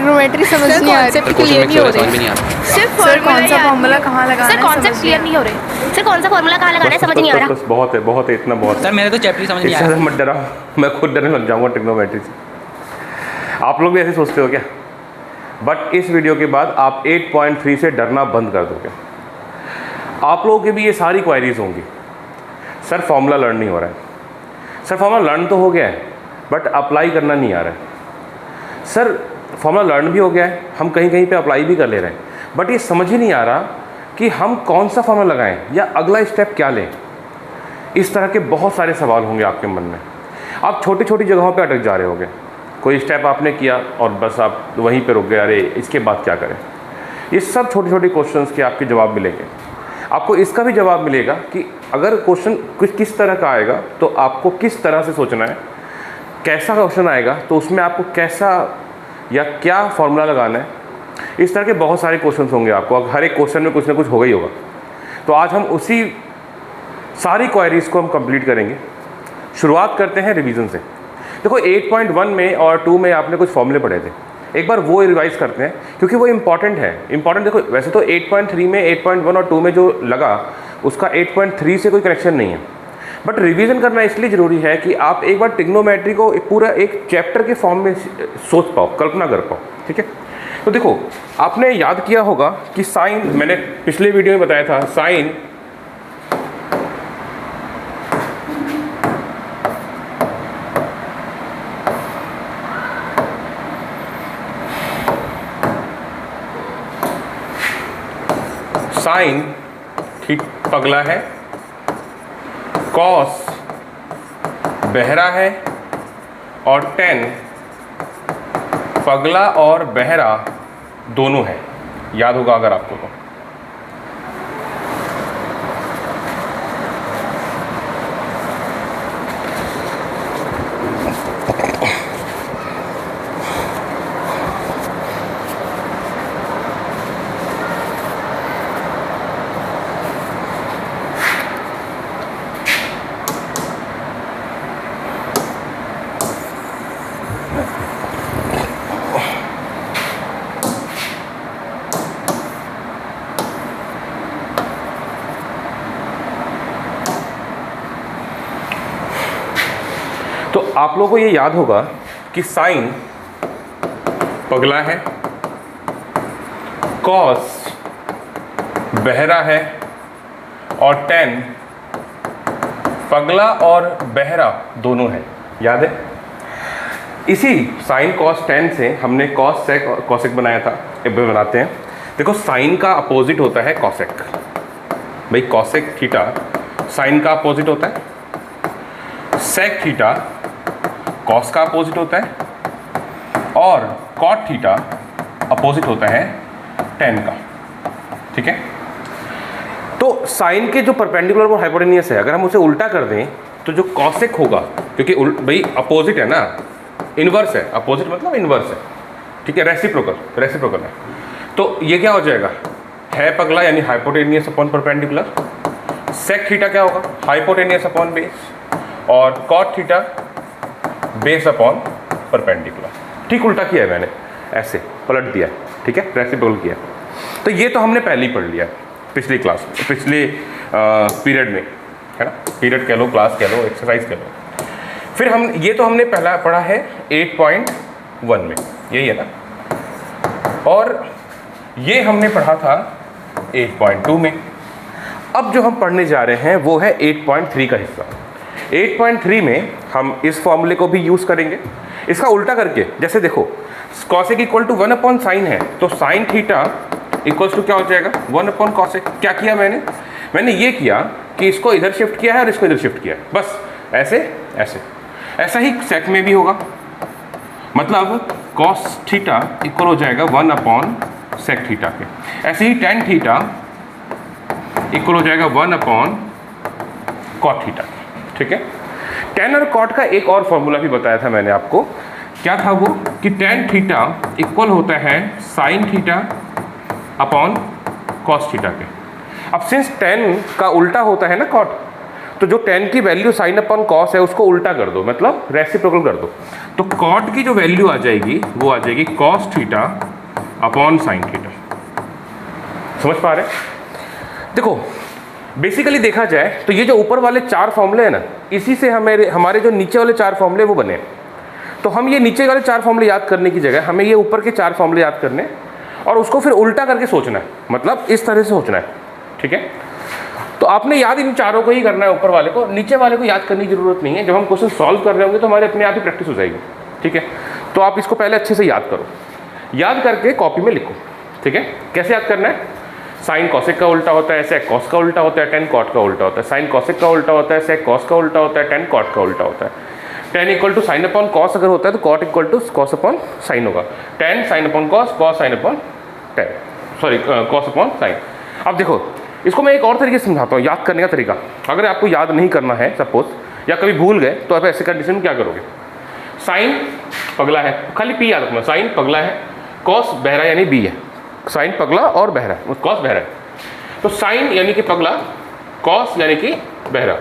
Trigonometry समझ नहीं आ रही। कॉन्सेप्ट क्लियर नहीं हो रहे। सिर्फ सर कौन सा फॉर्मूला कहाँ लगाना है, सर कॉन्सेप्ट क्लियर नहीं हो रहे। सर कौन सा फॉर्मूला कहाँ लगाना है समझ नहीं आ रहा। बस बहुत है इतना बहुत। सर मेरे तो चैप्टर समझ नहीं इससे आया। मत डरा, मैं खुद डरने लग जाऊँगा ट्रिग्नोमेट्री से। आप लोग भी ऐसे सोचते हो क्या? बट इस वीडियो के बाद आप 8.3 से डरना बंद कर दोगे। आप लोगों के भी ये सारी क्वायरीज होंगी, सर फॉर्मूला लर्न नहीं हो रहा है, सर फॉर्मूला लर्न तो हो गया है बट अप्लाई करना नहीं आ रहा है। सर फॉर्मूला लर्न भी हो गया है, हम कहीं कहीं पे अप्लाई भी कर ले रहे हैं, बट ये समझ ही नहीं आ रहा कि हम कौन सा फॉर्मूला लगाएं या अगला स्टेप क्या लें। इस तरह के बहुत सारे सवाल होंगे आपके मन में। आप छोटी छोटी जगहों पे अटक जा रहे होंगे। कोई स्टेप आपने किया और बस आप वहीं पे रुक गए, अरे इसके बाद क्या करें। ये सब छोटे छोटे क्वेश्चंस के आपके जवाब मिलेंगे। आपको इसका भी जवाब मिलेगा कि अगर क्वेश्चन किस तरह का आएगा तो आपको किस तरह से सोचना है, कैसा क्वेश्चन आएगा तो उसमें आपको कैसा या क्या फॉर्मूला लगाना है। इस तरह के बहुत सारे क्वेश्चंस होंगे आपको, हर एक क्वेश्चन में कुछ ना कुछ होगा ही होगा। तो आज हम उसी सारी क्वेरीज को हम कंप्लीट करेंगे। शुरुआत करते हैं रिवीजन से। देखो 8.1 में और 2 में आपने कुछ फॉर्मूले पढ़े थे, एक बार वो रिवाइज करते हैं क्योंकि वो इम्पॉर्टेंट है। इम्पॉर्टेंट देखो, वैसे तो 8.3 में 8.1 और 2 में जो लगा उसका 8.3 से कोई कनेक्शन नहीं है, बट रिवीजन करना इसलिए ज़रूरी है कि आप एक बार ट्रिग्नोमेट्री को पूरा एक चैप्टर के फॉर्म में सोच पाओ, कल्पना कर पाओ। ठीक है, तो देखो आपने याद किया होगा कि साइन, मैंने पिछले वीडियो में बताया था, साइन ठीक पगला है, कॉस बहरा है और टेन पगला और बहरा दोनों है। याद होगा अगर आपको तो। तो आप लोगों को ये याद होगा कि साइन पगला है, कॉस बहरा है और टेन पगला और बहरा दोनों है। याद है? इसी साइन कॉस टेन से हमने कॉस सेक और कॉसेक बनाया था, अब भी बनाते हैं। देखो साइन का अपोजिट होता है कॉसेक। भाई कॉसेक थीटा साइन का अपोजिट होता है, सेक थीटा कॉस का अपोजिट होता है और कॉट थीटा अपोजिट होता है टेन का। ठीक है, तो साइन के जो परपेंडिकुलर और हाइपोटेन्यूस है, अगर हम उसे उल्टा कर दें तो जो कॉसेक होगा, क्योंकि भाई अपोजिट है ना, इन्वर्स है, अपोजिट मतलब इन्वर्स है। ठीक है, रेसिप्रोकल है। तो ये क्या हो जाएगा, है पगला यानी hypotenuse upon perpendicular, sec theta क्या होगा, हाइपोटेन्यूस अपॉन बेस, और cot theta base upon perpendicular. ठीक उल्टा किया है मैंने, ऐसे पलट दिया है। ठीक है, रेसिप्रोकल किया। तो ये तो हमने पहले ही पढ़ लिया पिछली क्लास, पिछले पीरियड में, है ना। पीरियड कह लो, क्लास कह लो, एक्सरसाइज कह लो। फिर हम ये तो हमने पहला पढ़ा है 8.1 में, यही है ना, और ये हमने पढ़ा था 8.2 में। अब जो हम पढ़ने जा रहे हैं वो है 8.3 का हिस्सा। 8.3 में हम इस फॉर्मूले को भी यूज़ करेंगे, इसका उल्टा करके। जैसे देखो cosec equal to 1 upon sine है, तो साइन थीटा इक्वल्स टू क्या हो जाएगा, 1 अपॉन कॉसेक। क्या किया मैंने ये किया कि इसको इधर शिफ्ट किया है और इसको इधर शिफ्ट किया है, बस ऐसे ऐसे। ऐसा ही सेक में भी होगा, मतलब कॉस थीटा इक्वल हो जाएगा 1 अपॉन सेक थीटा के। ऐसे ही टेन थीटा इक्वल हो जाएगा 1 अपॉन कॉट थीटा। ठीक है, टेन और कॉट का एक और फॉर्मूला भी बताया था मैंने आपको। क्या था वो, कि टेन थीटा इक्वल होता है sign theta upon cos theta के। अब सिंस टेन का उल्टा होता है ना कॉट, तो जो tan की वैल्यू साइन अपॉन कॉस है उसको उल्टा कर दो, मतलब रेसिप्रोकल कर दो। तो कॉट की जो वैल्यू आ जाएगी वो आ जाएगी cos theta upon sine theta. समझ पा रहे? देखो बेसिकली देखा जाए तो ये जो ऊपर वाले 4 फॉर्मूले हैं ना, इसी से हमारे जो नीचे वाले 4 फॉर्मूले वो बने। तो हम ये नीचे वाले 4 फॉर्मूले याद करने की जगह हमें ये ऊपर के 4 फॉर्मूले याद करने और उसको फिर उल्टा करके सोचना है, मतलब इस तरह से सोचना है। ठीक है, तो आपने याद इन चारों को ही करना है, ऊपर वाले को, नीचे वाले को याद करने की जरूरत नहीं है। जब हम क्वेश्चन सॉल्व कर रहे होंगे तो हमारे अपने आप ही प्रैक्टिस हो जाएगी। ठीक है, तो आप इसको पहले अच्छे से याद करो, याद करके कॉपी में लिखो। ठीक है, कैसे याद करना है? साइन कॉसेक का उल्टा होता है, सेक कॉस का उल्टा होता है, टेन कॉट का उल्टा होता है। साइन कॉसेक का उल्टा होता है, सेक कॉस का उल्टा होता है, टेन कॉट का उल्टा होता है। Tan equal to sine upon cos अगर होता है तो cot equal to cos upon sine होगा। Tan sine upon cos, cos sine upon tan, sorry cos upon sine. अब देखो इसको मैं एक और तरीके से समझाता हूँ याद करने का तरीका। अगर आपको याद नहीं करना है सपोज, या कभी भूल गए, तो आप ऐसे कंडीशन में क्या करोगे? साइन पगला है, खाली पी याद रखना, साइन पगला है, कॉस बहरा यानी बी है। साइन पगला और बहरा, कॉस बहरा है। तो साइन यानी कि पगला, कॉस यानी कि बहरा,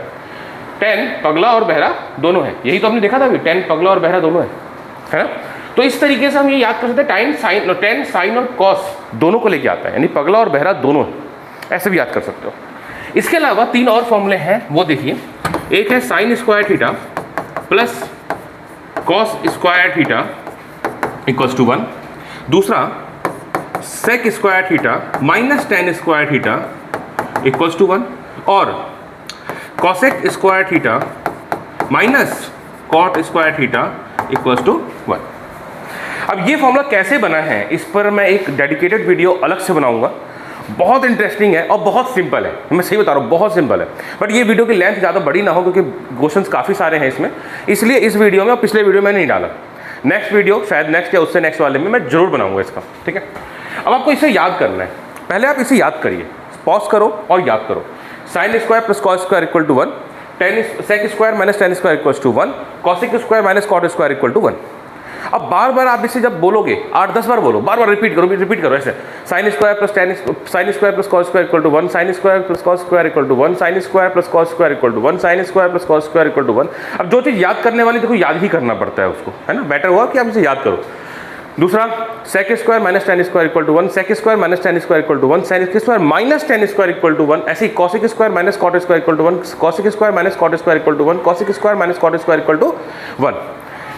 टेन पगला और बहरा दोनों है। यही तो हमने देखा था अभी, टेन पगला और बहरा दोनों है ना। तो इस तरीके से हम ये याद कर सकते हैं, टेन साइन और कॉस दोनों को लेके आता है, यानी पगला और बहरा दोनों है, ऐसे भी याद कर सकते हो। इसके अलावा 3 और फॉर्मूले हैं, वो देखिए। एक है sine square theta plus cos square theta equals to 1। दूसरा sec square theta minus tan square theta equals to 1। और cosec square theta minus cot square theta equals to 1। अब ये फॉर्मूला कैसे बना है इस पर मैं एक डेडिकेटेड वीडियो अलग से बनाऊंगा। बहुत इंटरेस्टिंग है और बहुत सिंपल है, मैं सही बता रहा हूँ, बहुत सिंपल है। बट ये वीडियो की लेंथ ज़्यादा बड़ी ना हो क्योंकि क्वेश्चंस काफ़ी सारे हैं इसमें, इसलिए इस वीडियो में और पिछले वीडियो में नहीं डाला। नेक्स्ट वीडियो शायद नेक्स्ट या उससे नेक्स्ट वाले में मैं जरूर बनाऊंगा इसका। ठीक है, अब आपको इसे याद करना है। पहले आप इसे याद करिए, पॉज करो और याद करो। Sine square plus cos square equal to 1, tan sec square minus tan square equal to 1, cosec square minus cot square equal to 1। अब बार बार आप इसे जब बोलोगे 8-10 बार बोलो, बार बार रिपीट करो ऐसे। Sine square plus sine square plus cos square equal to 1, sine square plus cos square equal to 1, sine square plus cos square equal to 1, sine square plus cos square equal to 1। अब जो चीज़ याद करने वाली देखो याद ही करना पड़ता है उसको, है ना। बेटर हुआ कि आप इसे याद करो। दूसरा sec square minus tan square equal to 1, sec square minus tan square equal to 1, sec square minus tan square equal to 1। ऐसे ही cosec square minus cot square equal to 1, cosec square minus cot square equal to 1, cosec square minus cot square equal to 1।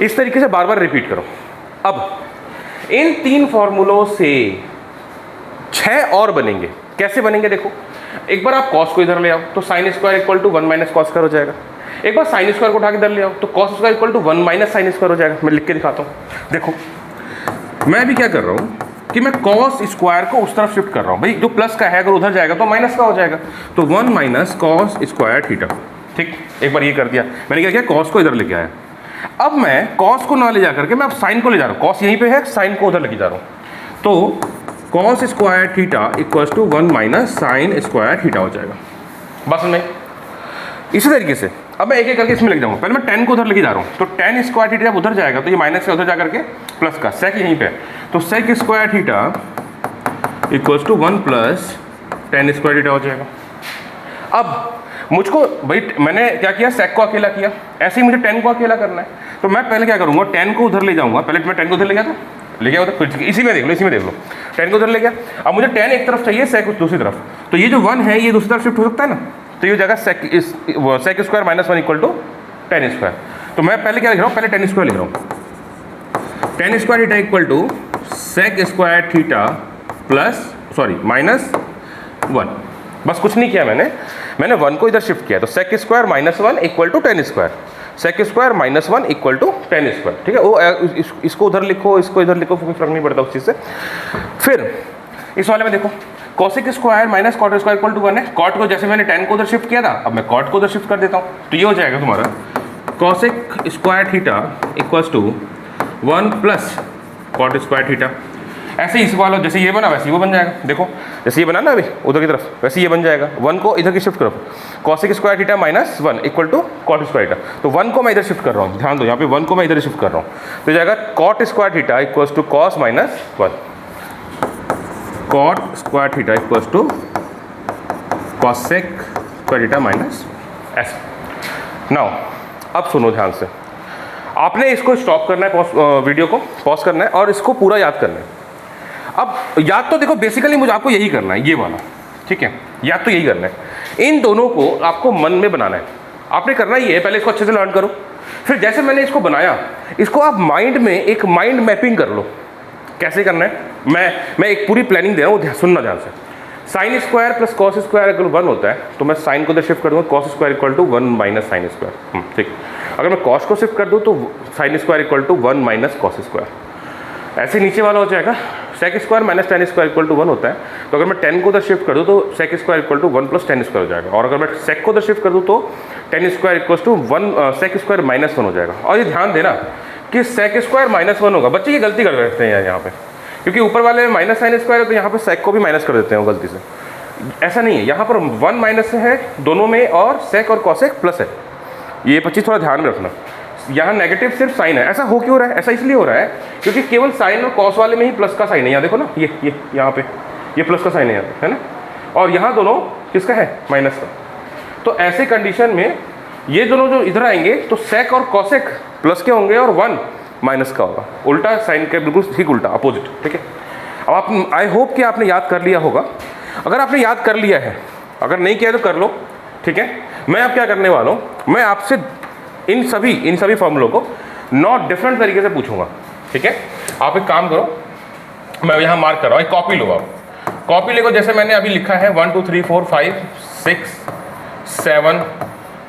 इस तरीके से बार बार repeat करो। अब इन 3 फॉर्मूलों से 6 और बनेंगे। कैसे बनेंगे देखो, एक बार आप कॉस को इधर ले आओ तो sine square equal to 1 minus cos square हो जाएगा। एक बार साइन स्क्वायर को उठा के इधर ले आओ तो cos square equal to 1 minus sine square हो जाएगा। मैं लिख के दिखाता हूँ, देखो मैं अभी क्या कर रहा हूँ कि मैं कॉस स्क्वायर को उस तरफ शिफ्ट कर रहा हूँ। भाई जो प्लस का है अगर उधर जाएगा तो माइनस का हो जाएगा, तो 1 माइनस कॉस स्क्वायर थीटा। ठीक, एक बार ये कर दिया मैंने, क्या किया कॉस को इधर लेके आया। अब मैं कॉस को ना ले जा करके मैं अब साइन को ले जा रहा हूँ, कॉस यहीं पे है, साइन को उधर लेके जा रहा हूँ। तो cos square theta equals to 1 minus sine square theta हो जाएगा। बस में इसी तरीके से अब मैं एक एक करके इसमें लेके जाऊँगा। पहले मैं 10 को उधर लेके जा रहा हूँ, तो टेन स्क्वायर थीटा जब उधर जाएगा तो ये माइनस का उधर जा करके प्लस का, सेक यहीं पे, तो sec square theta equals to 1 plus tan square theta हो जाएगा। अब मुझको भाई मैंने क्या किया, सेक को अकेला किया, ऐसे ही मुझे 10 को अकेला करना है। तो मैं पहले क्या करूँगा, 10 को उधर ले जाऊँगा। पहले मैं 10 को उधर ले गया था, ले गया उधर, फिर इसी में देख लो, इसी में देख लो, 10 को उधर ले गया। अब मुझे 10 एक तरफ चाहिए, सेक दूसरी तरफ, तो ये जो 1 है ये दूसरी तरफ शिफ्ट हो सकता है ना, तो ये जगह sec square minus 1 equal to tan square. तो मैं पहले क्या लिख रहा हूँ, पहले 10 स्क्वायर लिख रहा हूँ। 10 square theta equal to sec square theta plus minus 1। बस कुछ नहीं किया मैंने 1 को इधर शिफ्ट किया, तो sec square minus 1 equal to tan square, sec square minus 1 equal to tan square. ठीक है, वो इसको उधर लिखो, इसको इधर लिखो, कोई फर्क नहीं पड़ता उस चीज़ से। फिर इस वाले में देखो, cosec square minus cot square equal to 1 है। कॉट को जैसे मैंने 10 को उधर शिफ्ट किया था, अब मैं कॉट को उधर शिफ्ट कर देता हूँ, तो ये हो जाएगा तुम्हारा cosec square theta equals to 1 plus cot square theta. ऐसे ही इस वाला जैसे ये बना वैसे ही वो बन जाएगा। देखो जैसे ये बना ना अभी उधर की तरफ, वैसे ये बन जाएगा। 1 को इधर की शिफ्ट करो, cosec square theta minus 1 equal to cot square theta. तो 1 को मैं इधर शिफ्ट कर रहा हूँ, ध्यान दो यहाँ पे 1 को मैं इधर शिफ्ट कर रहा हूँ, तो जाएगा cot square theta equals to cos minus 1, cot square theta equals to cosec square theta minus ऐसा। नाउ अब सुनो ध्यान से, आपने इसको स्टॉप करना है, वीडियो को पॉज करना है और इसको पूरा याद करना है। अब याद तो देखो बेसिकली मुझे आपको यही करना है, ये वाला, ठीक है, याद तो यही करना है। इन दोनों को आपको मन में बनाना है, आपने करना ही है। पहले इसको अच्छे से लर्न करो, फिर जैसे मैंने इसको बनाया, इसको आप माइंड में एक माइंड मैपिंग कर लो। कैसे करना है, मैं एक पूरी प्लानिंग दे रहा हूँ, सुनना ध्यान से। Sign square plus cos square अगर 1 होता है तो मैं साइन को इधर शिफ्ट कर दूँगा, cos square equal to 1 minus sine square, ठीक। अगर मैं कॉस को शिफ्ट कर दूँ तो sine square equal to 1 minus cos square. ऐसे नीचे वाला हो जाएगा sec square minus tan square equal to 1 होता है, तो अगर मैं 10 को उधर शिफ्ट कर दूँ तो sec square equal to 1 plus 10 square हो जाएगा। और अगर मैं सेक को उधर शिफ्ट कर दूँ तो 10 square equal to 1 sec square minus 1 हो जाएगा। और ये ध्यान देना कि सेक स्क्वायर माइनस 1 होगा। बच्चे ये गलती कर देते हैं यहाँ पे, क्योंकि ऊपर वाले में माइनस साइन स्क्वायर है तो यहाँ पर सेक को भी माइनस कर देते हैं गलती से। ऐसा नहीं है, यहाँ पर 1 माइनस है दोनों में और सेक और कॉसेक प्लस है। ये 25 थोड़ा ध्यान में रखना। यहाँ नेगेटिव सिर्फ साइन है। ऐसा हो क्यों रहा है? ऐसा इसलिए हो रहा है क्योंकि केवल साइन और कॉस वाले में ही प्लस का साइन है। यहाँ देखो ना, ये यहाँ पे ये प्लस का साइन है यहाँ पे, है ना, और यहाँ दोनों किसका है? माइनस का। तो ऐसे कंडीशन में ये दोनों जो इधर आएंगे तो सेक और कॉसेक प्लस के होंगे और 1 माइनस का होगा। उल्टा साइन के बिल्कुल ठीक उल्टा, अपोजिट, ठीक है। अब आप, आई होप कि आपने याद कर लिया होगा। अगर आपने याद कर लिया है, अगर नहीं किया तो कर लो, ठीक है। मैं अब क्या करने वाला हूँ, मैं आपसे इन सभी फॉर्मूलों को 9 डिफरेंट तरीके से पूछूंगा, ठीक है। आप एक काम करो, मैं यहाँ मार्क कर रहा हूँ, एक कॉपी लो। आप कॉपी लेको, जैसे मैंने अभी लिखा है 1 2 3 4 5 6 7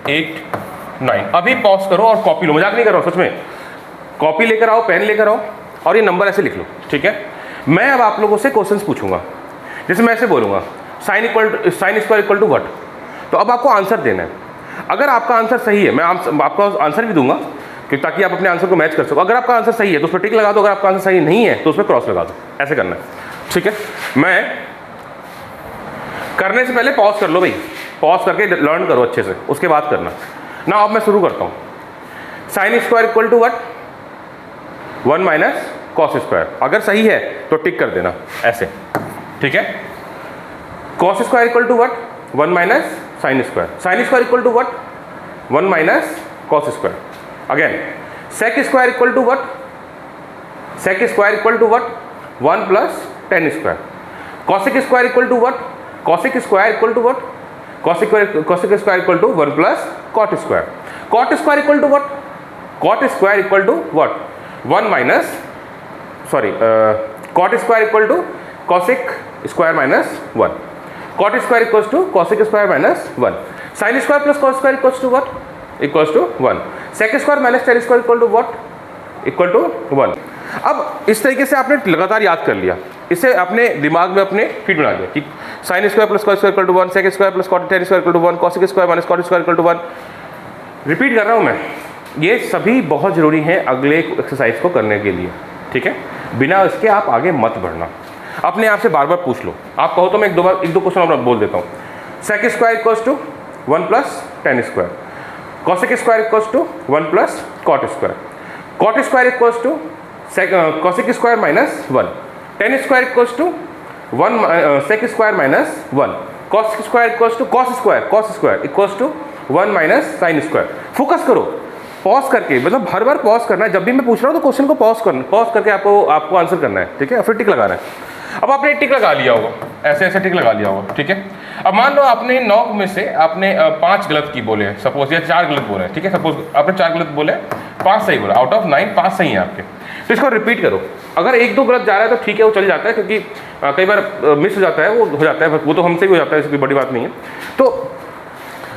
8 9। अभी पॉज करो और कॉपी लो, मजाक नहीं कर रहा हूँ, सच में। कॉपी लेकर आओ, पेन लेकर आओ और ये नंबर ऐसे लिख लो, ठीक है। मैं अब आप लोगों से क्वेश्चंस पूछूंगा। जैसे मैं ऐसे बोलूँगा sine square equal to what, तो अब आपको आंसर देना है। अगर आपका आंसर सही है, मैं आपको आंसर भी दूंगा कि ताकि आप अपने आंसर को मैच कर सको। अगर आपका आंसर सही है तो उस पर टिक लगा दो, अगर आपका आंसर सही नहीं है तो उस पर क्रॉस लगा दो। ऐसे करना है, ठीक है। मैं करने से पहले पॉज कर लो भाई, पॉज करके लर्न करो अच्छे से, उसके बाद करना ना। अब मैं शुरू करता हूँ। Sine square equal to what? 1 minus cos square. अगर सही है तो टिक कर देना ऐसे, ठीक है। Cos square equal to what? 1 minus sine square. Sine square equal to what? 1 minus cos square. Again sec square equal to what? Sec square equal to what? 1 plus 10 square. Cosec square equal to what? Cosec square equal to what? Cosec square equal to 1 plus cot square. Cot square equal to what? Cot square equal to what? 1 minus cot square equal to cosec square minus 1। Cot square equals to cosec square minus 1। Sine square plus cos square equals to what? Equals to 1। Sec square minus tan square equal to what? Equal to 1। अब इस तरीके से आपने लगातार याद कर लिया, इससे अपने दिमाग में अपने फिट बना दिया कि sine square plus cos square equal to 1, sec square plus cot tan square equal to 1, cosec square minus cot square equal to 1। Repeat कर रहा हूँ मैं, ये सभी बहुत ज़रूरी हैं अगले एक्सरसाइज को करने के लिए, ठीक है। बिना इसके आप आगे मत बढ़ना। अपने आप से बार बार पूछ लो। आप कहो तो मैं एक दो क्वेश्चन और बोल देता हूँ। Sec square equals to 1 plus 10 square. Cosec square equals to 1 plus cot square. Cot square equals to cosec square minus 1। 10 square equals to 1 sec square minus 1। Cos square equals to cos square equals to 1 minus sine square. Focus करो, pause करके, मतलब हर बार pause करना है। जब भी मैं पूछ रहा हूँ तो क्वेश्चन को पॉज करके आपको आंसर करना है, ठीक है। फिर टिक लगाना है। अब आपने टिक लगा लिया होगा, ऐसे ऐसे टिक लगा लिया होगा, ठीक है। अब मान लो आपने 9 में से आपने 5 गलत की बोले हैं सपोज, या 4 गलत बोले हैं, ठीक है। सपोज आपने 4 गलत बोले, 5 सही बोला। आउट ऑफ 9 5 सही हैं आपके। तो इसको रिपीट करो। अगर 1-2 गलत जा रहा है तो ठीक है, वो चल जाता है, क्योंकि कई बार मिस हो जाता है, वो हो जाता है, वो तो हमसे भी हो जाता है, इसकी बड़ी बात नहीं है। तो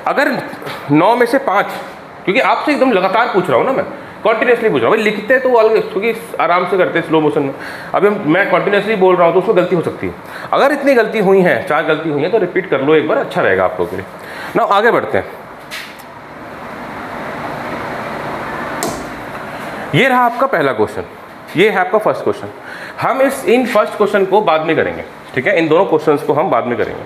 अगर 9 में से 5, क्योंकि आपसे एकदम लगातार पूछ रहा हूँ ना, मैं कॉन्टिन्यूसली पूछ रहा हूँ। लिखते तो अलग, क्योंकि आराम से करते हैं स्लो मोशन में। अभी मैं कॉन्टिन्यूसली बोल रहा हूँ तो उसमें गलती हो सकती है। अगर इतनी गलती हुई है, 4 गलती हुई है, तो रिपीट कर लो एक बार, अच्छा रहेगा आप लोगों के लिए ना। आगे बढ़ते हैं। ये रहा आपका पहला क्वेश्चन, ये है आपका फर्स्ट क्वेश्चन। हम इन फर्स्ट क्वेश्चन को बाद में करेंगे, ठीक है। इन दोनों क्वेश्चंस को हम बाद में करेंगे।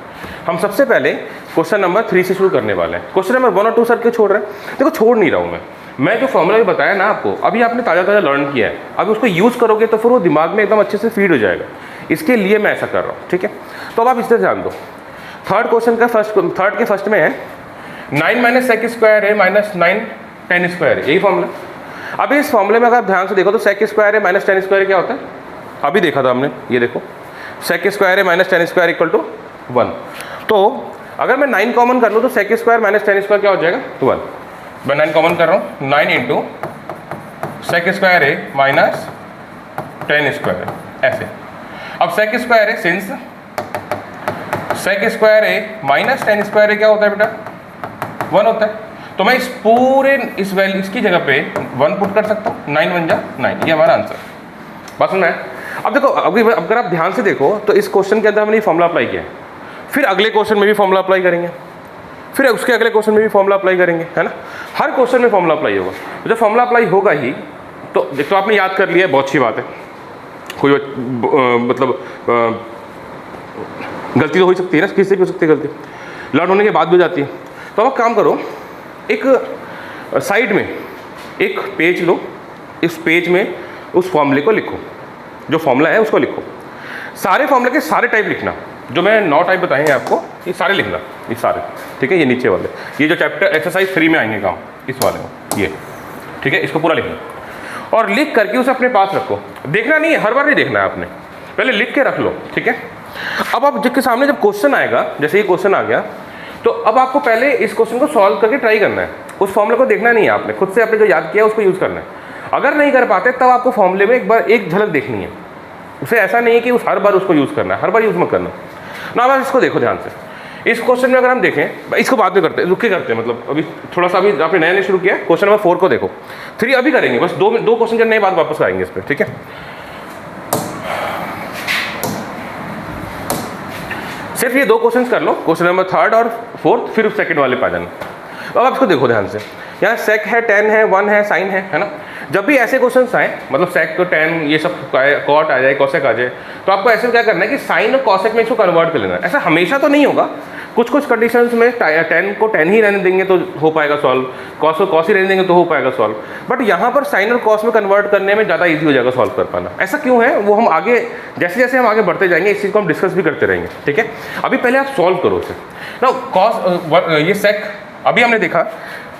हम सबसे पहले क्वेश्चन नंबर 3 से शुरू करने वाले हैं। क्वेश्चन नंबर 1 और 2 सर क्यों छोड़ रहे हैं? देखो, छोड़ नहीं रहा हूँ मैं जो फॉर्मूला भी बताया ना आपको, अभी आपने ताज़ा लर्न किया है। अभी उसको यूज़ करोगे तो फिर वो दिमाग में एकदम अच्छे से फीड हो जाएगा। इसके लिए मैं ऐसा कर रहा हूँ, ठीक है। तो अब आप इस तरह ध्यान दो। थर्ड के फर्स्ट में है 9 माइनस सेक स्क्वायर है माइनस 9 टेन स्क्वायर है, यही फॉर्मूला। अभी इस फॉर्मूले में अगर आप ध्यान से देखो तो सेक स्क्वायर है माइनस 10 स्क्वायर क्या होता है, अभी देखा था हमने, ये देखो सेक स्क्वायर है माइनस 10 स्क्वायर इक्वल टू 1। तो अगर मैं 9 कॉमन कर लूँ तो सेक स्क्वायर माइनस 10 स्क्वायर क्या हो जाएगा, 1। मैं 9 कॉमन कर रहा हूँ, 9 इंटू सेक स्क्वायर है माइनस 10 स्क्वायर, ऐसे। अब सेक स्क्वायर है, सिंस सेक स्क्वायर है माइनस 10 स्क्वायर है क्या होता है बेटा, 1 होता है। तो मैं इस पूरे इस वैल्यू इसकी जगह पे 1 पुट कर सकता हूँ, 9 1 जा 9, ये हमारा आंसर। बात सुन रहे हैं? अब देखो, अगर आप ध्यान से देखो तो इस क्वेश्चन के अंदर हमने ये फॉर्मूला अप्लाई किया है, फिर अगले क्वेश्चन में भी फॉर्मूला अप्लाई करेंगे, फिर उसके अगले क्वेश्चन में भी फॉर्मूला अप्लाई करेंगे, है ना। हर क्वेश्चन में फॉर्मूला अप्लाई होगा। जब फॉर्मूला अप्लाई होगा ही तो एक तो आपने याद कर लिया है, बहुत अच्छी बात है, कोई मतलब गलती तो हो ही सकती है ना, किसी से भी हो सकती है गलती, लर्न होने के बाद भी हो जाती है। तो अब काम करो, एक साइड में एक पेज लो, इस पेज में उस फॉर्मूले को लिखो, जो फॉर्मूला है उसको लिखो, सारे फॉर्मूले के सारे टाइप लिखना, जो मैं 9 टाइप बताएंगे आपको, ये सारे लिखना, ये सारे, ठीक है। ये नीचे वाले, ये जो चैप्टर एक्सरसाइज 3 में आएंगे काम, इस वाले में ये, ठीक है, इसको पूरा लिखना और लिख करके उसे अपने पास रखो। देखना नहीं है, हर बार नहीं देखना है आपने, पहले लिख के रख लो, ठीक है। अब आप जिसके सामने जब क्वेश्चन आएगा, जैसे ये क्वेश्चन आ गया, तो अब आपको पहले इस क्वेश्चन को सॉल्व करके ट्राई करना है, उस फॉर्मूले को देखना नहीं है आपने, खुद से आपने जो याद किया उसको यूज़ करना है। अगर नहीं कर पाते तब आपको फॉर्मूले में एक बार एक झलक देखनी है, उसे ऐसा नहीं है कि उस हर बार उसको यूज़ करना है, हर बार यूज़ मत करना ना। बस इसको देखो ध्यान से, इस क्वेश्चन में अगर हम देखें, इसको बाद में करते हैं, रुक के करते हैं, मतलब अभी थोड़ा सा अभी आपने नया शुरू किया, क्वेश्चन नंबर 4 को देखो, 3 अभी करेंगे, बस दो क्वेश्चन करने के बाद वापस आएंगे इस पर, ठीक है। सिर्फ ये 2 क्वेश्चंस कर लो, क्वेश्चन नंबर 3 और 4, फिर सेकंड वाले पे आ जाना। अब आप इसको देखो ध्यान से, यहाँ सेक है, टेन है, 1 है, साइन है ना। जब भी ऐसे क्वेश्चंस आए, मतलब सेक तो टेन ये सब कॉट आ जाए, कॉसेक आ जाए, तो आपको ऐसे क्या करना है कि साइन और कॉसेक में इसको कन्वर्ट कर लेना है। ऐसा हमेशा तो नहीं होगा, कुछ कंडीशंस में टेन को टेन ही रहने देंगे तो हो पाएगा सॉल्व, कॉस को कॉस ही रहने देंगे तो हो पाएगा सॉल्व, बट यहाँ पर साइन और कॉस में कन्वर्ट करने में ज़्यादा ईजी हो जाएगा सॉल्व कर पाना। ऐसा क्यों है वो हम आगे जैसे जैसे हम आगे बढ़ते जाएंगे इस चीज़ को हम डिस्कस भी करते रहेंगे, ठीक है। अभी पहले आप सॉल्व करो उसे ना। कॉस ये सेक अभी हमने देखा,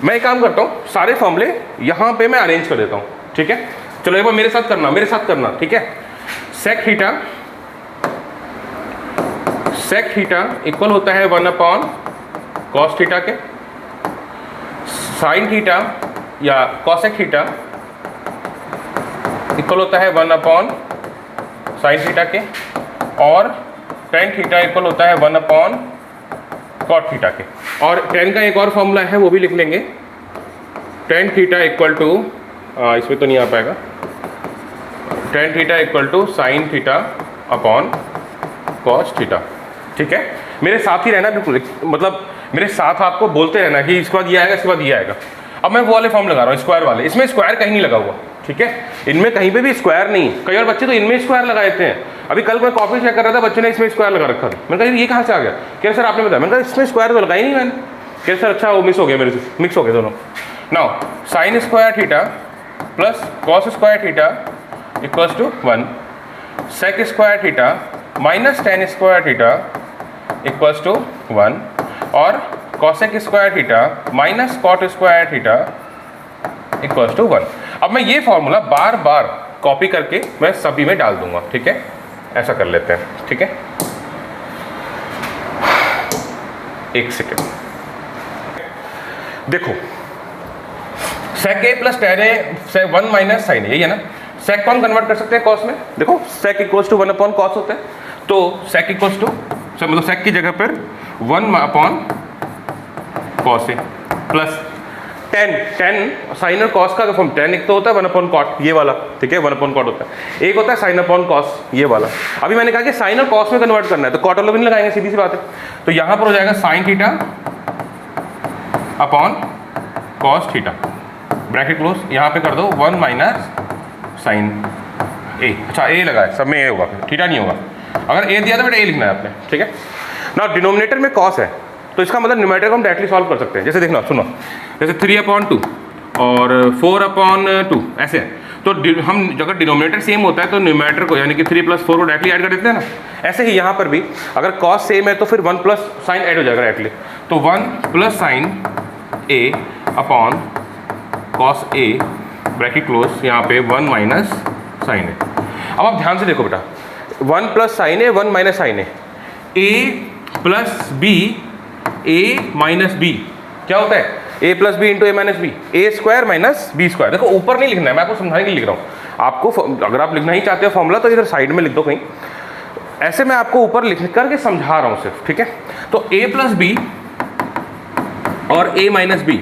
मैं एक काम करता हूँ, सारे फॉर्मूले यहाँ पे मैं अरेंज कर देता हूँ, ठीक है। चलो एक बार मेरे साथ करना, ठीक है। सेक थीटा इक्वल होता है 1 अपॉन कॉस थीटा के, साइन थीटा या कॉसेक थीटा इक्वल होता है 1 अपॉन साइन थीटा के, और टेन थीटा इक्वल होता है 1 अपॉन कॉट थीटा के। और टेन का एक और फॉर्मूला है वो भी लिख लेंगे, टेन थीटा इक्वल टू, इसमें तो नहीं आ पाएगा, tan theta equal to sine theta upon cos theta, ठीक है। मेरे साथ ही रहना बिल्कुल, मतलब मेरे साथ आपको बोलते रहना कि इसके बाद ये आएगा, इसके बाद ये आएगा। अब मैं वो वाले फॉर्म लगा रहा हूँ, स्क्वायर वाले, इसमें स्क्वायर कहीं नहीं लगा हुआ, ठीक है। इनमें कहीं पे भी स्क्वायर नहीं, कई और बच्चे तो इनमें स्क्वायर लगा देते हैं। अभी कल मैं कॉपी चेक कर रहा था, बच्चे ने इसमें स्क्वायर लगा रखा था, मैंने कहा ये कहाँ से आ गया, क्या सर आपने बताया, मैंने कहा इसमें स्क्वायर तो लगा ही नहीं मैंने, क्या सर अच्छा वो मिस हो गया मेरे से, मिक्स हो गए दोनों। Now sine square theta plus cos square theta equals to 1, sec square theta minus tan square theta equals to 1, और cosec square theta minus cot square theta equals to 1। अब मैं ये फॉर्मूला बार बार copy करके मैं सभी में डाल दूंगा, ठीक है। ऐसा कर लेते हैं, ठीक है। एक सेकेंड देखो, सेक ए प्लस टेन ए 1 माइनस साइन, यही है ना। सेक कौन कन्वर्ट कर सकते हैं कॉस में, देखो सेक इक्वल्स टू 1 अपॉन कॉस होता है, तो सेक इक्वल्स टू मतलब सेक की जगह पर 1 अपॉन कॉस ए प्लस टेन साइन और कॉस का फॉर्म, टेन एक तो होता है 1 अपॉन कॉट ये वाला, ठीक है, 1 अपॉन कॉट होता है, एक होता है साइन अपॉन कॉस ये वाला। अभी मैंने कहा कि साइन और कॉस में कन्वर्ट करना है तो कॉट वाला भी नहीं लगाएंगे, सीधी सी बात है। तो यहाँ पर हो जाएगा sign theta upon cos theta, bracket close, यहाँ पे कर दो 1 माइनस साइन ए, अच्छा ए लगा है, सब में ए होगा, थीटा नहीं होगा। अगर ए दिया तो बेटा ए लिखना है आपने, ठीक है ना। डिनोमिनेटर में कॉस है तो इसका मतलब न्यूमरेटर को हम डायरेक्टली सॉल्व कर सकते हैं। जैसे देखना सुनो, जैसे 3 अपॉन 2 और 4 अपॉन 2 ऐसे है, तो हम अगर डिनोमिनेटर सेम होता है तो न्यूमरेटर को यानी कि 3 + 4 को डायरेक्टली ऐड कर देते हैं ना। ऐसे ही यहाँ पर भी अगर कॉस सेम है तो फिर 1 प्लस साइन ऐड हो जाएगा डायरेक्टली, तो 1 plus sine A upon cos A bracket close, यहाँ पे 1 माइनस साइन ए। अब आप ध्यान से देखो बेटा, 1 plus sine A 1 minus sign A plus B A minus B क्या होता है, ए plus B into a minus B, A square minus B square. देखो ऊपर नहीं लिखना है, मैं आपको समझाने के लिए लिख रहा हूँ। आपको अगर आप लिखना ही चाहते हो फॉर्मूला तो इधर साइड में लिख दो कहीं, ऐसे मैं आपको ऊपर लिख करके समझा रहा हूँ सिर्फ, ठीक है। तो ए प्लस बी और ए माइनस बी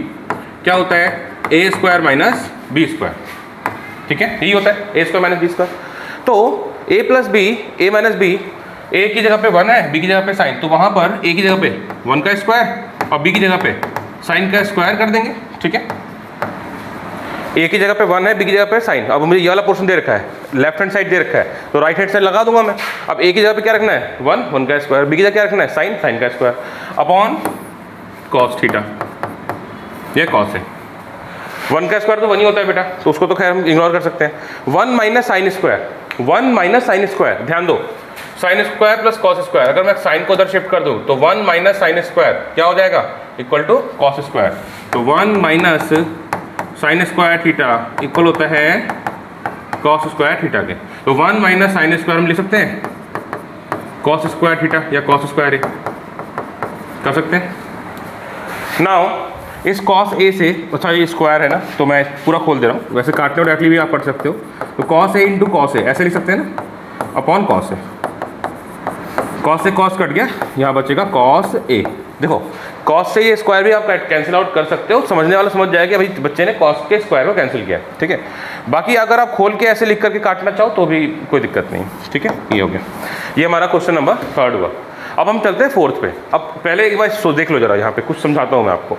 क्या होता है, a square minus B square, ठीक है, यही होता है a square minus B square. तो A plus B A minus B, ए की जगह पे 1 है, बी की जगह पे साइन, तो वहाँ पर ए की जगह पे 1 का स्क्वायर और बी की जगह पे साइन का स्क्वायर कर देंगे, ठीक है। ए की जगह पे 1 है, बी की जगह पे साइन। अब मुझे ये वाला पोर्शन दे रखा है, लेफ्ट हैंड साइड दे रखा है, तो राइट हैंड साइड लगा दूंगा मैं। अब ए की जगह पे क्या रखना है, 1 का स्क्वायर, बी की जगह क्या रखना है, साइन का स्क्वायर अपॉन कॉस थीटा, ये कॉस है। 1 का स्क्वायर तो 1 ही होता है बेटा, तो उसको तो खैर हम इग्नोर कर सकते हैं। 1 minus sine square, 1 minus sine square, ध्यान दो, sign square plus cos square, अगर मैं साइन को उधर शिफ्ट कर दूं तो 1 माइनस साइन स्क्वायर क्या हो जाएगा, इक्वल टू कॉस स्क्वायर। तो 1 minus sine square theta equal होता है कॉस स्क्वायर थीटा के। तो 1 माइनस साइन स्क्वायर हम लिख सकते हैं कॉस स्क्वायर थीटा या कॉस स्क्वायर ए कर सकते हैं। नाउ इस कॉस ए से, अच्छा ये स्क्वायर है ना, तो मैं पूरा खोल दे रहा हूँ, वैसे काटने और डायरेक्टली भी आप पढ़ सकते हो। तो कॉस ए इंटू कॉस ए ऐसे लिख सकते हैं ना, अपॉन कॉस ए, कॉस से कॉस कट गया, यहाँ बचेगा कॉस ए। देखो कॉस से ये स्क्वायर भी आप कैंसिल आउट कर सकते हो, समझने वाला समझ जाएगा भाई बच्चे ने कॉस के स्क्वायर को कैंसिल किया, ठीक है। बाकी अगर आप खोल के ऐसे लिख करके काटना चाहो तो भी कोई दिक्कत नहीं, ठीक है। ये हो गया, ये हमारा क्वेश्चन नंबर 3 हुआ। अब हम चलते हैं 4th पे। अब पहले एक बार देख लो जरा, यहाँ पे कुछ समझाता हूँ मैं आपको।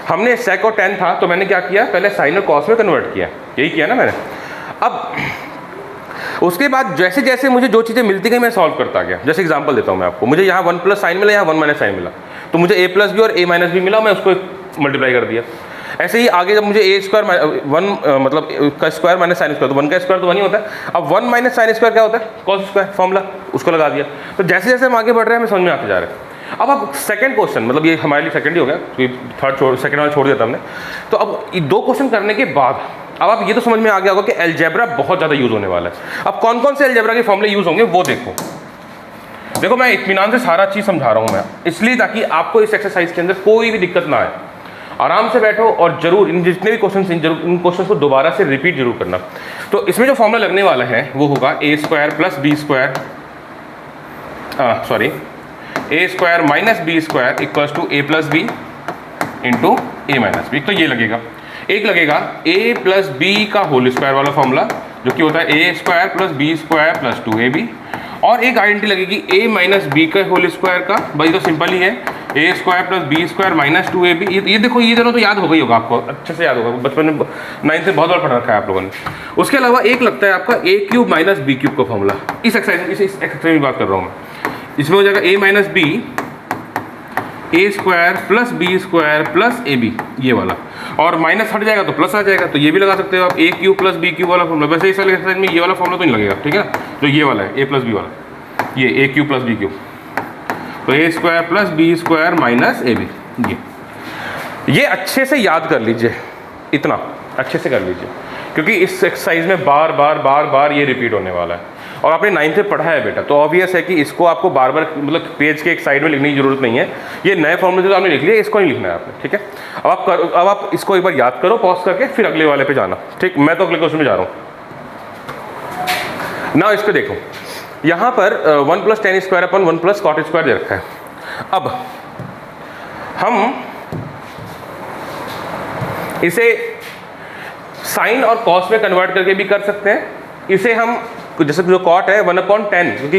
हमने सेक और टेन था, तो मैंने क्या किया, पहले साइन और कॉस में कन्वर्ट किया, यही किया ना मैंने। अब उसके बाद जैसे जैसे मुझे जो चीज़ें मिलती गई मैं सॉल्व करता गया। जैसे एग्जांपल देता हूँ मैं आपको, मुझे यहाँ 1 प्लस साइन मिला, यहाँ 1 माइनस साइन मिला, तो मुझे ए प्लस बी और ए माइनस बी मिला, मैं उसको मल्टीप्लाई कर दिया। ऐसे ही आगे जब मुझे ए स्क्वायर 1 मतलब का स्क्वायर माइनस साइन स्क्वायर, तो 1 का स्क्वायर तो 1 ही होता है। अब 1 माइनस साइन स्क्वायर क्या होता है, कॉस स्क्वायर, फॉर्मूला उसको लगा दिया। तो जैसे जैसे हम आगे बढ़ रहे हैं हमें समझ में आते जा रहे हैं। अब सेकंड क्वेश्चन, मतलब ये हमारे लिए सेकंड ही हो गया, सेकंड वाला छोड़ दिया था हमने। तो अब ये 2 क्वेश्चन करने के बाद अब आप ये तो समझ में आ गया होगा कि अलजेब्रा बहुत ज़्यादा यूज़ होने वाला है। अब कौन कौन से अलजेब्रा के फॉर्मूले यूज़ होंगे वो देखो। देखो मैं इत्मीनान से सारा चीज़ समझा रहा हूँ मैं, इसलिए ताकि आपको इस एक्सरसाइज के अंदर कोई भी दिक्कत ना आए। आराम से बैठो और जरूर इन जितने भी क्वेश्चन इन क्वेश्चन को दोबारा से रिपीट जरूर करना। तो इसमें जो फॉर्मूला लगने वाला है वो होगा a square plus B square, sorry a square minus B square equals to a plus B into a minus b. तो ये लगेगा, एक लगेगा ए प्लस बी का होल स्क्वायर वाला फॉर्मूला जो कि होता है a square plus B square plus 2ab, और एक आइडेंटिटी लगेगी ए माइनस बी का होल स्क्वायर का। भाई तो सिंपल ही है, a square plus B square minus 2ab। ये देखो, ये दोनों तो याद हो गई होगा आपको, अच्छे से याद होगा, बचपन में 9th से बहुत बार पढ़ रखा है आप लोगों ने। उसके अलावा एक लगता है आपका a cube minus B cube का फॉर्मूला। इस एक्सरसाइज में बात कर रहा हूँ मैं। इसमें हो जाएगा a minus B A square plus B square plus A b, ये वाला, और माइनस हट जाएगा तो प्लस आ जाएगा, तो ये भी लगा सकते हो आप, ए क्यू प्लस बी क्यू वाला फॉर्मूला। वैसे इस वाले एक्सरसाइज में ये वाला फॉर्मूला तो नहीं लगेगा, ठीक है, तो ये वाला है ए प्लस बी वाला, ये a cube plus b cube, तो ए square plus B square minus a b. ये अच्छे से याद कर लीजिए, इतना अच्छे से कर लीजिए, क्योंकि इस एक्सरसाइज में बार बार बार बार ये रिपीट होने वाला है। और आपने 9th में पढ़ा है बेटा, तो ऑब्वियस है कि इसको आपको बार बार मतलब पेज के एक साइड में लिखने की जरूरत नहीं है। ये नए फॉर्मूले जो आपने लिख लिया, इसको नहीं लिखना है आपने, ठीक है। अब आप इसको एक बार याद करो पॉज करके, फिर अगले वाले पे जाना, ठीक। मैं तो अगले क्वेश्चन में जा रहा हूँ ना। इसको देखो, यहाँ पर 1 प्लस टेन स्क्वायर अपन 1 प्लस कॉट स्क्वायर दे रखा है। अब हम इसे साइन और कॉस में कन्वर्ट करके भी कर सकते हैं। इसे हम जैसे जो कॉट है 1/10, क्योंकि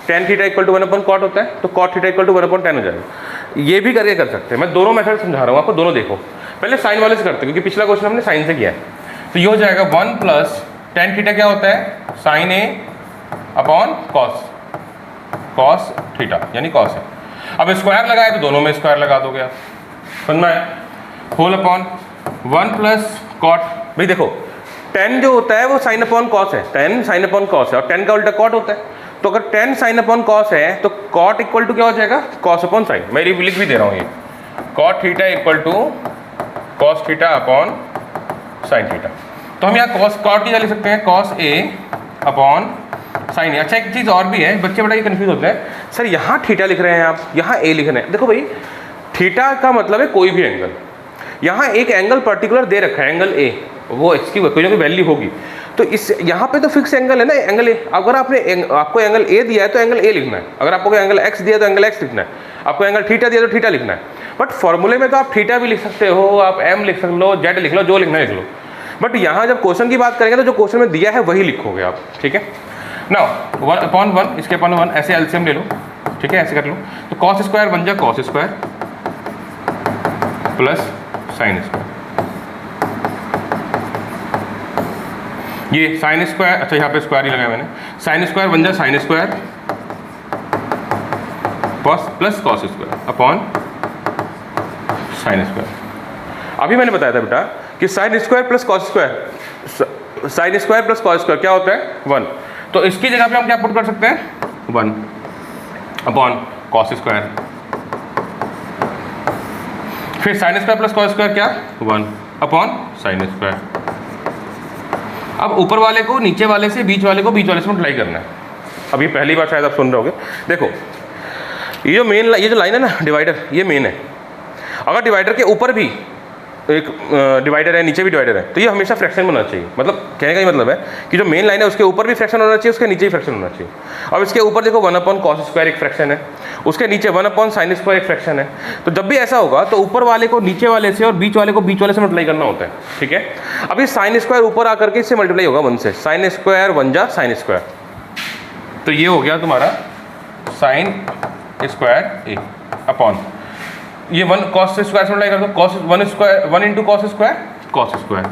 टेन थीटा इक्वल टू 1/कॉट होता है, तो कॉट थीटा इक्वल टू 1/10 हो जाएगा। ये भी करके कर सकते हैं। मैं दोनों मेथड समझा रहा हूँ आपको, दोनों देखो। पहले साइन वाले से करते हैं, क्योंकि पिछला क्वेश्चन हमने साइन से किया है। तो ये हो जाएगा 1 प्लस टेन थीटा क्या होता है, साइन ए अपॉन कॉस थीटा, यानी कॉस है। अब स्क्वायर लगाए तो दोनों में स्क्वायर लगा दोगे आप, समझ में आया। होल अपॉन 1 प्लस कॉट, भाई देखो 10 जो होता है वो साइन अपॉन कॉस है, 10 साइन अपॉन कॉस है, और 10 का उल्टा कॉट होता है। तो अगर 10 साइन अपॉन कॉस है तो कॉट इक्वल टू क्या हो जाएगा, कॉस अपॉन साइन। मैं लिख भी दे रहा हूँ, ये cot theta equal to cos theta upon sine theta. तो हम यहाँ कॉस कॉट की क्या लिख सकते हैं, कॉस ए अपॉन साइन ए। अच्छा एक चीज़ और भी है, बच्चे बड़ा ही कंफ्यूज होते हैं, सर यहाँ थीटा लिख रहे हैं आप, यहाँ ए लिख रहे हैं। देखो भाई थीटा का मतलब है कोई भी एंगल, यहाँ एक एंगल पर्टिकुलर दे रखा है, एंगल ए, वो एक्स की कोई ना कोई वैल्यू होगी, तो इस यहाँ पे तो फिक्स एंगल है ना, एंगल ए। अगर आपको एंगल ए दिया है तो एंगल ए लिखना है, अगर आपको एंगल एक्स दिया है तो एंगल एक्स लिखना है, आपको एंगल थीटा दिया तो थीटा लिखना है। बट फॉर्मूले में तो आप थीटा भी लिख सकते हो, आप एम लिख सकते हो, जेड लिख लो, जो लिखना है लिख लो, बट यहाँ जब क्वेश्चन की बात करेंगे तो जो क्वेश्चन में दिया है वही लिखोगे आप, ठीक है। नाउ 1/1 इसके अपॉन 1 ऐसे एलसीएम ले लो, ठीक है, ऐसे कर लो, तो कॉस स्क्वायर बन जाए cos square plus sine square, ये साइन स्क्वायर, अच्छा यहाँ पे स्क्वायर ही लगाया मैंने, साइन स्क्वायर बन जाए sine square cos plus cos square upon sine square. अभी मैंने बताया था बेटा कि sine square plus cos square, sine square plus cos square क्या होता है 1, तो इसकी जगह पे हम क्या पुट कर सकते हैं 1 अपॉन कॉस स्क्वायर, फिर sign square plus cos square क्या 1 अपॉन साइन स्क्वायर। अब ऊपर वाले को नीचे वाले से, बीच वाले को बीच वाले से मल्टीप्लाई करना है। अब ये पहली बार शायद आप सुन रहे होगे, देखो ये जो मेन ये जो लाइन है ना डिवाइडर, ये मेन है। अगर डिवाइडर के ऊपर भी एक डिवाइडर है, नीचे भी डिवाइडर है, तो ये हमेशा फ्रैक्शन होना चाहिए। मतलब कहने का ही मतलब है कि जो मेन लाइन है उसके ऊपर भी फ्रैक्शन होना चाहिए, उसके नीचे भी फ्रैक्शन होना चाहिए। अब इसके ऊपर देखो 1 अपॉन कॉस स्क्वायर एक फ्रैक्शन है, उसके नीचे 1 अपॉन साइन स्क्वायर एक फ्रैक्शन है। तो जब भी ऐसा होगा तो ऊपर वाले को नीचे वाले से और बीच वाले को बीच वाले से मल्टीप्लाई करना होता है, ठीक है। अब ये साइन स्क्वायर ऊपर आकर के इससे मल्टीप्लाई होगा 1 से, साइन स्क्वायर 1 जा साइन स्क्वायर, तो ये हो गया तुम्हारा साइन स्क्वायर ए अपॉन ये 1 कॉस स्क्वायर से मल्टीप्लाई कर दो, cos 1 square 1 into cos square cos square.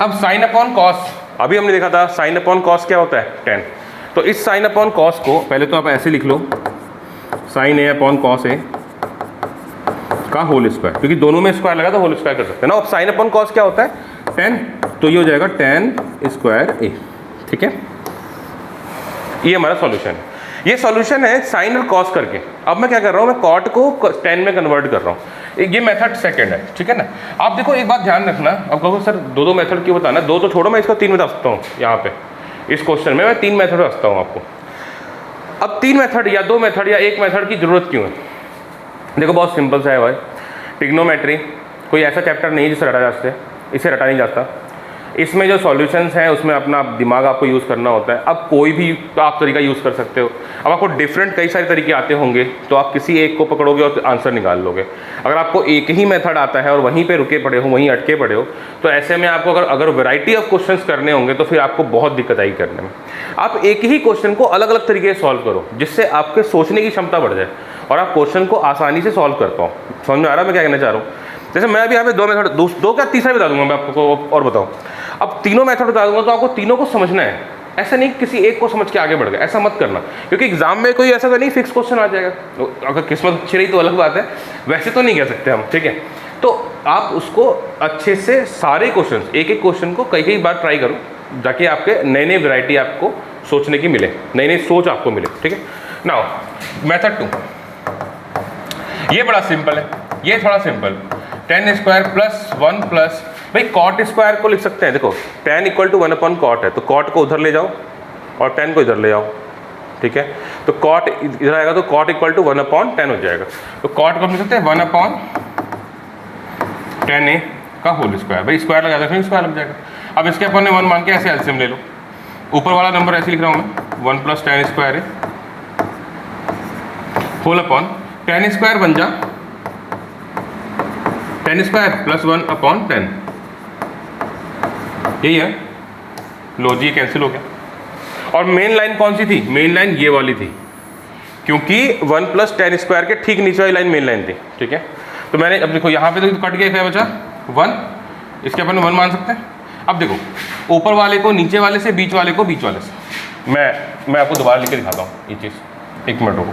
अब साइन अपॉन कॉस, अभी हमने देखा था साइन अपॉन कॉस क्या होता है 10, तो इस साइन अपॉन कॉस को पहले तो आप ऐसे लिख लो, साइन ए अपॉन कॉस ए का होल स्क्वायर, क्योंकि दोनों में स्क्वायर लगा तो होल स्क्वायर कर सकते हैं ना। अब साइन अपॉन कॉस क्या होता है 10, तो ये हो जाएगा 10 स्क्वायर ए, ठीक है। ये हमारा सॉल्यूशन है, ये सॉल्यूशन है साइन और कॉस करके। अब मैं क्या कर रहा हूँ, मैं कॉट को 10 में कन्वर्ट कर रहा हूँ, ये मेथड सेकंड है, ठीक है ना। आप देखो एक बात ध्यान रखना, अब कहो सर दो मेथड क्यों बताना, दो तो छोड़ो, मैं इसको 3 बता सकता हूँ। यहाँ पे इस क्वेश्चन में मैं 3 मेथड बताता हूँ आपको। अब 3 मेथड या 2 मेथड या 1 मेथड की जरूरत क्यों है, देखो बहुत सिंपल सा है भाई। ट्रिग्नोमेट्री कोई ऐसा चैप्टर नहीं जिसे रटा जा सकते, इसे रटा नहीं जाता। इसमें जो सॉल्यूशंस हैं उसमें अपना दिमाग आपको यूज़ करना होता है। अब कोई भी आप तरीका यूज़ कर सकते हो। अब आपको डिफरेंट कई सारे तरीके आते होंगे, तो आप किसी एक को पकड़ोगे और आंसर निकाल लोगे। अगर आपको एक ही मेथड आता है और वहीं पे रुके पड़े हो, वहीं अटके पड़े हो, तो ऐसे में आपको अगर वैरायटी ऑफ क्वेश्चंस करने होंगे तो फिर आपको बहुत दिक्कत आएगी करने में। आप एक ही क्वेश्चन को अलग अलग तरीके से सॉल्व करो, जिससे आपके सोचने की क्षमता बढ़ जाए और आप क्वेश्चन को आसानी से सॉल्व कर पाओ। समझ में आ रहा है मैं क्या कहना चाह रहा हूँ? जैसे मैं अभी यहाँ पे 2 मेथड, 2 क्या तीसरा बता दूंगा मैं आपको और बताऊँ। अब तीनों मेथड बता दूंगा तो आपको तीनों को समझना है, ऐसा नहीं किसी एक को समझ के आगे बढ़ गए, ऐसा मत करना, क्योंकि एग्जाम में कोई ऐसा तो नहीं फिक्स क्वेश्चन आ जाएगा। अगर किस्मत अच्छी रही तो अलग बात है, वैसे तो नहीं कह सकते हम, ठीक है। तो आप उसको अच्छे से सारे क्वेश्चन, एक एक क्वेश्चन को कई बार ट्राई करो, ताकि आपके नए नए वैरायटी आपको सोचने की मिले, नई नई सोच आपको मिले, ठीक है। नाउ मेथड 2, ये बड़ा सिंपल है, ये थोड़ा सिंपल। 10 स्क्वायर प्लस 1 प्लस, भाई कॉट स्क्वायर को लिख सकते हैं। देखो 10 इक्वल टू 1 अपॉन कॉट है, तो कॉट को उधर ले जाओ और 10 को इधर ले जाओ, ठीक है। तो कॉट इधर आएगा तो कॉट इक्वल टू 1 अपॉन 10 हो जाएगा। तो कॉट को हम लिख सकते हैं 1 अपॉन 10a का होल स्क्वायर। भाई स्क्वायर लगा देखें, स्क्वायर लग जाएगा। अब इसके अपन ने 1 मान के ऐसे एलसीएम ले लो, ऊपर वाला नंबर ऐसे लिख रहा हूँ मैं 1 प्लस 10 स्क्वायर है होल अपॉन 10 स्क्वायर बन जा 10 स्क्वायर प्लस 1 अपॉन 10, यही है। लो जी कैंसिल हो गया। और मेन लाइन कौन सी थी? मेन लाइन ये वाली थी, क्योंकि 1 प्लस 10 स्क्वायर के ठीक नीचे वाली लाइन मेन लाइन थी, ठीक है। तो मैंने अब देखो यहाँ पे तो कट गया, क्या बचा 1, इसके अपन 1 मान सकते हैं। अब देखो ऊपर वाले को नीचे वाले से, बीच वाले को बीच वाले से, मैं आपको दोबारा लिख के दिखाता हूँ ये चीज़, 1 मिनट रुको।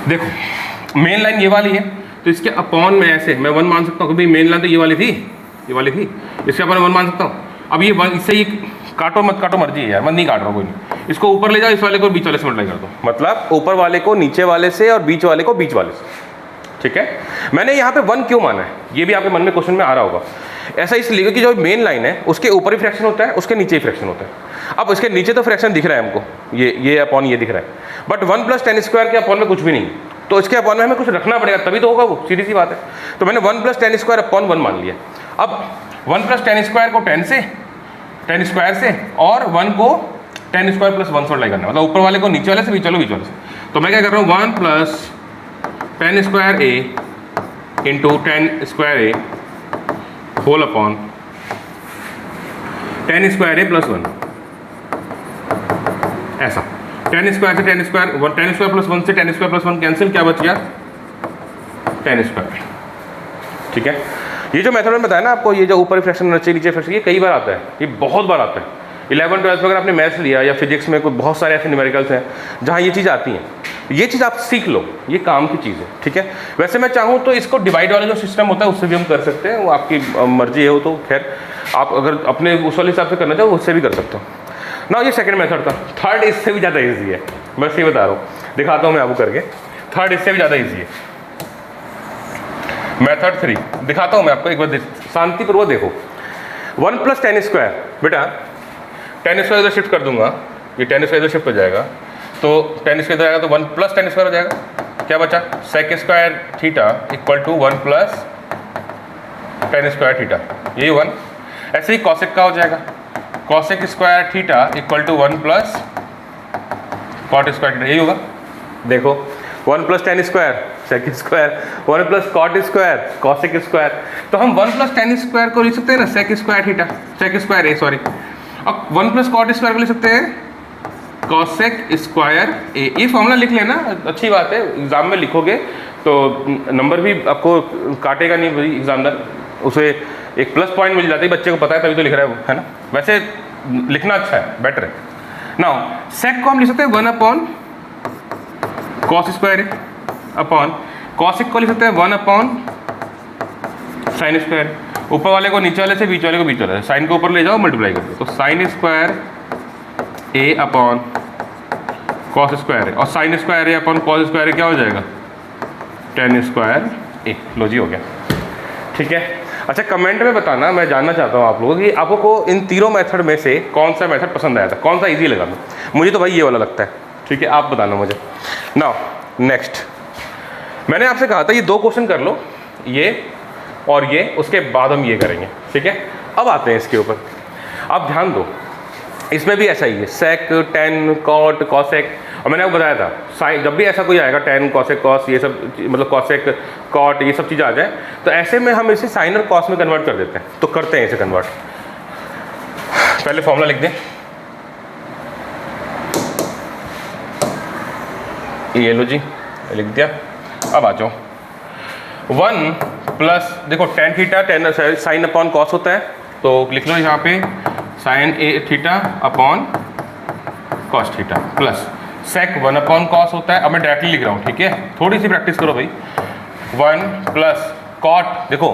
देखो मेन लाइन ये वाली है, तो इसके अपॉन में ऐसे मैं 1 मान सकता हूँ, क्योंकि मेन लाइन तो ये वाली थी, इसके अपन 1 मान सकता हूँ। अब ये 1 इससे ही काटो मत काटो मर्जी है यार, मैं नहीं काट रहा हूँ कोई नहीं। इसको ऊपर ले जाओ, इस वाले को बीच वाले से मल्टीप्लाई कर दो, मतलब ऊपर वाले को नीचे वाले से और बीच वाले को बीच वाले से, ठीक है। मैंने यहाँ पे 1 क्यों माना है, ये भी आपके मन में क्वेश्चन में आ रहा होगा। ऐसा इसलिए कि जो मेन लाइन है उसके ऊपर ही फ्रैक्शन होता है, उसके नीचे ही फ्रैक्शन होता है। अब उसके नीचे तो फ्रैक्शन दिख रहा है हमको, ये अपॉन ये दिख रहा है, बट 1 + tan स्क्वायर के अपॉन में कुछ भी नहीं, तो इसके अपॉन में हमें कुछ रखना पड़ेगा तभी तो होगा वो, सीधी सी बात है। तो मैंने 1 + tan स्क्वायर अपॉन 1 मान लिया। अब 1 + tan स्क्वायर को tan स्क्वायर से और 1 को tan स्क्वायर + 1 से मल्टीप्लाई करना है, मतलब ऊपर वाले को नीचे वाले से, बीच वाले से। तो मैं क्या कर रहा हूँ, 1 + tan square a into tan square a whole upon tan square a + 1, ऐसा। tan स्क्वायर से tan स्क्वायर + 1 से tan स्क्वायर + 1 कैंसिल, क्या बच गया, tan स्क्वायर, ठीक है। ये जो मेथड में बताया ना आपको, ये जो ऊपर फ्रैक्शन नीचे फ्रैक्शन, ये कई बार आता है, ये बहुत बार आता है। 11th 12th में अगर आपने मैथ्स लिया या फिजिक्स में, कोई बहुत सारे ऐसे न्यूमेरिकल्स हैं जहाँ ये चीज़ आती हैं, ये चीज़ आप सीख लो, ये काम की चीज़ है, ठीक है। वैसे मैं चाहूँ तो इसको डिवाइड वाला जो सिस्टम होता है उससे भी हम कर सकते हैं, वो आपकी मर्जी है, वो तो खैर आप अगर अपने उस वाले हिसाब से करना चाहो उससे भी कर सकते हो ना। ये सेकंड मेथड था। थर्ड इससे भी ज़्यादा ईजी है, बस ये बता रहा हूँ, दिखाता हूँ मैं आपको करके। थर्ड इससे भी ज़्यादा ईजी है। मेथड 3 दिखाता हूँ मैं आपको, एक बार शांतिपूर्वक देखो। 1 + tan स्क्वायर, बेटा tan स्क्वायर इधर शिफ्ट कर दूंगा, ये tan स्क्वायर इधर शिफ्ट हो जाएगा, तो tan स्क्वायर इधर आएगा तो 1 + tan स्क्वायर हो जाएगा। क्या बचा, sec square theta equal to 1 + tan square theta, यही 1। ऐसे ही कॉसेक का हो जाएगा, cosec square theta equal to 1 + cot square theta, यही होगा। देखो 1 + tan square sec square, 1 + cot square cosec square, तो हम 1 + tan स्क्वायर को लिख सकते हैं ना sec square theta, sec square a sorry, अब 1 + cot स्क्वायर को लिख सकते हैं cosec स्क्वायर a। ये फॉर्मूला लिख लेना, अच्छी बात है, एग्जाम में लिखोगे तो नंबर भी आपको काटेगा नहीं भाई एग्जामिनर, उसे एक प्लस पॉइंट मिल जाता है, बच्चे को पता है तभी तो लिख रहा है वो, है ना। वैसे लिखना अच्छा है, बेटर है। नाउ sec को हम लिख सकते हैं 1 upon cos square a upon cosec को लिख सकते हैं 1 अपॉन sin स्क्वायर, ऊपर वाले को नीचे वाले से, बीच वाले को बीच वाले से, साइन को ऊपर ले जाओ मल्टीप्लाई कर दो, तो sin square a upon cos square a, और sin square a upon cos square a क्या हो जाएगा, tan स्क्वायर a। लो जी, हो गया, ठीक है। अच्छा, कमेंट में बताना, मैं जानना चाहता हूँ आप लोगों कि आपको इन तीनों मेथड में से कौन सा मेथड पसंद आया था, कौन सा ईजी लगा। मुझे तो भाई ये वाला लगता है, ठीक है, आप बताना मुझे। नाउ नेक्स्ट, मैंने आपसे कहा था ये 2 क्वेश्चन कर लो, ये और ये, उसके बाद हम ये करेंगे, ठीक है। अब आते हैं इसके ऊपर, आप ध्यान दो, इसमें भी ऐसा ही है, sec tan cot cosec, और मैंने आपको बताया था साइन, जब भी ऐसा कोई आएगा tan cosec cos, ये सब मतलब cosec cot ये सब चीज़ आ जाए तो ऐसे में हम इसे साइन और cos में कन्वर्ट कर देते हैं। तो करते हैं इसे कन्वर्ट, पहले फॉर्मूला लिख दें, ये लो जी लिख दिया। अब आ जाओ 1 प्लस, देखो tan theta tan sine upon cos होता है, तो लिख लो यहाँ पे sine A theta upon cos theta plus sec 1 upon cos होता है। अब मैं डायरेक्टली लिख रहा हूँ, ठीक है, थोड़ी सी प्रैक्टिस करो भाई। 1 प्लस कॉट, देखो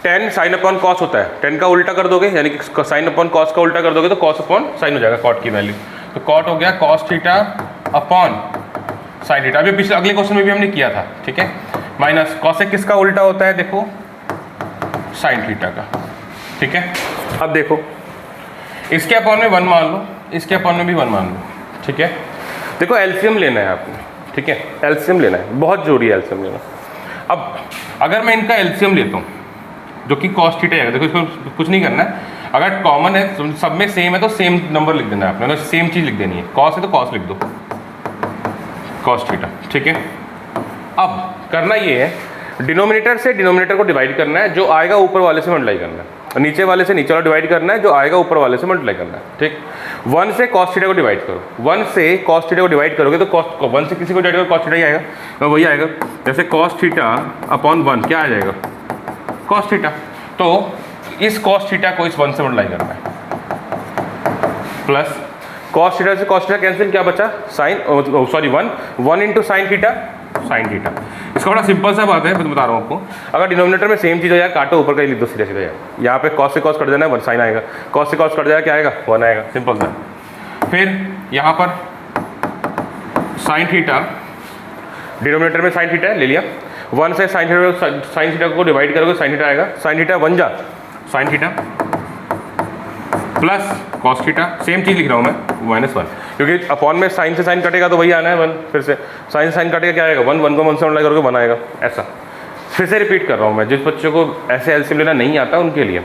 tan साइन अपॉन कॉस होता है, tan का उल्टा कर दोगे यानी कि साइन अपॉन कॉस का उल्टा कर दोगे तो कॉस अपॉन साइन हो जाएगा कॉट की वैल्यू, तो कॉट हो गया cos theta upon sine theta. अभी पिछले अगले क्वेश्चन में भी हमने किया था, ठीक है। माइनस कॉसेक किसका उल्टा होता है, देखो साइन थीटा का, ठीक है। अब देखो इसके अपॉन में 1 मान लो, इसके अपॉन में भी 1 मान लो, ठीक है। देखो एलसीएम लेना है आपने, ठीक है, एलसीएम लेना है, बहुत जरूरी है एलसीएम लेना। अब अगर मैं इनका एलसीएम लेता हूँ जो कि कॉस थीटा है, देखो इसको कुछ नहीं करना है, अगर कॉमन है सब में सेम है तो सेम नंबर लिख देना है आपने, सेम चीज़ लिख देनी है। कॉस है तो कॉस लिख दो, कॉस थीटा, ठीक है। अब करना ये है, डिनोमिनेटर से डिनोमिनेटर को डिवाइड करना है, जो आएगा ऊपर वाले से मल्टीप्लाई करना है, नीचे वाले से नीचे वाला डिवाइड करना है, जो आएगा ऊपर वाले से मल्टीप्लाई करना है, ठीक। 1 से कॉस थीटा को डिवाइड करो, 1 से कॉस थीटा को डिवाइड करोगे तो कॉस 1 से किसी को डिवाइड करो कॉस थीटा ही आएगा, तो वही आएगा। जैसे कॉस थीटा अपॉन 1 क्या आ जाएगा, कॉस थीटा। तो इस कॉस थीटा को इस 1 से मल्टीप्लाई करना है, प्लस कॉस थीटा से कॉस थीटा कैंसिल, क्या बचा sine, sorry 1 into sine theta, sine theta. इसका बड़ा सिंपल सा बात है, मैं बता रहा हूँ आपको। अगर डिनोमिनेटर में सेम चीज़ हो जाए, काटो ऊपर का ही लिख दो, सीधा सीधा यहाँ पे कॉस से कॉस कट जाना है 1 साइन आएगा, कॉस से कॉस कट जाएगा क्या आएगा 1 आएगा, सिंपल सा। फिर यहाँ पर साइन थीटा, डिनोमिनेटर में साइन थीटा है, ले लिया। 1 से साइन थीटा को डिवाइड करोगे साइन थीटा आएगा, साइन थीटा 1 जा sine theta plus cos theta, same चीज़ लिख रहा हूँ मैं -1, क्योंकि अपॉन में साइन से साइन कटेगा तो वही आना है 1, फिर से साइन से साइन कटेगा क्या आएगा 1, 1 को 1 से मल्टीप्लाई करोगे 1 आएगा। ऐसा फिर से रिपीट कर रहा हूँ मैं, जिस बच्चों को ऐसे एलसीएम लेना नहीं आता उनके लिए।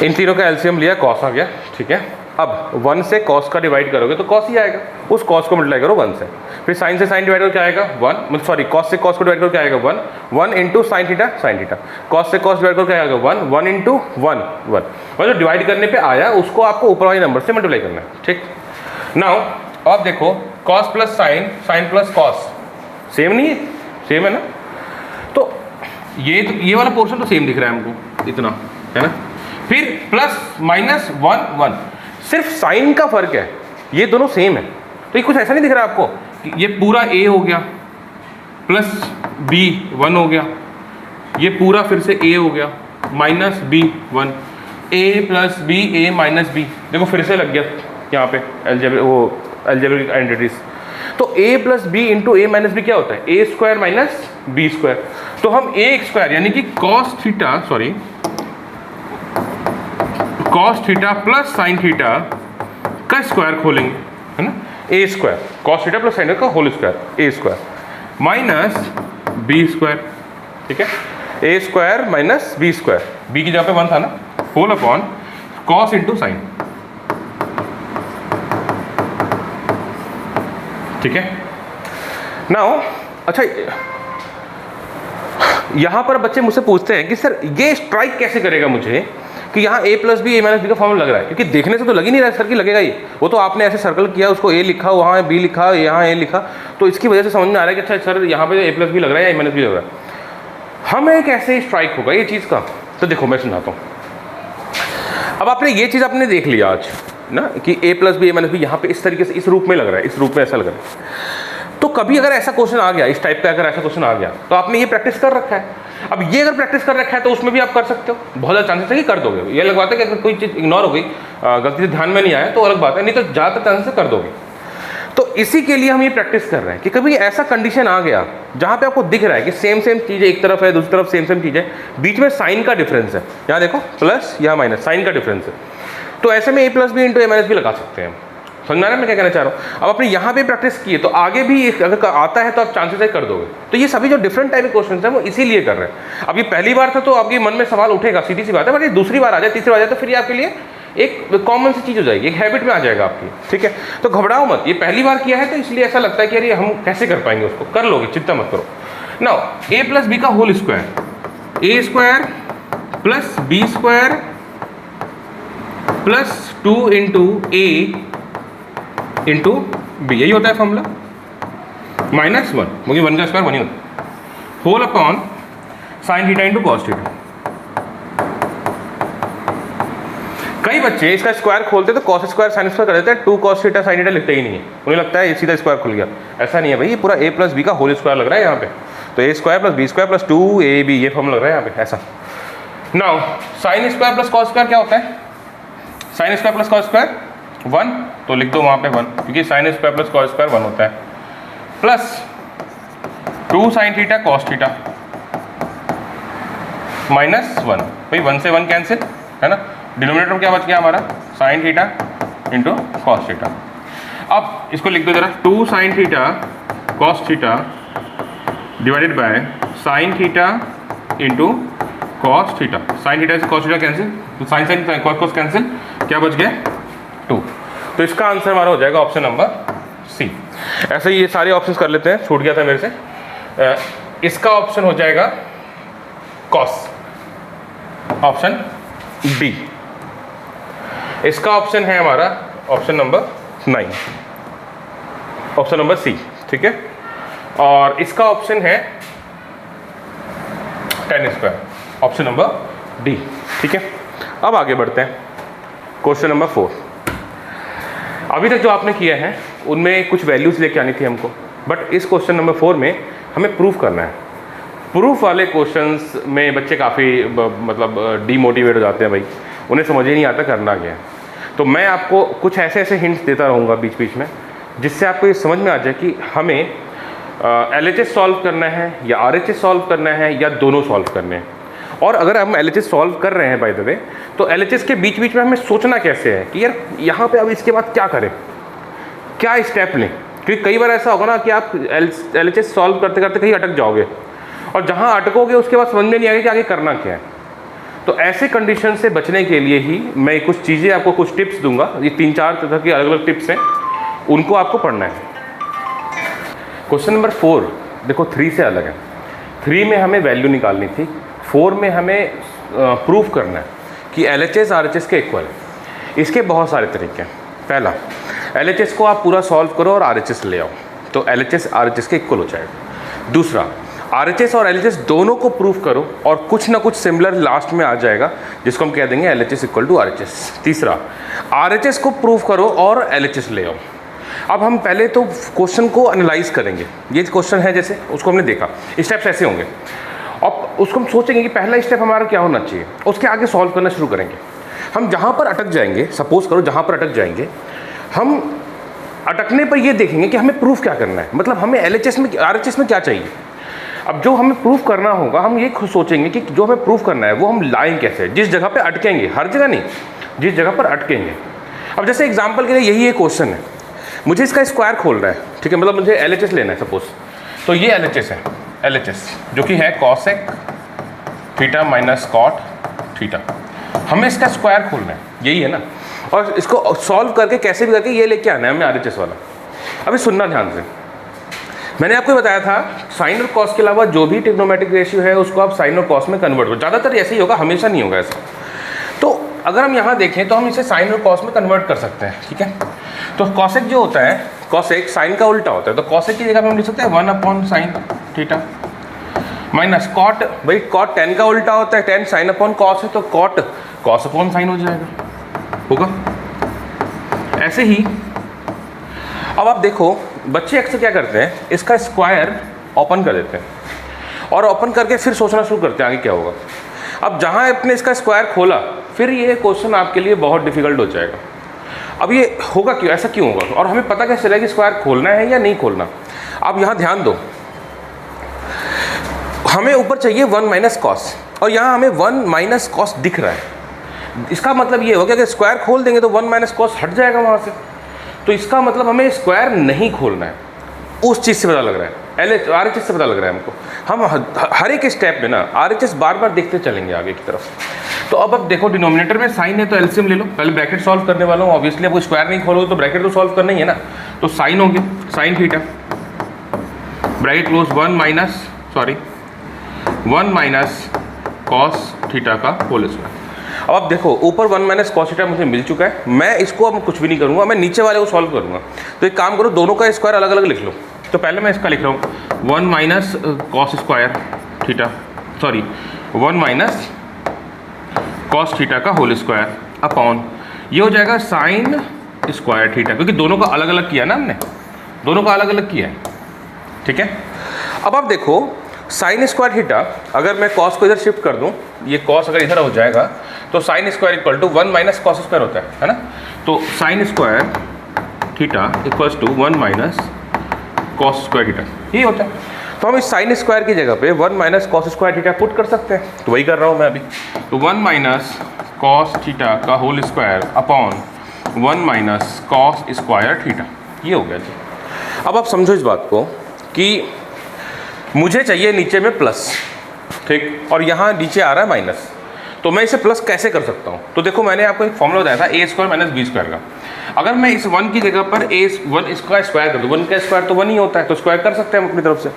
इन तीनों का एलसीएम लिया, कॉस आ गया, ठीक है। अब 1 से कॉस का डिवाइड करोगे तो कॉस ही आएगा, उस कॉस को मल्टीप्लाई करो 1 से, फिर साइन से साइन डिवाइड करो क्या आएगा 1, सॉरी कॉस से कॉस को डिवाइड करो क्या आएगा 1, 1 इंटू साइन थीटा, कॉस से कॉस डिवाइड करो क्या आएगा 1, 1 इंटू 1, 1, और जो डिवाइड करने पे आया उसको आपको ऊपर वाले नंबर से मल्टीप्लाई करना है, ठीक। नाउ अब देखो cos plus sine, sine plus cos same नहीं है, सेम है ना, तो ये वाला पोर्शन तो सेम दिख रहा है हमको इतना, है ना। फिर प्लस माइनस 1, 1, सिर्फ साइन का फर्क है, ये दोनों सेम है। तो ये कुछ ऐसा नहीं दिख रहा आपको कि ये पूरा a हो गया प्लस b 1 हो गया, ये पूरा फिर से a हो गया minus b 1, a plus b a minus b, देखो फिर से लग गया यहाँ पे अलजेब्रिक आइडेंटिटीज। तो a plus b into a minus b क्या होता है a square minus b square. तो हम a स्क्वायर यानी कि cos theta plus sine theta का स्क्वायर खोलेंगे, है ना, a square cos theta plus sine का whole square a square minus b square, ठीक है, a square minus b square, b की जगह पे 1 था ना, whole upon cos into sine, ठीक है। नाउ अच्छा, यहाँ पर बच्चे मुझसे पूछते हैं कि सर ये स्ट्राइक कैसे करेगा मुझे कि यहाँ a plus B a minus B का फॉर्मूला लग रहा है, क्योंकि देखने से तो लग ही नहीं रहा है सर कि लगेगा ये, वो तो आपने ऐसे सर्कल किया, उसको a लिखा, वहाँ b लिखा, यहाँ a लिखा, तो इसकी वजह से समझ में आ रहा है कि अच्छा सर यहाँ पे a प्लस बी लग रहा है या a माइनस बी लग रहा है। हमें कैसे स्ट्राइक होगा ये चीज़ का, तो देखो मैं समझाता हूँ। अब आपने ये चीज़ आपने देख लिया आज ना कि a plus B a minus B यहाँ पे इस तरीके से इस रूप में लग रहा है, इस रूप में ऐसा लग रहा है। तो कभी अगर ऐसा क्वेश्चन आ गया, इस टाइप का अगर ऐसा क्वेश्चन आ गया, तो आपने ये प्रैक्टिस कर रखा है। अब ये अगर प्रैक्टिस कर रखा है तो उसमें भी आप कर सकते हो, बहुत ज़्यादा चांसेस है कि कर दोगे। ये अलग बात है कि अगर कोई चीज़ इग्नोर हो गई, गलती से ध्यान में नहीं आया तो अलग बात है, नहीं तो ज़्यादातर चांसेस कर दोगे। तो इसी के लिए हम ये प्रैक्टिस कर रहे हैं कि कभी ऐसा कंडीशन आ गया जहाँ पे आपको दिख रहा है कि सेम चीज़ एक तरफ है, दूसरी तरफ सेम चीज़ है, बीच में साइन का डिफरेंस है, यहाँ देखो प्लस यहाँ माइनस, साइन का डिफरेंस है, तो ऐसे में a plus B into a minus B लगा सकते हैं। समझ में आ रहा है मैं क्या कहना चाह रहा हूँ। अब आपने यहाँ पे प्रैक्टिस की है तो आगे भी अगर आता है तो आप चांसेस है कर दोगे। तो ये सभी जो डिफरेंट टाइप के क्वेश्चन हैं वो इसीलिए कर रहे हैं। अब ये पहली बार था तो आपके मन में सवाल उठेगा, सीधी सी बात है, बट ये दूसरी बार आ जाए, तीसरी बार आ जाए तो फिर ये आपके लिए एक कॉमन सी चीज़ हो जाएगी, एक हैबिट में आ जाएगा आपकी, ठीक है। तो घबराओ मत, ये पहली बार किया है तो इसलिए ऐसा लगता है कि अरे हम कैसे कर पाएंगे, उसको कर लोगे, चिंता मत करो। नाउ a प्लस बी का whole square, a square plus B square plus 2 into a into B, यही होता है फॉर्मूला, माइनस 1, क्योंकि 1 का स्क्वायर 1 ही होता है, whole upon sine theta into cos theta. कई बच्चे इसका स्क्वायर खोलते तो कॉस स्क्वायर साइन स्क्वायर कर देते हैं, 2 कॉस थीटा साइन थीटा लिखते ही नहीं है, उन्हें लगता है सीधा स्क्वायर खुल गया। ऐसा नहीं है भाई, ये पूरा a प्लस बी का होल स्क्वायर लग रहा है यहाँ पे, तो a square plus B square plus 2ab, ये फॉर्मूला लग रहा है यहाँ पे ऐसा। Now sine square plus cos square क्या होता है, sine square plus cos square 1, तो लिख दो वहाँ पे 1, क्योंकि sine square plus cos square 1 होता है, plus 2 sine theta cos theta minus 1, भाई 1 से 1 कैंसिल, है ना, डिनोमिनेटर में क्या बच गया हमारा, sine theta into cos theta. अब इसको लिख दो जरा, 2 sine theta cos theta divided by sine theta into cos theta, sine theta से कॉस थीटा कैंसिल, तो sine sine cos cos cancel, क्या बच गया 2। तो इसका आंसर हमारा हो जाएगा ऑप्शन नंबर सी। ऐसे ही ये सारे ऑप्शंस कर लेते हैं, छूट गया था मेरे से। इसका ऑप्शन हो जाएगा कॉस, ऑप्शन बी। इसका ऑप्शन है हमारा option number 9, option number C, ठीक है। और इसका ऑप्शन है tan square, option number D, ठीक है। अब आगे बढ़ते हैं, क्वेश्चन नंबर 4। अभी तक जो आपने किया है उनमें कुछ वैल्यूज लेके आनी थी हमको, बट इस क्वेश्चन नंबर 4 में हमें प्रूफ करना है। प्रूफ वाले क्वेश्चंस में बच्चे काफ़ी मतलब डीमोटिवेट हो जाते हैं भाई, उन्हें समझ ही नहीं आता करना क्या है। तो मैं आपको कुछ ऐसे ऐसे हिंट्स देता रहूँगा बीच बीच में, जिससे आपको ये समझ में आ जाए कि हमें LHS सॉल्व करना है या RHS सॉल्व करना है या दोनों सॉल्व करने हैं। और अगर हम LHS सॉल्व कर रहे हैं बाय द वे, तो LHS के बीच बीच में हमें सोचना कैसे है कि यार यहाँ पे अब इसके बाद क्या करें, क्या स्टेप लें, क्योंकि कई बार ऐसा होगा ना कि आप LHS सॉल्व करते करते कहीं अटक जाओगे और जहाँ अटकोगे उसके बाद समझ में नहीं आएगा कि आगे करना क्या है। तो ऐसे कंडीशन से बचने के लिए ही मैं कुछ चीज़ें आपको, कुछ टिप्स दूंगा। ये 3-4 तरह की अलग अलग टिप्स हैं, उनको आपको पढ़ना है। क्वेश्चन नंबर 4 देखो 3 से अलग है। 3 में हमें वैल्यू निकालनी थी, 4 में हमें प्रूफ करना है कि LHS RHS के इक्वल है। इसके बहुत सारे तरीके हैं। पहला, LHS को आप पूरा सॉल्व करो और RHS ले आओ, तो LHS RHS के इक्वल हो जाएगा। दूसरा, RHS और LHS दोनों को प्रूफ करो और कुछ ना कुछ सिमिलर लास्ट में आ जाएगा, जिसको हम कह देंगे LHS इक्वल टू RHS। तीसरा, RHS को प्रूफ करो और LHS ले आओ। अब हम पहले तो क्वेश्चन को एनालाइज करेंगे। ये क्वेश्चन है जैसे, उसको हमने देखा, स्टेप्स ऐसे होंगे। अब उसको हम सोचेंगे कि पहला स्टेप हमारा क्या होना चाहिए, उसके आगे सॉल्व करना शुरू करेंगे। हम जहाँ पर अटक जाएंगे, सपोज करो जहाँ पर अटक जाएंगे, हम अटकने पर ये देखेंगे कि हमें प्रूफ क्या करना है, मतलब हमें LHS में RHS में क्या चाहिए। अब जो हमें प्रूफ करना होगा, हम ये खुद सोचेंगे कि जो हमें प्रूफ करना है वो हम लाएँ कैसे, जिस जगह पर अटकेंगे, हर जगह नहीं, जिस जगह पर अटकेंगे। अब जैसे एग्जाम्पल के लिए यही एक क्वेश्चन है, मुझे इसका स्क्वायर खोलना है, ठीक है, मतलब मुझे LHS लेना है सपोज, तो ये LHS है, LHS जो कि है cosec theta minus cot theta. हमें इसका स्क्वायर खोलना है, यही है ना, और इसको सॉल्व करके कैसे भी करके ये लेके आना है हमें RHS वाला। अभी सुनना ध्यान से, मैंने आपको बताया था साइन और कॉस के अलावा जो भी ट्रिग्नोमेट्रिक रेशियो है उसको आप साइन और कॉस में कन्वर्ट करो। ज़्यादातर ऐसे ही होगा, हमेशा नहीं होगा ऐसा। तो अगर हम यहाँ देखें तो हम इसे साइन और कॉस में कन्वर्ट कर सकते हैं, ठीक है। तो कॉसेक जो होता है, कॉसेक साइन का उल्टा होता है, तो कॉसेक की जगह पे हम लिख सकते हैं 1/sin थीटा माइनस कॉट, भाई कॉट टेन का उल्टा होता है, टेन साइन अपॉन कॉस है, तो कॉट कॉस अपॉन साइन हो जाएगा, होगा ऐसे ही। अब आप देखो बच्चे अक्सर क्या करते हैं, इसका स्क्वायर ओपन कर देते हैं और ओपन करके फिर सोचना शुरू करते हैं आगे क्या होगा। अब जहाँ आपने इसका स्क्वायर खोला, फिर ये क्वेश्चन आपके लिए बहुत डिफिकल्ट हो जाएगा। अब ये होगा क्यों, ऐसा क्यों होगा, और हमें पता कैसे चलेगा कि स्क्वायर खोलना है या नहीं खोलना। अब यहाँ ध्यान दो, हमें ऊपर चाहिए 1 माइनस कॉस और यहाँ हमें 1 माइनस कॉस दिख रहा है। इसका मतलब ये होगा कि स्क्वायर खोल देंगे तो 1 माइनस कॉस हट जाएगा वहाँ से, तो इसका मतलब हमें स्क्वायर नहीं खोलना है। उस चीज़ से पता लग रहा है, RHS से पता लग रहा है हमको। हम हर एक स्टेप में ना RHS बार बार देखते चलेंगे आगे की तरफ। तो अब देखो डिनोमिनेटर में साइन है तो एलसीएम ले लो। पहले ब्रैकेट सॉल्व करने वाला हूँ, ऑब्वियसली आपको स्क्वायर नहीं खोलोगे तो ब्रैकेट तो सॉल्व करना ही है ना। तो साइन हो गया sign theta, bracket close 1 minus cos theta का होल स्क्वायर। अब आप देखो ऊपर 1 माइनस कॉस थीटा मुझे मिल चुका है, मैं इसको अब कुछ भी नहीं करूँगा, मैं नीचे वाले को सॉल्व करूँगा। तो एक काम करो, दोनों का स्क्वायर अलग अलग लिख लो। तो पहले मैं इसका लिख रहा हूँ 1 minus cos square theta, 1 minus cos theta का होल स्क्वायर अपॉन ये हो जाएगा साइन स्क्वायर थीटा, क्योंकि दोनों का अलग अलग किया ना हमने, दोनों का अलग अलग किया है, ठीक है। अब आप देखो साइन स्क्वायर थीटा, अगर मैं कॉस को इधर शिफ्ट कर दूं, ये कॉस अगर इधर हो जाएगा तो sine square equal to 1 minus cos square होता है ना। तो sine square theta equals to 1 minus cos square theta, यही होता है। तो हम इस साइन स्क्वायर की जगह पे 1 minus cos square theta put कर सकते हैं, तो वही कर रहा हूँ मैं अभी। तो 1 माइनस कॉस थीटा का whole square upon 1 minus cos square theta, ये हो गया जी। अब आप समझो इस बात को कि मुझे चाहिए नीचे में प्लस, ठीक, और यहाँ नीचे आ रहा है माइनस, तो मैं इसे प्लस कैसे कर सकता हूँ। तो देखो मैंने आपको एक फॉर्मूला बताया था a square minus B square का। अगर मैं इस 1 की जगह पर a1 इसका स्क्वायर कर दूँ, 1 का स्क्वायर तो 1 ही होता है, तो स्क्वायर कर सकते हैं हम अपनी तरफ से।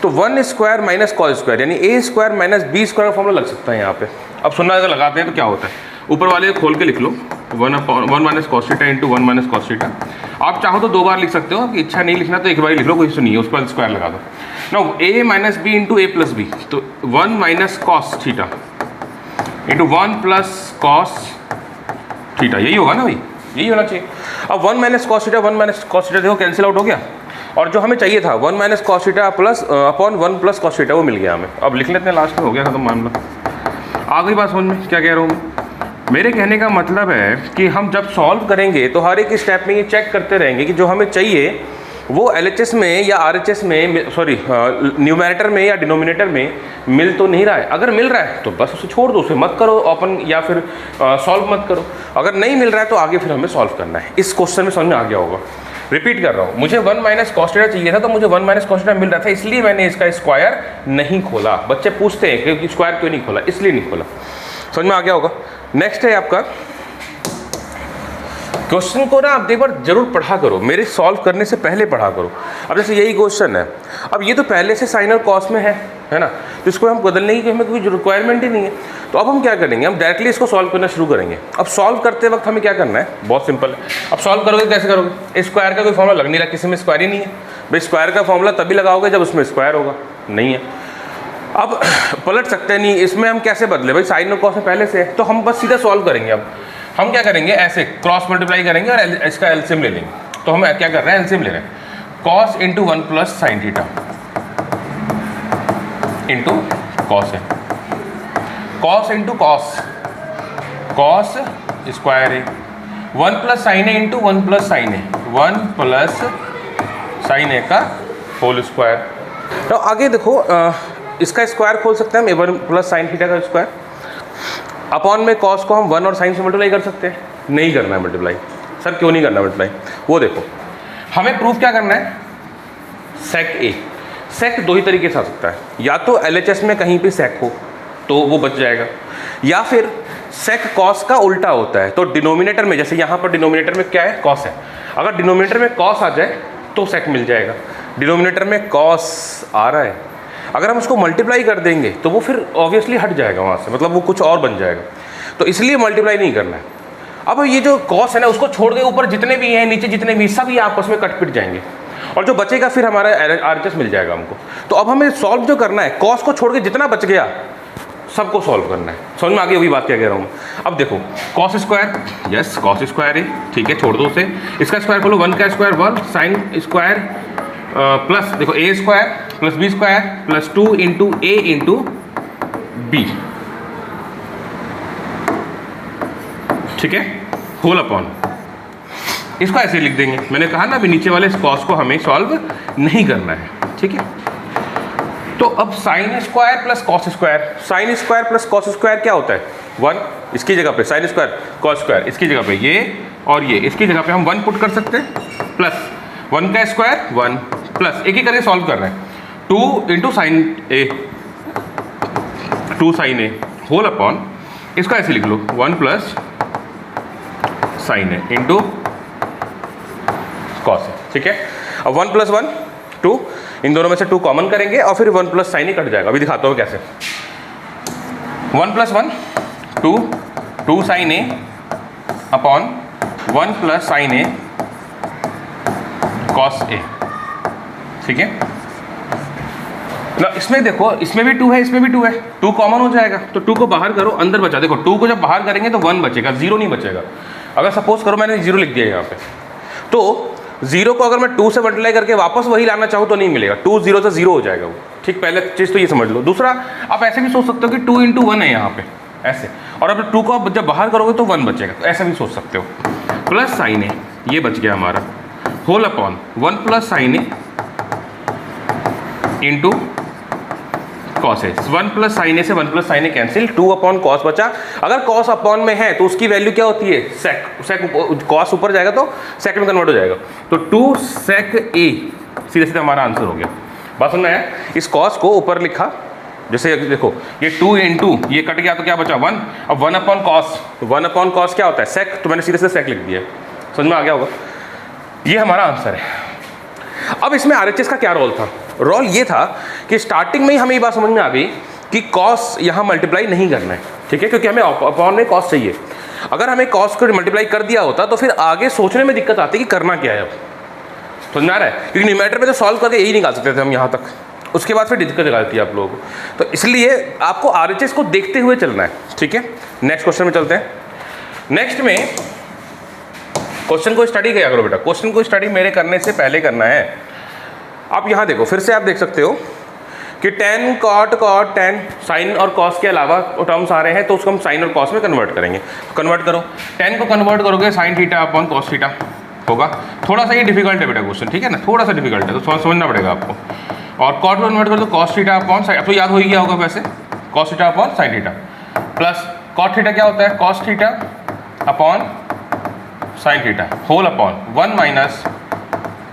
तो 1 स्क्वायर माइनस कॉस स्क्वायर यानी a square minus B square का फॉर्मूला लग सकता है यहाँ पे। अब सुनना, अगर लगाते हैं तो क्या होता है, ऊपर वाले खोल के लिख लो 1 minus cos theta into 1 minus cos theta. आप चाहो तो 2 बार लिख सकते हो, आपकी इच्छा नहीं लिखना तो एक बार लिख लो, कोई सुनिए, उस पर स्क्वायर लगा दो। No a minus B into a plus B, तो 1 minus cos theta into 1 plus cos theta, यही होगा ना भाई, यही होना चाहिए। अब 1 minus cos theta 1 minus cos theta देखो कैंसिल आउट हो गया, और जो हमें चाहिए था 1 minus cos theta plus upon 1 plus cos theta वो मिल गया हमें। अब लिख लेते हैं, लास्ट में हो गया खत्म मामला। आ गई बात समझ में क्या कह रहा हूँ मैं। मेरे कहने का मतलब है कि हम जब सॉल्व करेंगे तो हर एक स्टेप में ये चेक करते रहेंगे कि जो हमें चाहिए वो LHS में या RHS में, सॉरी न्यूमरेटर में या डिनोमिनेटर में मिल तो नहीं रहा है। अगर मिल रहा है तो बस उसे छोड़ दो, उसे मत करो ओपन या फिर सॉल्व मत करो। अगर नहीं मिल रहा है तो आगे फिर हमें सॉल्व करना है। इस क्वेश्चन में समझ में आ गया होगा। रिपीट कर रहा हूँ, मुझे 1 माइनस कॉस थीटा चाहिए था तो मुझे 1 माइनस कॉस थीटा मिल रहा था, इसलिए मैंने इसका स्क्वायर नहीं खोला। बच्चे पूछते हैं कि स्क्वायर क्यों नहीं खोला, इसलिए नहीं खोला। समझ में आ गया होगा। नेक्स्ट है आपका क्वेश्चन को ना आप एक बार जरूर पढ़ा करो, मेरे सॉल्व करने से पहले पढ़ा करो। अब जैसे यही क्वेश्चन है, अब ये तो पहले से साइन और कॉस में है ना, तो इसको हम बदलने की हमें कोई रिक्वायरमेंट ही नहीं है। तो अब हम क्या करेंगे, हम डायरेक्टली इसको सॉल्व करना शुरू करेंगे। अब सॉल्व करते वक्त हमें क्या करना है, बहुत सिंपल है। अब सॉल्व करोगे कैसे करोगे, स्क्वायर का कोई फॉर्मूला लग नहीं रहा, किसी में स्क्वायर ही नहीं है भाई। स्क्वायर का फॉर्मूला तभी लगाओगे जब उसमें स्क्वायर होगा, नहीं है। अब पलट सकते नहीं, इसमें हम कैसे बदले भाई, साइन और कॉस में पहले से है, तो हम बस सीधा सॉल्व करेंगे। अब हम क्या करेंगे, ऐसे क्रॉस मल्टीप्लाई करेंगे और इसका एलसीएम ले लेंगे। तो हम क्या कर रहे हैं, एलसीएम ले रहे हैं। Cos into 1 plus sine theta into cos है, cos into cos, cos square है, 1 plus sine A into 1 plus sine A, 1 plus sine A का होल स्क्वायर। तो आगे देखो इसका स्क्वायर खोल सकते हैं हम, 1 प्लस साइन थीटा का स्क्वायर। अपॉन में कॉस को हम 1 और साइन से मल्टीप्लाई कर सकते हैं, नहीं करना है मल्टीप्लाई। सर क्यों नहीं करना मल्टीप्लाई, वो देखो हमें प्रूफ क्या करना है, सेक ए। सेक दो ही तरीके से आ सकता है, या तो LHS में कहीं पे सेक हो तो वो बच जाएगा, या फिर सेक कॉस का उल्टा होता है। तो डिनोमिनेटर में, जैसे यहाँ पर डिनोमिनेटर में क्या है, कॉस है, अगर डिनोमिनेटर में कॉस आ जाए तो सेक मिल जाएगा। डिनोमिनेटर में कॉस आ रहा है, अगर हम उसको मल्टीप्लाई कर देंगे तो वो फिर ऑब्वियसली हट जाएगा वहाँ से, मतलब वो कुछ और बन जाएगा। तो इसलिए मल्टीप्लाई नहीं करना है। अब ये जो कॉस है ना, उसको छोड़ के ऊपर जितने भी हैं, नीचे जितने भी, सब ये आपस में कट पिट जाएंगे और जो बचेगा फिर हमारा RHS मिल जाएगा हमको। तो अब हमें सॉल्व जो करना है, कॉस को छोड़ के जितना बच गया सबको सॉल्व करना है। समझ में आ गई, वही बात क्या कह रहा हूँ। अब देखो cos square, yes cos square है, ठीक है, छोड़ दो उसे। इसका स्क्वायर खोलो, 1 का स्क्वायर 1, साइन स्क्वायर प्लस देखो A square plus B square plus 2 into A into B, ठीक है, होल अपॉन। इसको ऐसे लिख देंगे, मैंने कहा ना अभी नीचे वाले कॉस को हमें सॉल्व नहीं करना है, ठीक है। तो अब sign square plus cos square, sine square plus cos square क्या होता है, 1, इसकी जगह पे साइन स्क्वायर कॉस स्क्वायर, इसकी जगह पे ये और ये, इसकी जगह पे हम 1 पुट कर सकते हैं, प्लस 1 का स्क्वायर 1 प्लस एक ही करके सॉल्व कर रहे हैं, 2 इंटू साइन ए, 2 साइन ए होल अपॉन, इसका ऐसे लिख लो 1 plus sine A into cos A, ठीक है। अब 1 प्लस 1 2, इन दोनों में से 2 कॉमन करेंगे और फिर 1 प्लस साइन ही कट जाएगा। अभी दिखाता हूँ कैसे। 1 plus 1 2, 2 sign A upon 1 plus sine A cos A, ठीक है ना। इसमें देखो, इसमें भी 2 है, इसमें भी 2 है, 2 कॉमन हो जाएगा तो 2 को बाहर करो, अंदर बचा। देखो 2 को जब बाहर करेंगे तो 1 बचेगा, 0 नहीं बचेगा। अगर सपोज करो मैंने 0 लिख दिया यहाँ पे, तो 0 को अगर मैं 2 से मल्टीप्लाई करके वापस वही लाना चाहूँ तो नहीं मिलेगा, 2 0 से 0 हो जाएगा वो, ठीक। पहले चीज़ तो ये समझ लो। दूसरा, आप ऐसे भी सोच सकते हो कि 2 इंटू 1 है यहाँ पे ऐसे, और अब 2 को आप जब बाहर करोगे तो 1 बचेगा, तो ऐसा भी सोच सकते हो। प्लस साइन ए, ये बच गया हमारा, whole upon 1 plus sine A into cos A. 1 plus sine ए से 1 प्लस साइन ए कैंसिल, 2 अपॉन कॉस बचा। अगर कॉस अपॉन में है तो उसकी वैल्यू क्या होती है, सेक। सेक कॉस ऊपर जाएगा तो सेक में कन्वर्ट हो जाएगा, तो 2 सेक ए, सीधे सीधे हमारा आंसर हो गया। बात सुनना है, इस कॉस को ऊपर लिखा, जैसे देखो ये 2 इंटू ये कट गया तो क्या बचा 1। अब 1 अपॉन कॉस, 1 अपॉन कॉस क्या होता है, सेक, तो मैंने सीधे से सेक लिख दिया। समझ में आ गया होगा, ये हमारा आंसर है। अब इसमें RHS का क्या रोल था, रोल ये था कि स्टार्टिंग में ही हमें ये बात समझ में आ गई कि कॉस यहाँ मल्टीप्लाई नहीं करना है, ठीक है, क्योंकि हमें अपॉन में कॉस चाहिए। अगर हमें कॉस को मल्टीप्लाई कर दिया होता तो फिर आगे सोचने में दिक्कत आती कि करना क्या है। अब समझ में आ रहा है, क्योंकि न्यूमरेटर में तो सॉल्व करके यही निकाल सकते थे हम यहाँ तक, उसके बाद फिर दिक्कत निकालती है आप लोगों को। तो इसलिए आपको RHS को देखते हुए चलना है, ठीक है। नेक्स्ट क्वेश्चन में चलते हैं। नेक्स्ट में क्वेश्चन को स्टडी किया करो बेटा, क्वेश्चन को स्टडी मेरे करने से पहले करना है। आप यहाँ देखो, फिर से आप देख सकते हो कि टेन कॉट टेन साइन और कॉस के अलावा टर्म्स आ रहे हैं तो उसको हम साइन और कॉस में कन्वर्ट करेंगे। कन्वर्ट करो, टेन को कन्वर्ट करोगे sine theta upon cos theta होगा। थोड़ा सा ये डिफिकल्ट है बेटा क्वेश्चन, ठीक है ना, थोड़ा सा डिफिकल्ट है तो थोड़ा समझना पड़ेगा आपको। और कॉट को कन्वर्ट करो तो कॉस थीटा अपॉन साइन, अब तो याद हो ही गया होगा वैसे, cos theta upon sine theta plus cot theta क्या होता है, cos theta upon sine theta whole upon 1 minus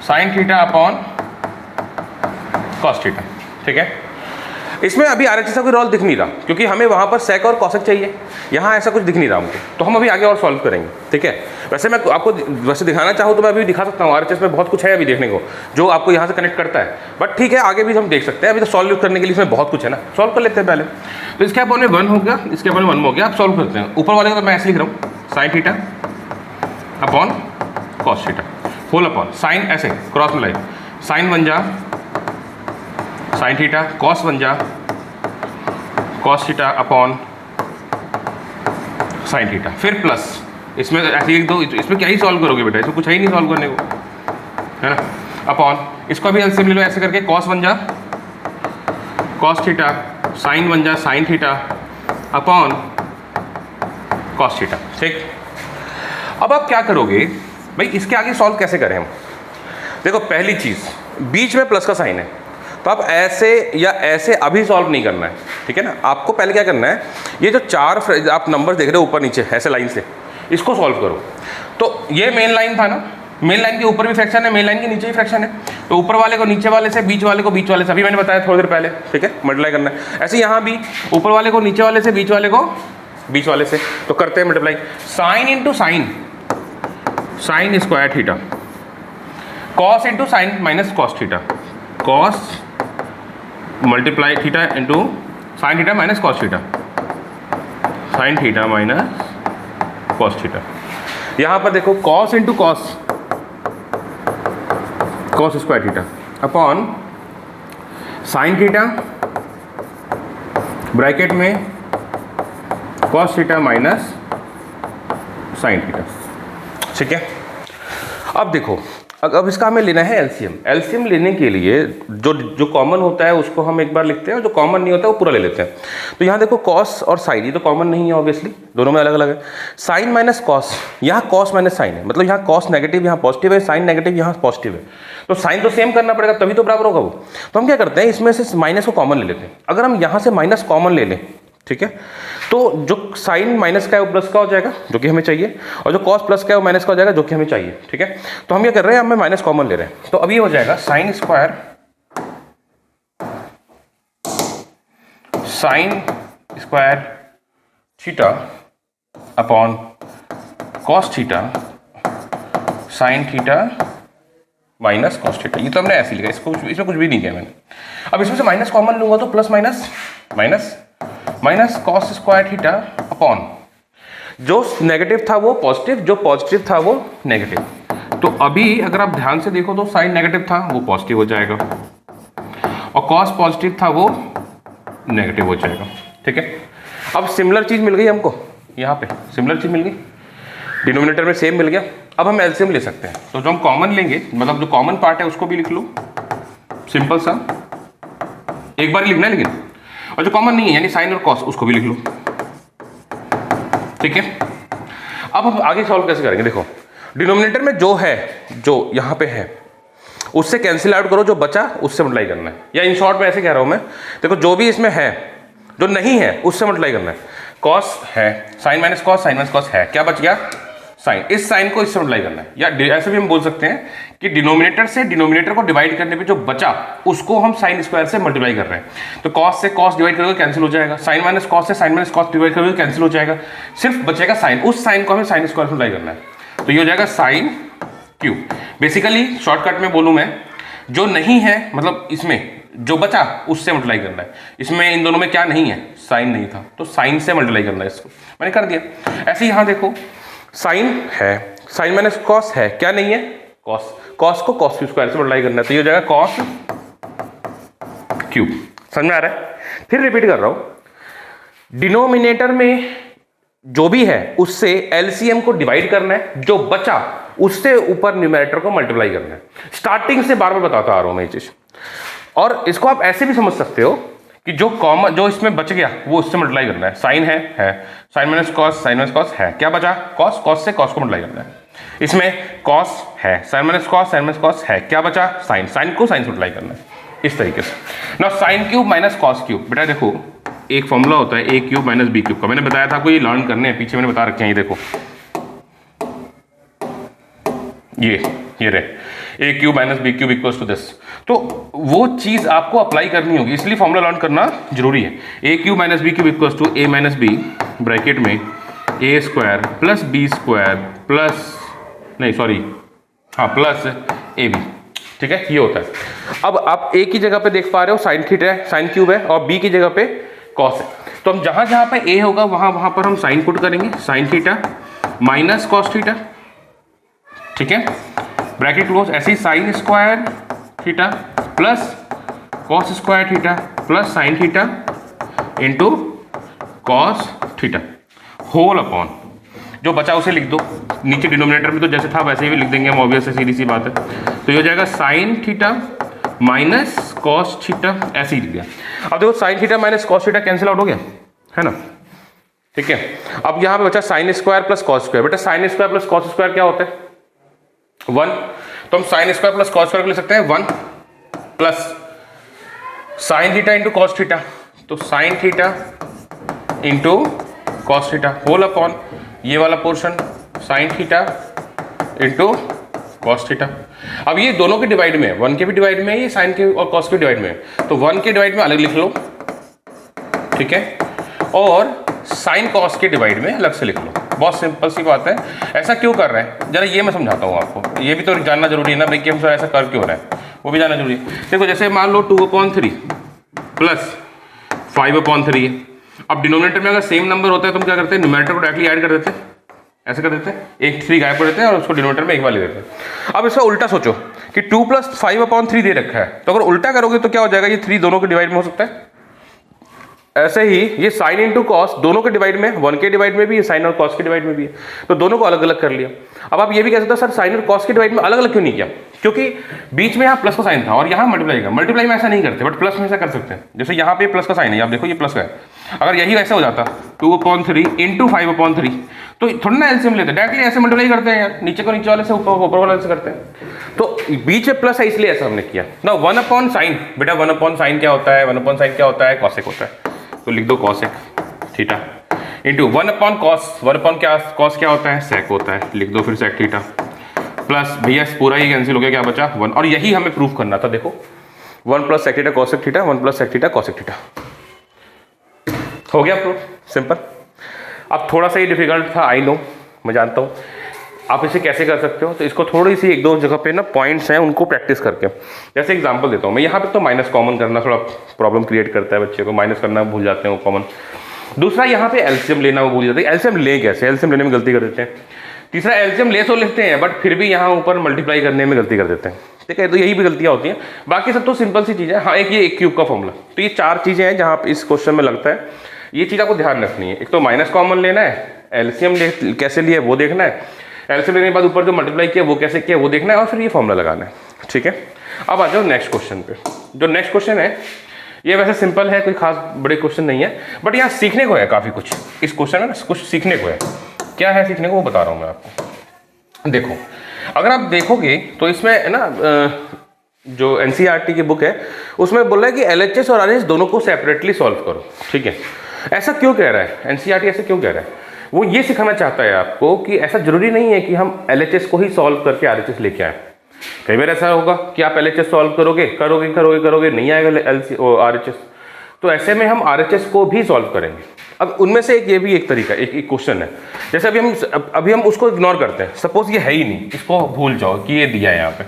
sine theta upon cos theta. ठीक है, इसमें अभी RHS का कोई रोल दिख नहीं रहा क्योंकि हमें वहाँ पर सेक और कॉसेक चाहिए, यहाँ ऐसा कुछ दिख नहीं रहा हमको, तो हम अभी आगे और सॉल्व करेंगे। ठीक है, वैसे मैं आपको वैसे दिखाना चाहूँ तो मैं अभी दिखा सकता हूँ, RHS में बहुत कुछ है अभी देखने को जो आपको यहाँ से कनेक्ट करता है, बट ठीक है आगे भी हम देख सकते हैं। अभी तो सॉल्व करने के लिए इसमें बहुत कुछ है ना, सॉल्व कर लेते हैं पहले। तो इसके अपॉन में 1 हो गया, इसके अपॉन में 1 हो गया, आप सॉल्व करते हैं। ऊपर वाले को तो मैं ऐसे लिख रहा हूँ sine theta upon cos theta whole upon sine, ऐसे क्रॉस में लाइन, साइन बन जा साइन थीटा, कॉस बन जा cos theta upon sine theta, फिर प्लस इसमें ऐसे ही दो, इसमें क्या ही सॉल्व करोगे बेटा, इसमें कुछ है ही नहीं सॉल्व करने को, है ना, अपॉन इसको भी एलसीएम ले लो ऐसे करके, कॉस बन जा कॉस थीटा, साइन बन जा sine theta upon cos theta. ठीक, अब आप क्या करोगे भाई, इसके आगे सॉल्व कैसे करें हम। देखो पहली चीज़, बीच में प्लस का साइन है तो आप ऐसे या ऐसे अभी सॉल्व नहीं करना है, ठीक है ना। आपको पहले क्या करना है, ये जो चार आप नंबर देख रहे हो ऊपर नीचे ऐसे लाइन से, इसको सॉल्व करो। तो ये मेन लाइन था ना, मेन लाइन के ऊपर भी फ्रैक्शन है, मेन लाइन के नीचे भी फ्रैक्शन है, तो ऊपर वाले को नीचे वाले से, बीच वाले को बीच वाले से, अभी मैंने बताया थोड़ी देर पहले, ठीक है, मल्टीप्लाई करना है। ऐसे यहाँ भी ऊपर वाले को नीचे वाले से, बीच वाले को बीच वाले से, तो करते हैं multiply, sine into sine, sine square theta, cos into sine minus cos theta, cos multiply theta into sine theta minus cos theta, sine theta minus cos theta. यहाँ पर देखो cos into cos, cos square theta upon sine theta bracket में cos theta minus sine theta. ठीक है, अब देखो अब इसका हमें लेना है एलसीएम। एलसीएम लेने के लिए जो कॉमन होता है उसको हम एक बार लिखते हैं और जो कॉमन नहीं होता है वो पूरा ले लेते हैं। तो यहाँ देखो कॉस और साइन, ये तो कॉमन नहीं है ऑब्वियसली, दोनों में अलग अलग है। साइन माइनस कॉस, यहाँ कॉस माइनस साइन है, मतलब यहाँ कॉस नेगेटिव यहाँ पॉजिटिव है, साइन नेगेटिव यहाँ पॉजिटिव है, तो साइन तो सेम करना पड़ेगा तभी तो बराबर होगा वो। तो हम क्या करते हैं, इसमें से माइनस को कॉमन ले लेते हैं। अगर हम यहाँ से माइनस कॉमन ले लें, ठीक है, तो जो साइन माइनस का है वो प्लस का हो जाएगा जो कि हमें चाहिए, और जो कॉस प्लस का है वो माइनस का हो जाएगा जो कि हमें चाहिए। ठीक है, तो हम क्या कर रहे हैं, हमें माइनस कॉमन ले रहे हैं, तो अभी हो जाएगा sine square theta upon cos theta sine theta minus cos theta. ये तो हमने ऐसे लिखा, इसमें कुछ भी नहीं किया मैंने। अब इसमें से माइनस कॉमन लूंगा तो plus minus minus minus cos square theta upon जो नेगेटिव था वो पॉजिटिव, जो पॉजिटिव था वो नेगेटिव। तो अभी अगर आप ध्यान से देखो तो साइन नेगेटिव था वो पॉजिटिव हो जाएगा, और कॉस पॉजिटिव था वो नेगेटिव हो जाएगा। ठीक है, अब सिमिलर चीज मिल गई हमको, यहाँ पे सिमिलर चीज मिल गई, डिनोमिनेटर में सेम मिल गया। अब हम एलसीएम ले सकते हैं, तो जो हम कॉमन लेंगे, मतलब जो कॉमन पार्ट है उसको भी लिख लो, सिंपल सा एक बार लिखना है, लेकिन और जो कॉमन नहीं है यानी साइन और कॉस उसको भी लिख लो। ठीक है, अब हम आगे सॉल्व कैसे करेंगे, देखो डिनोमिनेटर में जो है, जो यहाँ पे है उससे कैंसिल आउट करो, जो बचा उससे मल्टीप्लाई करना है, या इन शॉर्ट में ऐसे कह रहा हूँ मैं, देखो जो भी इसमें है, जो नहीं है उससे मल्टीप्लाई करना है। कॉस है, साइन माइनस कॉस है, क्या बच गया साइन, इस साइन को इससे मल्टीप्लाई करना है, या ऐसे भी हम बोल सकते हैं कि डिनोमिनेटर से डिनोमिनेटर को डिवाइड करने पे जो बचा उसको हम साइन स्क्वायर से मल्टीप्लाई कर रहे हैं। तो कॉस से कॉस डिवाइड करोगे कैंसिल हो जाएगा, साइन माइनस कॉस से साइन माइनस कॉस डिवाइड करोगे कैंसिल हो जाएगा, सिर्फ बचेगा साइन, उस साइन को हमें साइन स्क्वायर से मल्टीप्लाई करना है, तो ये हो जाएगा साइन क्यूब। बेसिकली शॉर्टकट में बोलूँ मैं, जो नहीं है मतलब इसमें जो बचा उससे मल्टीप्लाई करना है। इसमें इन दोनों में क्या नहीं है, साइन नहीं था, तो साइन से मल्टीप्लाई करना है, इसको मैंने कर दिया। ऐसे यहाँ देखो साइन है, साइन माइनस कॉस है, क्या नहीं है कॉस, कॉस को कॉस क्यूब स्क्वायर से मल्टीप्लाई करना है, तो ये हो जाएगा कॉस क्यूब। समझ में आ रहा है? फिर रिपीट कर रहा हूं, डिनोमिनेटर में जो भी है उससे एलसीएम को डिवाइड करना है, जो बचा उससे ऊपर न्यूमरेटर को मल्टीप्लाई करना है। स्टार्टिंग से बार बार बताता आ रहा हूं मैं ये चीज। और इसको आप ऐसे भी समझ सकते हो कि जो कॉमन जो इसमें बच गया वो उससे मल्टीप्लाई करना है। साइन है साइन माइनस कॉस है, क्या बचा कॉस, कॉस से कॉस को मल्टीप्लाई करना है। इसमें कॉस है, साइन माइनस कॉस है, क्या बचा साइन, साइन को साइन से मल्टीप्लाई करना है, इस तरीके से। ना sine cube minus cos cube, बेटा देखो एक फॉर्मूला होता है A cube minus B cube का, मैंने बताया था आपको, ये लर्न करने हैं, पीछे मैंने बता रखे हैं, ये देखो ये रहे A cube minus B cube equals to this. तो वो चीज आपको अप्लाई करनी होगी, इसलिए फॉर्मूला लर्न करना जरूरी है। A cube minus B cube equals to A minus B bracket में A square plus B square plus plus A B, ठीक है, ये होता है। अब आप ए की जगह पे देख पा रहे हो साइन थीटा है, साइन क्यूब है, और बी की जगह पे कॉस है। तो हम जहां जहां पे ए होगा वहां पर हम साइन पुट करेंगे, sine theta minus cos theta, ठीक है, ब्रैकेट क्लोज। ऐसे ही sine square theta plus cos square theta plus sine theta into cos theta whole upon, जो बचा उसे लिख दो नीचे डिनोमिनेटर में, तो जैसे था वैसे ही लिख देंगे हम, ऑब्वियस है, सीधी सी बात है। तो ये हो जाएगा sign theta minus cos theta, ऐसे ही लिख दिया। अब देखो sign theta minus cos theta cancel out हो गया है ना, ठीक है। अब यहां पे बचा sine square plus cos square. बेटा sine square plus cos square क्या होता है 1, तो हम sine square plus cos square को लिख सकते हैं 1 plus sine theta into cos theta, तो sine theta into cos theta whole upon ये वाला portion sine theta into cos theta. अब ये दोनों के डिवाइड में है, 1 के भी डिवाइड में है, ये साइन के और कॉस के डिवाइड में है, तो 1 के डिवाइड में अलग लिख लो, ठीक है, और साइन कॉस के डिवाइड में अलग से लिख लो। बहुत सिंपल सी बात है। ऐसा क्यों कर रहे हैं जरा ये मैं समझाता हूँ आपको, ये भी तो जानना जरूरी है ना भाई कि हम ऐसा कर क्यों रहे हैं, वो भी जानना जरूरी है। देखो जैसे मान लो 2/3 प्लस 5/3 है। अब डिनोमिनेटर में अगर सेम नंबर होता है तो हम क्या करते हैं, न्यूमरेटर को डायरेक्टली ऐड कर देते हैं, ऐसे कर देते हैं, एक 3 गायब कर देते हैं और उसको डिनोमिनेटर में एक बार ले देते हैं। अब इसका उल्टा सोचो कि 2 + 5/3 दे रखा है, तो अगर उल्टा करोगे तो क्या हो जाएगा, ये 3 दोनों के डिवाइड में हो सकता है। ऐसे ही ये साइन इंटू कॉस दोनों के डिवाइड में, 1 के डिवाइड में भी है, साइन और कॉस के डिवाइड में भी है, तो दोनों को अलग अलग कर लिया। अब आप ये भी कह सकते हो सर साइन और कॉस के डिवाइड में अलग अलग क्यों नहीं किया, क्योंकि बीच में यहाँ प्लस का साइन था और यहाँ मल्टीप्लाई का, मल्टीप्लाई में ऐसा नहीं करते बट प्लस में ऐसा कर सकते हैं। जैसे यहाँ पे प्लस का साइन है, आप देखो ये प्लस का है, अगर यही वैसा हो जाता 2/3 इंटू 5/3 तो थोड़ा ना एलसीएम लेते, डायरेक्टली ऐसे मल्टीप्लाई करते हैं यार, नीचे को नीचे वाले से ऊपर वाले से करते हैं। तो बीच में प्लस है इसलिए ऐसा हमने किया ना। 1/sin, बेटा 1/sin क्या होता है, 1/sin क्या होता है, कॉसेक होता है, तो लिख दो कॉसेक थीटा इंटू 1/cos, 1 क्या कॉस क्या होता है, सेक होता है, लिख दो फिर सेक थीटा प्लस भैया पूरा ही कैंसिल हो गया, क्या बचा 1, और यही हमें प्रूफ करना था। देखो 1 + sec theta cosec theta 1 + sec theta cosec theta हो गया प्रूफ, सिंपल। अब थोड़ा सा ही डिफिकल्ट था, आई नो, मैं जानता हूँ। आप इसे कैसे कर सकते हो, तो इसको थोड़ी सी 1-2 जगह पे ना पॉइंट्स हैं उनको प्रैक्टिस करके, जैसे एग्जांपल देता हूँ मैं। यहाँ पे तो माइनस कॉमन करना थोड़ा प्रॉब्लम क्रिएट करता है, बच्चे को माइनस करना भूल जाते हैं वो कॉमन। दूसरा यहाँ पे एलसीएम लेना वो भूल जाते हैं, एलसीएम ले कैसे, एलसीएम लेने में गलती कर देते हैं। तीसरा एलसीएम ले तो लेते हैं बट फिर भी यहाँ ऊपर मल्टीप्लाई करने में गलती कर देते हैं, ठीक है, तो यही भी गलतियाँ होती हैं। बाकी सब तो सिंपल सी चीज़ें। हाँ, एक ये एक क्यूब का फॉर्मूला, तो ये 4 चीज़ें हैं जहाँ इस क्वेश्चन में लगता है ये चीज़ आपको ध्यान रखनी है। एक तो माइनस कॉमन लेना है, एलसीएम कैसे लिया वो देखना है, एलसीएम लेने के बाद ऊपर जो मल्टीप्लाई किया वो कैसे किया वो देखना है, और फिर ये फॉर्मूला लगाना है, ठीक है। अब आ जाओ नेक्स्ट क्वेश्चन पे। जो नेक्स्ट क्वेश्चन है ये वैसे सिंपल है, कोई खास बड़े क्वेश्चन नहीं है, बट यहाँ सीखने को है काफ़ी कुछ। इस क्वेश्चन में कुछ सीखने को है। क्या है सीखने को वो बता रहा हूँ मैं आपको। देखो अगर आप देखोगे तो इसमें है ना, जो एनसीईआरटी की बुक है उसमें बोल रहा है कि एलएचएस और आरएचएस दोनों को सेपरेटली सॉल्व करो, ठीक है। ऐसा क्यों कह रहा है एनसीईआरटी, ऐसे क्यों कह रहा है, वो ये सिखाना चाहता है आपको कि ऐसा जरूरी नहीं है कि हम एलएचएस को ही सॉल्व करके आरएचएस लेके आए। कई बार ऐसा होगा कि आप एलएचएस सॉल्व करोगे नहीं आएगा आरएचएस, तो ऐसे में हम आरएचएस को भी सॉल्व करेंगे। अब उनमें से एक ये भी एक तरीका, एक क्वेश्चन है, जैसे अभी हम उसको इग्नोर करते हैं, सपोज ये है ही नहीं, इसको भूल जाओ कि ये दिया है यहाँ पे,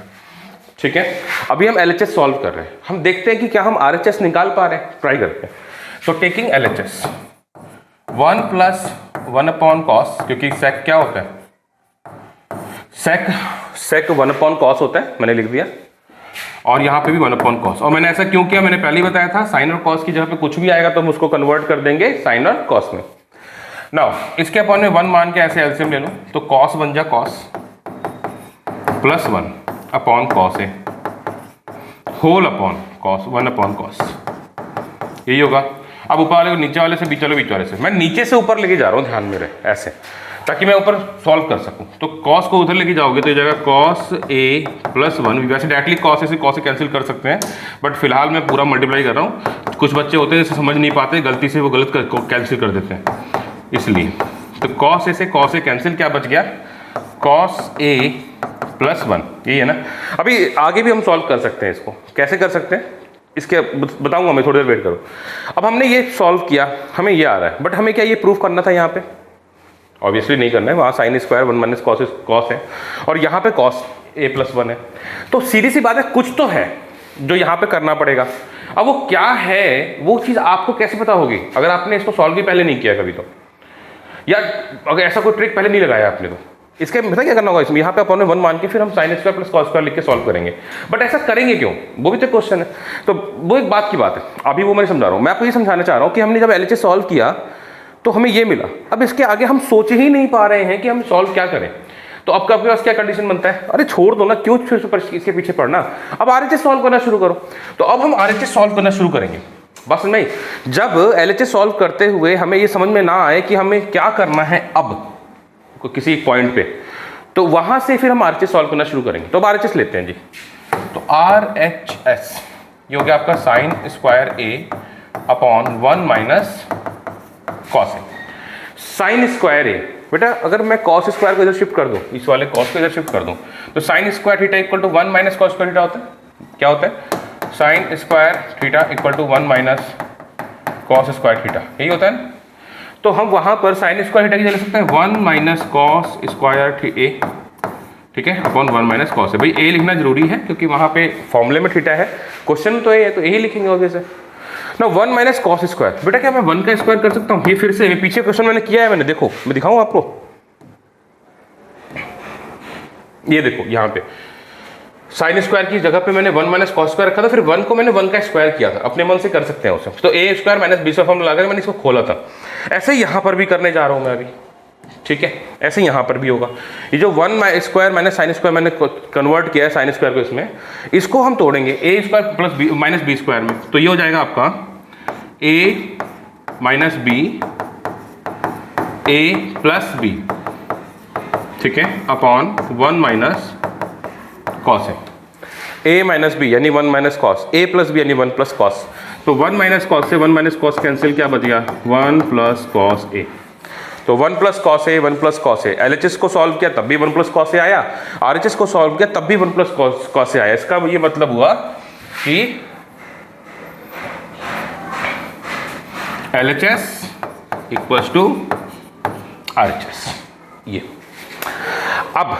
ठीक है। अभी हम एलएचएस सॉल्व कर रहे हैं, हम देखते हैं कि क्या हम आरएचएस निकाल पा रहे हैं, ट्राई करते हैं। सो टेकिंग एलएचएस 1 + 1/cos, क्योंकि सेक क्या होता है, सेक 1/cos होता है, मैंने लिख दिया, और यहाँ पे भी 1/cos। और मैंने ऐसा क्यों किया, मैंने पहले ही बताया था, साइन और कॉस की जगह पे कुछ भी आएगा तो हम उसको कन्वर्ट कर देंगे साइन और कॉस में। नाउ इसके अपॉन में 1 मान के ऐसे एलसीएम ले लो, तो कॉस बन जा cos +1/cos A whole upon cos 1 cos, यही होगा। अब ऊपर वाले को नीचे वाले से, बीच वाले से, मैं नीचे से ऊपर लेके जा रहा हूँ, ध्यान में रहे ऐसे, ताकि मैं ऊपर सॉल्व कर सकूँ। तो कॉस को उधर लेके जाओगे तो ये जाएगा कॉस ए प्लस 1। वैसे डायरेक्टली कॉस से कैंसिल कर सकते हैं, बट फिलहाल मैं पूरा मल्टीप्लाई कर रहा हूँ। कुछ बच्चे होते हैं जैसे समझ नहीं पाते, गलती से वो गलत कैंसिल कर देते हैं, इसलिए। तो कॉस ए से कॉस ए कैंसिल, क्या बच गया, कॉस ए प्लस 1, यही है ना। अभी आगे भी हम सॉल्व कर सकते हैं इसको, कैसे कर सकते हैं इसके बताऊंगा मैं, थोड़ी देर वेट करो। अब हमने ये सॉल्व किया, हमें ये आ रहा है, बट हमें क्या ये प्रूफ करना था यहाँ पे? ऑब्वियसली नहीं करना है, वहाँ साइन स्क्वायर 1 माइनस कॉस है, और यहाँ पे कॉस ए प्लस 1 है। तो सीधी सी बात है, कुछ तो है जो यहाँ पे करना पड़ेगा। अब वो क्या है, वो चीज़ आपको कैसे पता होगी अगर आपने इसको सॉल्व भी पहले नहीं किया कभी तो, या अगर ऐसा कोई ट्रिक पहले नहीं लगाया आपने तो। इसके पता क्या करना होगा, इसमें यहाँ पे अपन ने 1 मान के फिर हम sine square plus cos square लिख के सॉल्व करेंगे। बट ऐसा करेंगे क्यों, वो भी तो क्वेश्चन है। तो वो एक बात की बात है, अभी वो मैं समझा रहा हूँ। मैं आपको ये समझाना चाह रहा हूँ कि हमने जब LHS सॉल्व किया तो हमें ये मिला। अब इसके आगे हम सोच ही नहीं पा रहे हैं कि हम सॉल्व क्या करें। तो अब आपके पास क्या कंडीशन बनता है, अरे छोड़ दो ना, क्यों फिर इसके पीछे पड़ना, अब RHS सॉल्व करना शुरू करो। तो अब हम RHS सॉल्व करना शुरू करेंगे। बस नहीं, जब LHS सॉल्व करते हुए हमें ये समझ में ना आए कि हमें क्या करना है अब किसी एक पॉइंट पे, तो वहां से फिर हम RHS सॉल्व करना शुरू करेंगे। तो अब RHS लेते हैं जी। तो RHS ये हो गया आपका sign square A upon 1 minus cos A. Sign square ए, बेटा अगर मैं कॉस स्क्वायर को इधर शिफ्ट कर दूं, इस वाले कॉस को इधर शिफ्ट कर दूं, तो sine square theta equal to 1 minus cos square theta होता है। क्या होता है, sine square theta equal to 1 minus cos square theta, यही होता है ना। तो हम वहां पर साइन स्क्वायर थीटा की जगह लिख सकते हैं 1 माइनस कॉस स्क्वायर ए, ठीक है, अपॉन 1 माइनस कॉस है। भाई ए लिखना जरूरी है क्योंकि वहां पे फॉर्मूले में थीटा है, क्वेश्चन तो ए है, तो यही लिखेंगे आगे से ना। 1 माइनस कॉस स्क्वायर, बेटा क्या मैं 1 का स्क्वायर कर सकता हूँ? ये फिर से पीछे क्वेश्चन मैंने किया है, मैंने देखो, मैं दिखाऊं आपको, ये देखो यहाँ पे साइन स्क्वायर की जगह पे मैंने 1 माइनस कॉस स्क्वायर रखा था, फिर 1 को मैंने 1 का स्क्वायर किया था। अपने मन से कर सकते हैं उसे। तो ए square minus B square formula लगा मैंने इसको खोला था। ऐसे ही यहाँ पर भी करने जा रहा हूँ मैं अभी, ठीक है, ऐसे ही यहाँ पर भी होगा। ये जो 1 स्क्वायर माइनस साइन स्क्वायर मैंने कन्वर्ट किया है साइन स्क्वायर को, इसमें इसको हम तोड़ेंगे A square plus B minus B square में। तो ये हो जाएगा आपका A minus B A plus B, ठीक है, अपॉन 1 माइनस कॉस है। ए माइनस बी यानी 1 माइनस कॉस, ए प्लस बी यानी 1 प्लस कॉस। तो 1 माइनस कॉस से 1 माइनस कॉस कैंसिल, क्या बच गया, 1 प्लस कॉस ए। तो 1 plus cos A, 1 plus cos A. LHS को सॉल्व किया तब भी 1 प्लस कॉस ए आया, RHS को सॉल्व किया तब भी 1 प्लस कॉस ए आया। इसका ये मतलब हुआ कि LHS इक्वल्स टू RHS। ये अब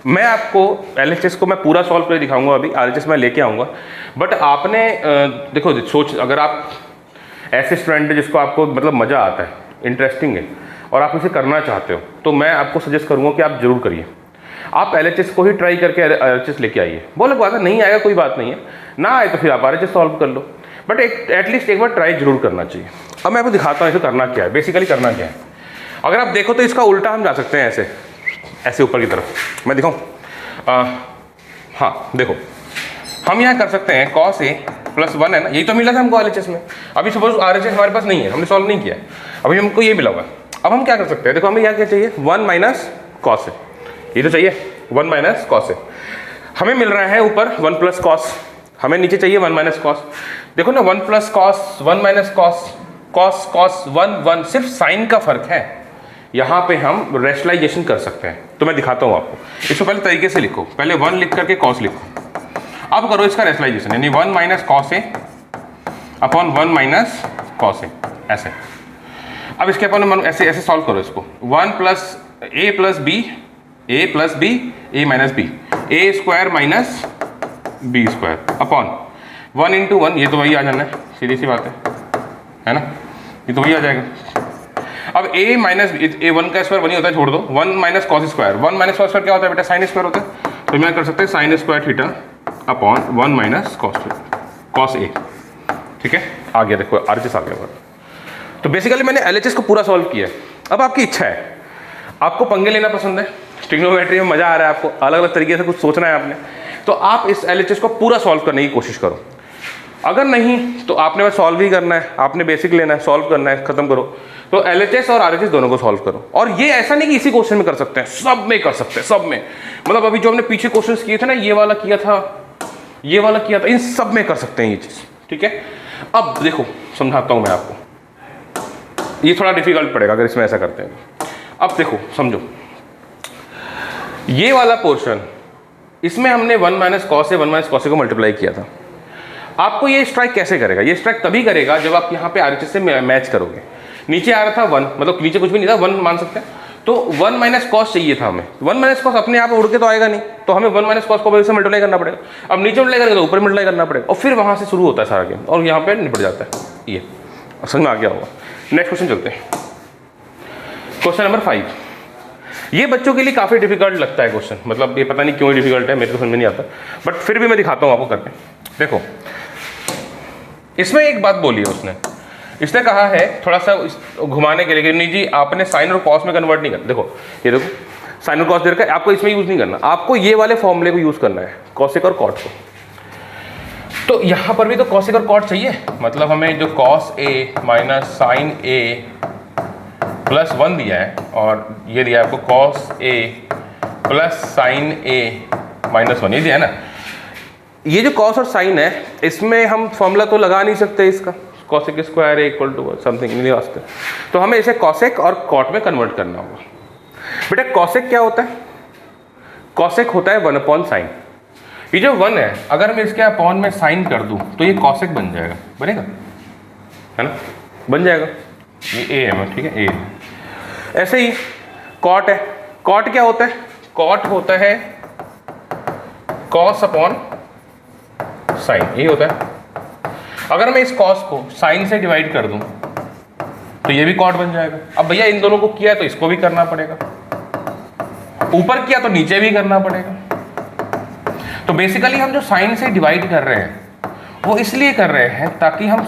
मैं आपको LHS को मैं पूरा सॉल्व करके दिखाऊंगा, अभी RHS मैं लेके आऊंगा। बट आपने देखो सोच, अगर आप ऐसे स्टूडेंट है जिसको आपको मतलब मज़ा आता है, इंटरेस्टिंग है और आप इसे करना चाहते हो, तो मैं आपको सजेस्ट करूंगा कि आप जरूर करिए। आप LHS को ही ट्राई करके RHS लेके आइए। बोले बात नहीं आएगा कोई बात नहीं है, ना आए तो फिर आप RHS सॉल्व कर लो, बट एटलीस्ट एक बार ट्राई जरूर करना चाहिए। अब मैं आपको दिखाता हूँ इसे करना क्या है, बेसिकली करना क्या है। अगर आप देखो तो इसका उल्टा हम जा सकते हैं, ऐसे ऐसे ऊपर की तरफ। मैं दिखाऊँ, हाँ देखो, हम यहाँ कर सकते हैं कॉस ए प्लस 1 है ना, यही तो मिला था हमको LHS में। अभी सपोज RHS हमारे पास नहीं है, हमने सॉल्व नहीं किया, अभी हमको ये मिला हुआ। अब हम क्या कर सकते हैं, देखो हमें यहाँ क्या चाहिए, 1 माइनस कॉस है, ये तो चाहिए 1 माइनस कॉस है। हमें मिल रहा है ऊपर 1 प्लस कॉस, हमें नीचे चाहिए 1 माइनस कॉस। देखो ना 1 plus cos 1 minus cos, cos cos 1 1, सिर्फ साइन का फर्क है। यहाँ पे हम रेशनलाइजेशन कर सकते हैं, तो मैं दिखाता हूँ आपको। इसको पहले तरीके से लिखो, पहले 1 लिख करके कॉस लिखो। अब करो इसका रेशनलाइजेशन, यानी 1 माइनस कॉस ए अपॉन 1 माइनस कॉस ए, ऐसे। अब इसके अपन ऐसे ऐसे सॉल्व करो इसको, 1 plus A plus B, A plus B, A minus B, A square minus B square upon 1 into 1, ये तो वही आ जाना है, सीधी सी बात है ना, ये तो वही आ जाएगा। अब a माइनस ए 1 का स्क्वायर 1 ही होता है, छोड़ दो, 1 minus cos square, 1 minus cos square क्या होता है बेटा, साइन स्क्वायर होता है। तो मैं कर सकते हैं sine square theta upon 1 minus cos A, ठीक है। आ गया, देखो RHS आ गया। तो बेसिकली मैंने LHS को पूरा सॉल्व किया है। अब आपकी इच्छा है, आपको पंगे लेना पसंद है, ट्रिग्नोमेट्री में मजा आ रहा है आपको, अलग अलग तरीके से कुछ सोचना है आपने, तो आप इस LHS को पूरा सॉल्व करने की कोशिश करो। अगर नहीं तो आपने बस सॉल्व ही करना है, आपने बेसिक लेना है, सॉल्व करना है, खत्म करो। तो LHS और RHS दोनों को सॉल्व करो। और ये ऐसा नहीं कि इसी क्वेश्चन में कर सकते हैं, सब में कर सकते हैं, सब में। मतलब अभी जो हमने पीछे क्वेश्चंस किए थे ना, ये वाला किया था, ये वाला किया था, इन सब में कर सकते हैं ये चीज़, ठीक है। अब देखो समझाता हूँ मैं आपको, ये थोड़ा डिफिकल्ट पड़ेगा अगर इसमें ऐसा करते हैं। अब देखो समझो, ये वाला पोर्शन, इसमें हमने 1 माइनस कॉस से 1 माइनस कॉस को मल्टीप्लाई किया था। आपको ये स्ट्राइक कैसे करेगा? ये स्ट्राइक तभी करेगा जब आप यहाँ पे RHS से मैच करोगे। नीचे आ रहा था 1, मतलब नीचे कुछ भी नहीं था, 1 मान सकते हैं, तो 1 माइनस कॉस चाहिए था हमें। 1 माइनस कॉस अपने आप उड़ के तो आएगा नहीं, तो हमें 1 माइनस कॉस को वजह से मल्टीप्लाई करना पड़ेगा। अब नीचे मल्टीप्लाई करेंगे तो ऊपर मल्टीप्लाई करना पड़ेगा, और फिर वहाँ से शुरू होता है सारा गेम, और यहाँ पे निपट जाता है। ये समझ में आ गया होगा। नेक्स्ट क्वेश्चन चलते हैं, क्वेश्चन नंबर 5। ये बच्चों के लिए काफ़ी डिफिकल्ट लगता है क्वेश्चन, मतलब ये पता नहीं क्यों डिफिकल्ट है, मेरे को समझ में नहीं आता, बट फिर भी मैं दिखाता हूँ आपको करके। देखो इसमें एक बात बोली है इसने कहा है थोड़ा सा घुमाने के लिए कि नहीं जी आपने साइन और कॉस में कन्वर्ट नहीं करना। देखो ये देखो साइन और कॉस दे रखा है, आपको इसमें यूज़ नहीं करना, आपको ये वाले फॉर्मूले को यूज़ करना है, कॉसेक और कॉट को। तो यहाँ पर भी तो कॉसेक और कॉट चाहिए, मतलब हमें जो cos A minus sign A plus 1 दिया है, और ये दिया है आपको cos A plus sine A minus 1, ये दिया है ना। ये जो कॉस और साइन है, इसमें हम फॉर्मूला तो लगा नहीं सकते इसका, cosec square A equal to something नहीं वास्ते, तो हमें इसे कॉसेक और कॉट में कन्वर्ट करना होगा। बेटा कॉसेक क्या होता है? कॉसेक होता है 1 साइन। ये जो 1 है, अगर मैं इसके अपॉन में साइन कर दूं तो ये कॉसेक बन जाएगा, बनेगा है ना, बन जाएगा। ये ए है, ठीक है, ए। ऐसे ही कॉट है, कॉट क्या होता है? कॉट होता है कॉस अपॉन साइन, यही होता है। अगर मैं इस कॉस को साइन से डिवाइड कर दूं तो ये भी कॉट बन जाएगा। अब भैया इन दोनों को किया तो इसको भी करना पड़ेगा, ऊपर किया तो नीचे भी करना पड़ेगा। तो बेसिकली हम जो साइन से डिवाइड कर रहे हैं वो इसलिए कर रहे हैं ताकि हम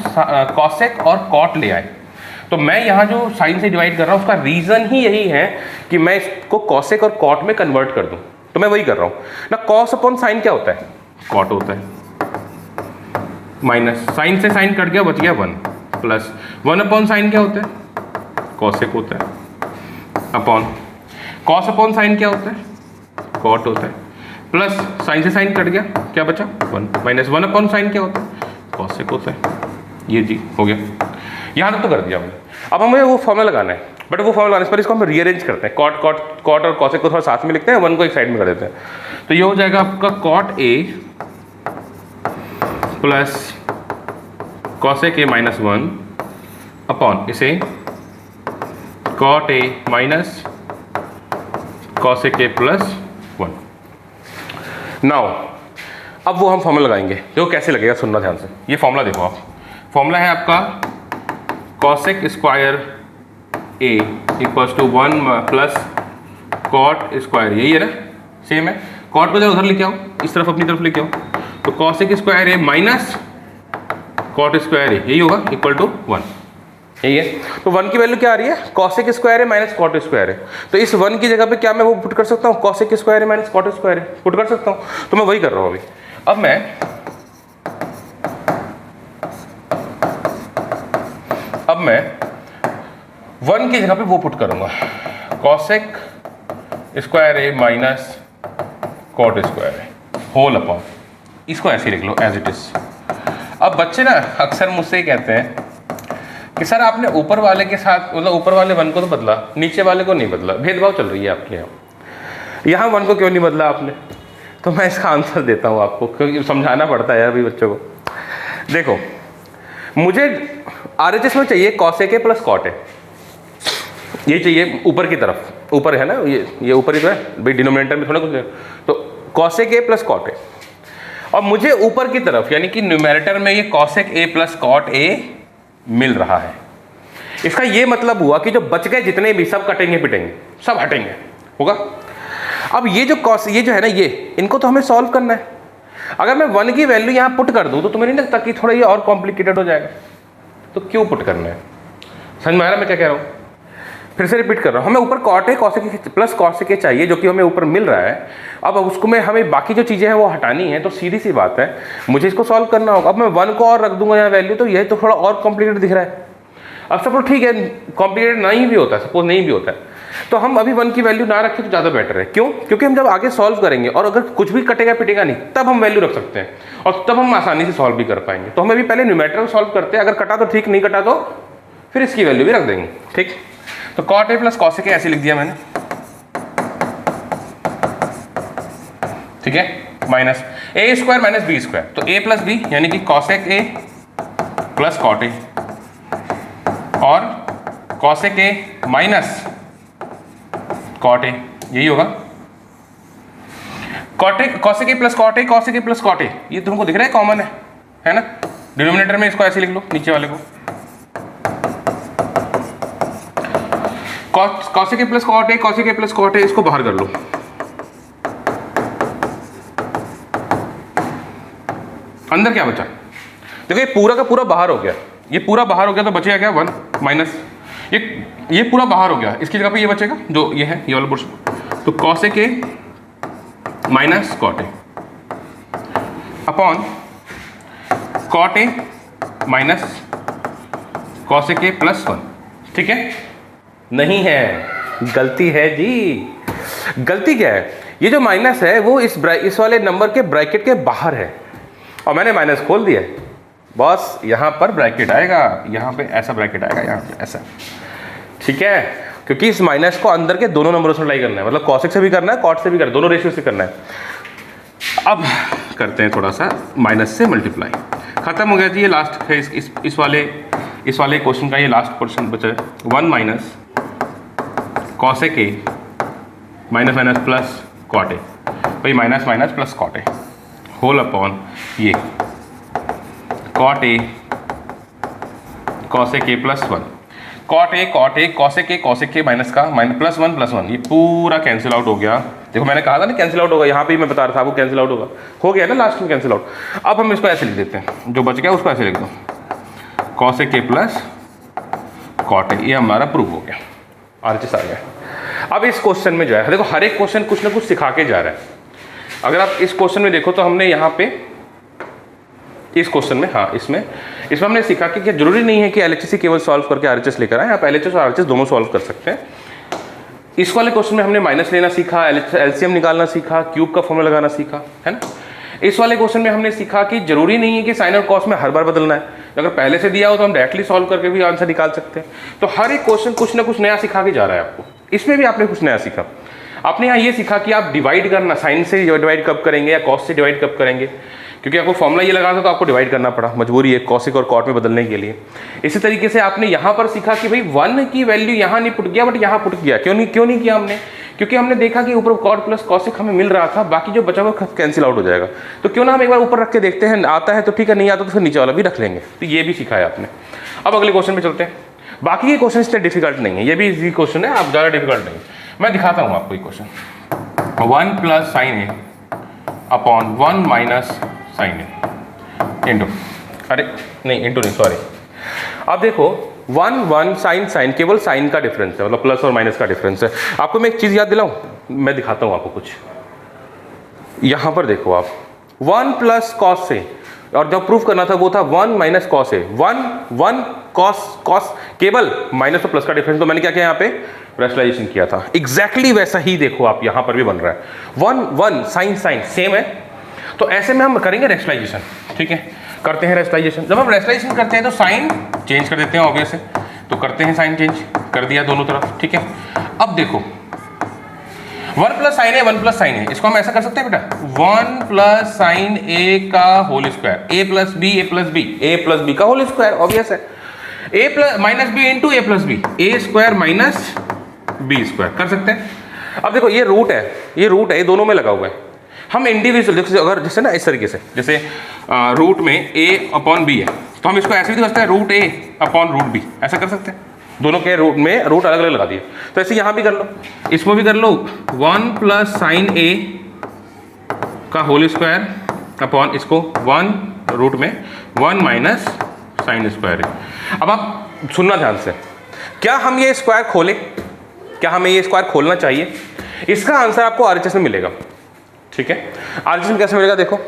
कॉसेक और कॉट ले आए। तो मैं यहाँ जो साइन से डिवाइड कर रहा हूँ उसका रीज़न ही यही है कि मैं इसको कॉसेक और कॉट में कन्वर्ट कर दूँ, तो मैं वही कर रहा हूँ ना। कॉस अपॉन साइन क्या होता है? कॉट होता है, माइनस साइन से साइन कट गया, बच गया 1, प्लस 1 अपॉन साइन क्या होता है? कॉसेक होता है, अपॉन कॉस अपॉन साइन क्या होता है? कॉट होता है, प्लस साइन से साइन कट गया, क्या बचा? 1, माइनस 1 अपॉन साइन क्या होता है? कॉसेक होता है। ये जी हो गया, यहाँ तक तो कर दिया हमने। अब हमें वो फॉर्मूला लगाना है, बट वो फॉर्मूला लगाने पर इसको हम रीअरेंज करते हैं। कॉट और कॉसेक को थोड़ा साथ में लिखते हैं, 1 को एक साइड में कर देते हैं। तो ये हो जाएगा आपका cot A plus cosec A minus 1 upon इसे cot A minus cosec A plus 1। Now अब वो हम फॉर्मूला लगाएंगे, देखो कैसे लगेगा, सुनना ध्यान से। ये फॉर्मूला देखो आप, फॉर्मूला है आपका cosec square A equals to 1 plus cot square, यही है ना, सेम है। कॉट को जब उधर लेके आओ, इस तरफ अपनी तरफ लेके आओ, तो कॉसेक स्क्वायर ए माइनस कॉट स्क्वायर ए, यही होगा, इक्वल टू 1, यही है। तो 1 की वैल्यू क्या आ रही है? कॉसेक स्क्वायर ए माइनस कॉट स्क्वायर ए। तो इस 1 की जगह पे क्या मैं वो पुट कर सकता हूँ? कॉसेक स्क्वायर ए माइनस कॉट स्क्वायर ए पुट कर सकता हूँ, तो मैं वही कर रहा हूँ अभी। अब मैं 1 की जगह पे वो पुट करूंगा, कॉसेक स्क्वायर ए माइनस कॉट स्क्वायर ए होल अपॉन, इसको ऐसे ही लिख लो एज इट इज। अब बच्चे ना अक्सर मुझसे कहते हैं कि सर आपने ऊपर वाले के साथ, मतलब ऊपर वाले 1 को तो बदला, नीचे वाले को नहीं बदला, भेदभाव चल रही है आपके यहाँ 1 को क्यों नहीं बदला आपने? तो मैं इसका आंसर देता हूँ आपको, क्योंकि समझाना पड़ता है यार अभी बच्चों को। देखो मुझे RHS में चाहिए cosec A plus cot A, ये चाहिए ऊपर की तरफ, ऊपर है ना, ये ऊपर ही तो है भाई, डिनोमिनेटर में थोड़ा कुछ है। तो cosec A plus cot A, और मुझे ऊपर की तरफ यानी कि न्यूमेरेटर में ये cosec A plus cot A मिल रहा है। इसका ये मतलब हुआ कि जो बच गए जितने भी सब कटेंगे पिटेंगे, सब हटेंगे, होगा। अब ये जो है ना, ये इनको तो हमें सॉल्व करना है। अगर मैं 1 की वैल्यू यहाँ पुट कर दूँ तो तुम्हें नहीं लगता कि थोड़ा ये और कॉम्प्लिकेटेड हो जाएगा? तो क्यों पुट करना है? समझ में आ रहा मैं क्या कह रहा हूँ? फिर से रिपीट कर रहा हूँ, हमें ऊपर cot A cosec A plus cosec A चाहिए जो कि हमें ऊपर मिल रहा है। अब उसको में हमें बाकी जो चीज़ें हैं वो हटानी है, तो सीधी सी बात है मुझे इसको सॉल्व करना होगा। अब मैं 1 को और रख दूंगा यहाँ वैल्यू, तो यह तो थोड़ा और कॉम्प्लिकेटेड दिख रहा है। अब सपोज ठीक है कॉम्प्लिकेटेड नहीं भी होता है, सपोज नहीं भी होता है, तो हम अभी 1 की वैल्यू ना रखें तो ज़्यादा बेटर है। क्यों? क्योंकि हम जब आगे सॉल्व करेंगे और अगर कुछ भी कटेगा पिटेगा नहीं, तब हम वैल्यू रख सकते हैं और तब हम आसानी से सॉल्व भी कर पाएंगे। तो हम अभी पहले न्यूमेरिकल सॉल्व करते हैं, अगर कटा तो ठीक, नहीं कटा तो फिर इसकी वैल्यू भी रख देंगे। ठीक, तो cot A plus cosec A ऐसे लिख दिया मैंने, ठीक है, minus A square minus B square, तो ए प्लस बी यानी कि cosec A plus cot A और cosec A minus cot A, यही होगा। Cot A cosec A plus cot A, cosec A plus cot A, ये तुमको दिख रहा है कॉमन है ना। डिनोमिनेटर में इसको ऐसे लिख लो, नीचे वाले को cosec A plus cot A, cosec A plus cot A, इसको बाहर कर लो। अंदर क्या बचा? देखो ये पूरा का पूरा बाहर हो गया, ये पूरा बाहर हो गया, तो बचेगा क्या 1 माइनस ये पूरा बाहर हो गया, इसकी जगह पे ये बचेगा जो ये है, ये वाला पोर्शन, तो cosec A minus cot A upon cot A minus cosec A plus 1। ठीक है? नहीं है, गलती है जी। गलती क्या है? ये जो माइनस है वो इस वाले नंबर के ब्रैकेट के बाहर है और मैंने माइनस खोल दिया है। बस यहाँ पर ब्रैकेट आएगा, यहाँ पे ऐसा ब्रैकेट आएगा, यहाँ पे ऐसा। ठीक है? क्योंकि इस माइनस को अंदर के दोनों नंबरों से मल्टीप्लाई करना है, मतलब कॉसेक से भी करना है, कॉट से भी करना है, दोनों रेशियो से करना है। अब करते हैं थोड़ा सा माइनस से मल्टीप्लाई। खत्म हो गया जी, ये लास्ट है इस वाले क्वेश्चन का, ये लास्ट क्वेश्चन बचा है। 1 minus cosec A minus minus plus cot A, भाई minus minus plus cot A whole upon ये cot A cosec A plus 1, cot A cosec A minus का माइनस प्लस 1, ये पूरा कैंसिल आउट हो गया। देखो मैंने कहा था ना कैंसिल आउट होगा, यहाँ पे मैं बता रहा था आपको कैंसिल आउट होगा, हो गया ना लास्ट में कैंसिल आउट। अब हम इसको ऐसे लिख देते हैं, जो बच गया उसको ऐसे लिख दो, cosec A plus cot A, ये हमारा प्रूव हो गया, आरएचएस आ गया। अब इस क्वेश्चन में जो है, देखो हर एक क्वेश्चन कुछ ना कुछ सिखा के जा रहा है। अगर आप इस क्वेश्चन में देखो तो हमने यहाँ पे इस क्वेश्चन में, हाँ इसमें हमने सीखा कि क्या जरूरी नहीं है कि एलएचएस ही केवल सॉल्व करके आरएचएस लेकर आए, आप एलएचएस और आरएचएस दोनों सॉल्व कर सकते हैं। इस वाले क्वेश्चन में हमने माइनस लेना सीखा, एलसीएम निकालना सीखा, क्यूब का फॉर्मूला लगाना सीखा, है ना। इस वाले क्वेश्चन में हमने सीखा कि जरूरी नहीं है कि साइन और कॉस में हर बार बदलना है, अगर पहले से दिया हो तो हम डायरेक्टली सॉल्व करके भी आंसर निकाल सकते हैं। तो हर एक क्वेश्चन कुछ ना कुछ नया सिखा के जा रहा है आपको। इसमें भी आपने कुछ नया सीखा, आपने यहाँ ये सीखा कि आप डिवाइड करना, साइन से डिवाइड कब करेंगे या कॉस से डिवाइड कब करेंगे, क्योंकि आपको फॉर्मूला ये लगाना था तो आपको डिवाइड करना पड़ा, मजबूरी है कॉसिक और कॉट में बदलने के लिए। इसी तरीके से आपने यहाँ पर सीखा कि भाई 1 की वैल्यू यहाँ नहीं पुट किया बट यहाँ पुट किया। क्यों नहीं किया हमने? क्योंकि हमने देखा कि ऊपर कॉट प्लस कॉसिक हमें मिल रहा था, बाकी जो बचा हुआ कैंसिल आउट हो जाएगा। तो क्यों ना हम एक बार ऊपर रख के देखते हैं, आता है तो ठीक है, नहीं आता तो फिर नीचे वाला भी रख लेंगे। तो ये भी सीखा है आपने। अब अगले क्वेश्चन पे चलते हैं। बाकी ये क्वेश्चन इतने डिफिकल्ट नहीं है, ये भी इजी क्वेश्चन है, आप ज़्यादा डिफिकल्ट नहीं। मैं दिखाता हूँ आपको ये question. 1 plus sine A upon 1 minus sign A into, अरे नहीं इंटू नहीं, सॉरी। अब देखो 1 साइन केवल साइन का डिफरेंस है, मतलब प्लस और माइनस का डिफरेंस है। आपको मैं एक चीज़ याद दिलाऊं, मैं दिखाता हूँ आपको कुछ। यहाँ पर देखो आप 1 प्लस कॉस से, और जब प्रूफ करना था वो था 1 माइनस कॉस ए, 1 कॉस केवल माइनस और प्लस का डिफरेंस। तो मैंने क्या किया यहाँ पे रैशनलाइजेशन किया था। एग्जैक्टली वैसा ही देखो आप यहाँ पर भी बन रहा है। 1 साइन सेम है, तो ऐसे में हम करेंगे रैशनलाइजेशन। ठीक है, करते हैं रैशनलाइजेशन। जब हम रैशनलाइजेशन करते हैं तो साइन चेंज कर देते हैं ऑब्वियस है, तो करते हैं साइन चेंज कर दिया दोनों तरफ। ठीक है, अब देखो 1 plus sine A 1 plus sine ए, इसको हम ऐसा कर सकते हैं बेटा 1 प्लस साइन ए का whole square, A plus B का होल स्क्वायर, ऑब्वियस है। ए प्लस माइनस बी इंटू ए प्लस बी, ए स्क्वायर माइनस बी स्क्वायर कर सकते हैं। अब देखो ये रूट है, ये दोनों में लगा हुआ है। हम इंडिविजुअल जैसे अगर जैसे ना इस तरीके से, जैसे रूट में ए अपॉन बी है, तो हम इसको ऐसे भी कर सकते हैं रूट ए अपॉन रूट बी, ऐसा कर सकते हैं। दोनों के रूट में रूट अलग अलग लगा दिए, तो ऐसे यहाँ भी कर लो, इसमें भी कर लो 1 प्लस साइन ए का होल स्क्वायर अपॉन इसको 1 रूट में 1 माइनस साइन स्क्वायर ए। अब आप सुनना ध्यान से, क्या हम ये स्क्वायर खोलें? क्या हमें ये स्क्वायर खोलना चाहिए? इसका आंसर आपको RHS में मिलेगा, ठीक है। RHS में कैसे मिलेगा देखो,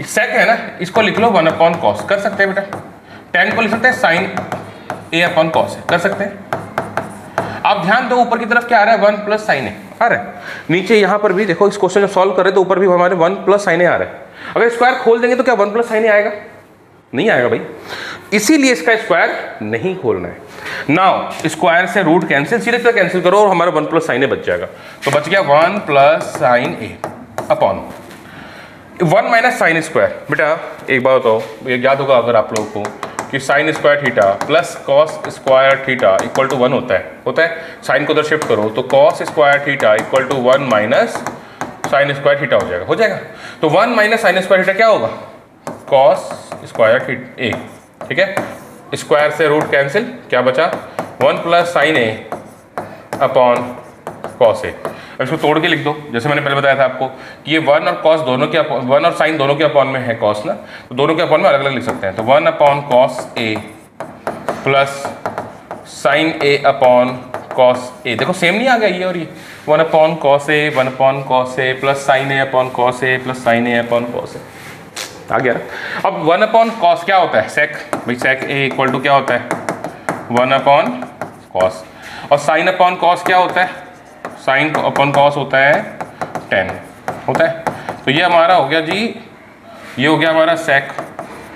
सेक है ना, इसको लिख लो 1/cos, कर सकते हैं बेटा। tan को लिख सकते हैं sin A/cos, कर सकते हैं। आप ध्यान दो ऊपर की तरफ क्या आ रहा है, 1 + sin A आ रहा है। नीचे यहाँ पर भी देखो, इस क्वेश्चन जब सॉल्व करें तो ऊपर भी हमारे 1 + sin A आ रहा है। अगर स्क्वायर खोल देंगे तो क्या 1 + sin A आएगा? नहीं आएगा भाई, इसीलिए इसका स्क्वायर नहीं खोलना है। नाउ स्क्वायर से रूट कैंसिल, सीधे सीधे कैंसिल करो और हमारा 1 + sin A बच जाएगा। तो बच गया 1 + sin A upon 1 - sin square. बेटा एक बात बताओ, ये याद होगा अगर आप लोगों को कि sin square theta plus cos square theta equal to 1 होता है। साइन को उधर शिफ्ट करो तो cos square theta equal to 1 - sin square theta हो जाएगा। तो 1 - sin स्क्वायर थीटा क्या होगा, cos स्क्वायर थीटा A, ठीक है। स्क्वायर से रूट कैंसिल, क्या बचा 1 + sin A upon cos A। अब इसको तोड़ के लिख दो, जैसे मैंने पहले बताया था आपको कि ये 1 और cos दोनों के 1 और sin दोनों के अपॉन में है cos ना, तो दोनों के अपॉन में अलग अलग लिख सकते हैं। तो 1/cos A plus sin A upon cos A, देखो सेम नहीं आ गया ये और ये, 1/cos A 1/cos A plus sin A upon cos A plus sin A upon cos A आ गया। अब 1/cos क्या होता है, sec, भाई sec A इक्वल टू क्या होता है 1/cos, और sin/cos क्या होता है, sin/cos होता है tan, होता है। तो ये हमारा हो गया जी, ये हो गया हमारा sec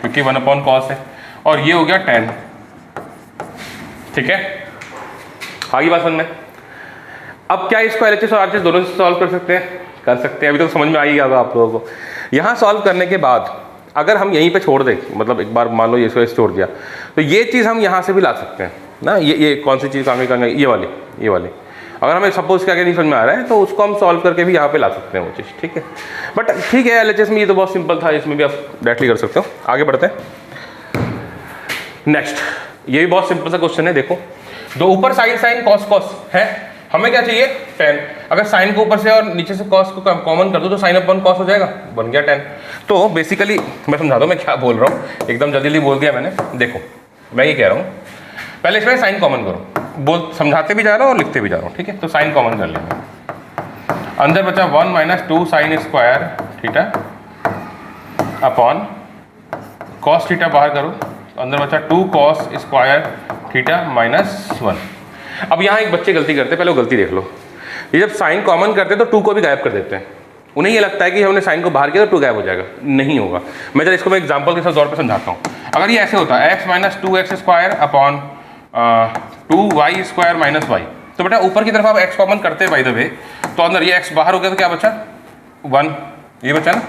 क्योंकि 1/cos है, और ये हो गया tan, ठीक है। आगे बात समझ में। अब क्या इसको LHS और RHS दोनों से सॉल्व कर सकते हैं? कर सकते हैं। अभी तो समझ में आ ही गया आप लोगों को। यहाँ सॉल्व करने के बाद अगर हम यहीं पे छोड़ दें, मतलब एक बार मान लो ये इसको छोड़ दिया, तो ये चीज़ हम यहाँ से भी ला सकते हैं ना। ये कौन सी चीज़ आगे करना, ये वाली अगर हमें सपोज क्या नहीं समझ में आ रहा है तो उसको हम सॉल्व करके भी यहाँ पे ला सकते हैं वो चीज़, ठीक है। बट ठीक है, LHS में ये तो बहुत सिंपल था, इसमें भी आप डायरेक्टली कर सकते हो। आगे बढ़ते हैं नेक्स्ट, ये भी बहुत सिंपल सा क्वेश्चन है। देखो दो ऊपर साइन कॉस है, हमें क्या चाहिए tan। अगर साइन को ऊपर से और नीचे से कॉस को कॉमन कर दो तो sin/cos हो जाएगा, बन गया tan। तो बेसिकली मैं समझा दूँ मैं क्या बोल रहा हूँ, एकदम जल्दी बोल दिया मैंने। देखो मैं ये कह रहा हूँ, पहले इसमें साइन कॉमन करो, बोल समझाते भी जा रहा हूँ और लिखते भी जा रहा हूँ, ठीक है। तो साइन कॉमन कर लेंगे, अंदर बचा 1 - 2 sin square theta upon cos theta, बाहर करो, अंदर बचा 2 cos स्क्वायर थीटा -1। अब यहाँ एक बच्चे गलती करते हैं, पहले वो गलती देख लो। ये जब साइन कॉमन करते हैं तो 2 को भी गायब कर देते हैं। उन्हें ये लगता है कि हमने साइन को बाहर किया तो 2 गायब हो जाएगा, नहीं होगा। मैं जब इसको मैं एग्जांपल के साथ तौर पे समझाता हूँ। अगर ये ऐसे होता है x - 2x square upon 2y square -y, तो बेटा ऊपर की तरफ आप x कॉमन करते हैं बाय द वे, तो अंदर ये x बाहर हो गया तो क्या बचा 1, ये बचा ना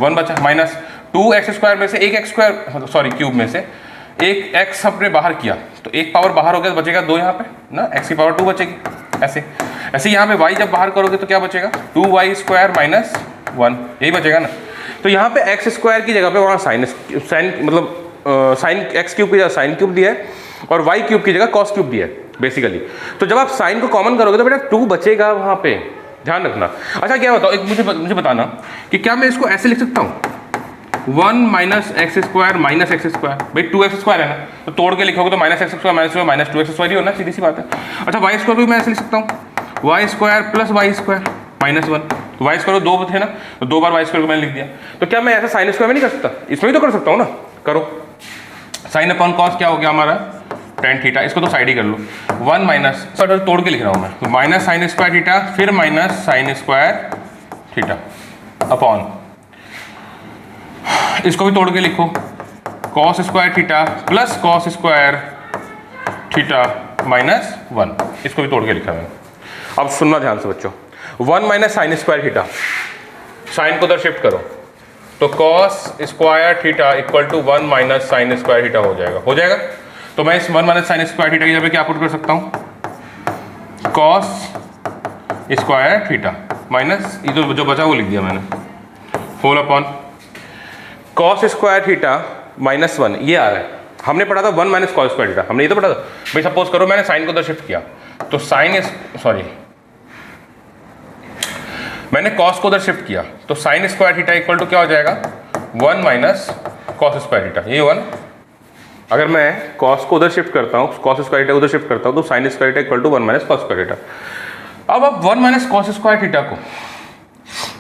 1 बचा, माइनस 2x स्क्वायर में से एक x स्क्वायर सॉरी क्यूब में से एक x हमने बाहर किया तो एक पावर बाहर हो गया तो बचेगा 2 यहाँ पे ना, x की पावर 2 बचेगी। ऐसे यहाँ पे y जब बाहर करोगे तो क्या बचेगा 2y स्क्वायर -1, यही बचेगा ना। तो यहाँ पे x स्क्वायर की जगह पे वहाँ साइन मतलब साइन x क्यूब की जगह साइन क्यूब दिया है और y क्यूब की जगह cos क्यूब दिया है बेसिकली। तो जब आप साइन को कॉमन करोगे तो बेटा 2 बचेगा वहाँ पे, ध्यान रखना। अच्छा क्या बताओ, एक मुझे बताना कि क्या मैं इसको ऐसे लिख सकता हूँ 1 - x स्क्वायर -x स्क्वायर, भाई 2x स्क्वायर है ना, तो तोड़ के लिखोगे तो -x स्क्वायर -2x स्क्वायर ही होना, सीधी सी बात है। अच्छा y स्क्वायर भी मैं ऐसे लिख सकता हूँ y square plus y square -1, तो y स्क्वायर 2 थे ना, तो 2 बार y स्क्वायर को मैंने लिख दिया। तो क्या मैं ऐसा साइन स्क्वायर में नहीं कर सकता, इसमें भी तो कर सकता हूँ ना, करो। sin/cos क्या हो गया हमारा tan थीटा, इसको तो साइड ही कर लो, 1 तोड़ के लिख रहा हूँ मैं, तो माइनस साइन स्क्वायर थीटा फिर minus sine square theta upon, इसको भी तोड़ के लिखो cos square theta plus cos square theta -1, इसको भी तोड़ के लिखा मैंने। अब सुनना ध्यान से बच्चों, 1 - साइन स्क्वायर थीटा, साइन को उधर शिफ्ट करो तो cos square theta equal to 1 - sine square theta हो जाएगा। तो मैं इस 1 - साइन स्क्वायर थीटा की जगह क्या पुट कर सकता हूँ cos स्क्वायर थीटा माइनस ये तो जो बचा वो लिख दिया मैंने, whole upon cos square theta -1, ये आ रहा है। हमने पढ़ा था 1 - cos स्क्वायर थीटा, हमने ये तो पढ़ा था भाई। सपोज करो मैंने साइन को उधर शिफ्ट किया तो मैंने cos को उधर शिफ्ट किया तो sine square theta equal to क्या हो जाएगा 1 - cos स्क्वायर थीटा, ये 1 अगर मैं कॉस को उधर शिफ्ट करता हूँ, कॉस स्क्वायर थीटा उधर शिफ्ट करता हूँ, तो sine square theta equal to 1 minus cos square theta. अब आप 1 माइनस कॉस स्क्वायर थीटा को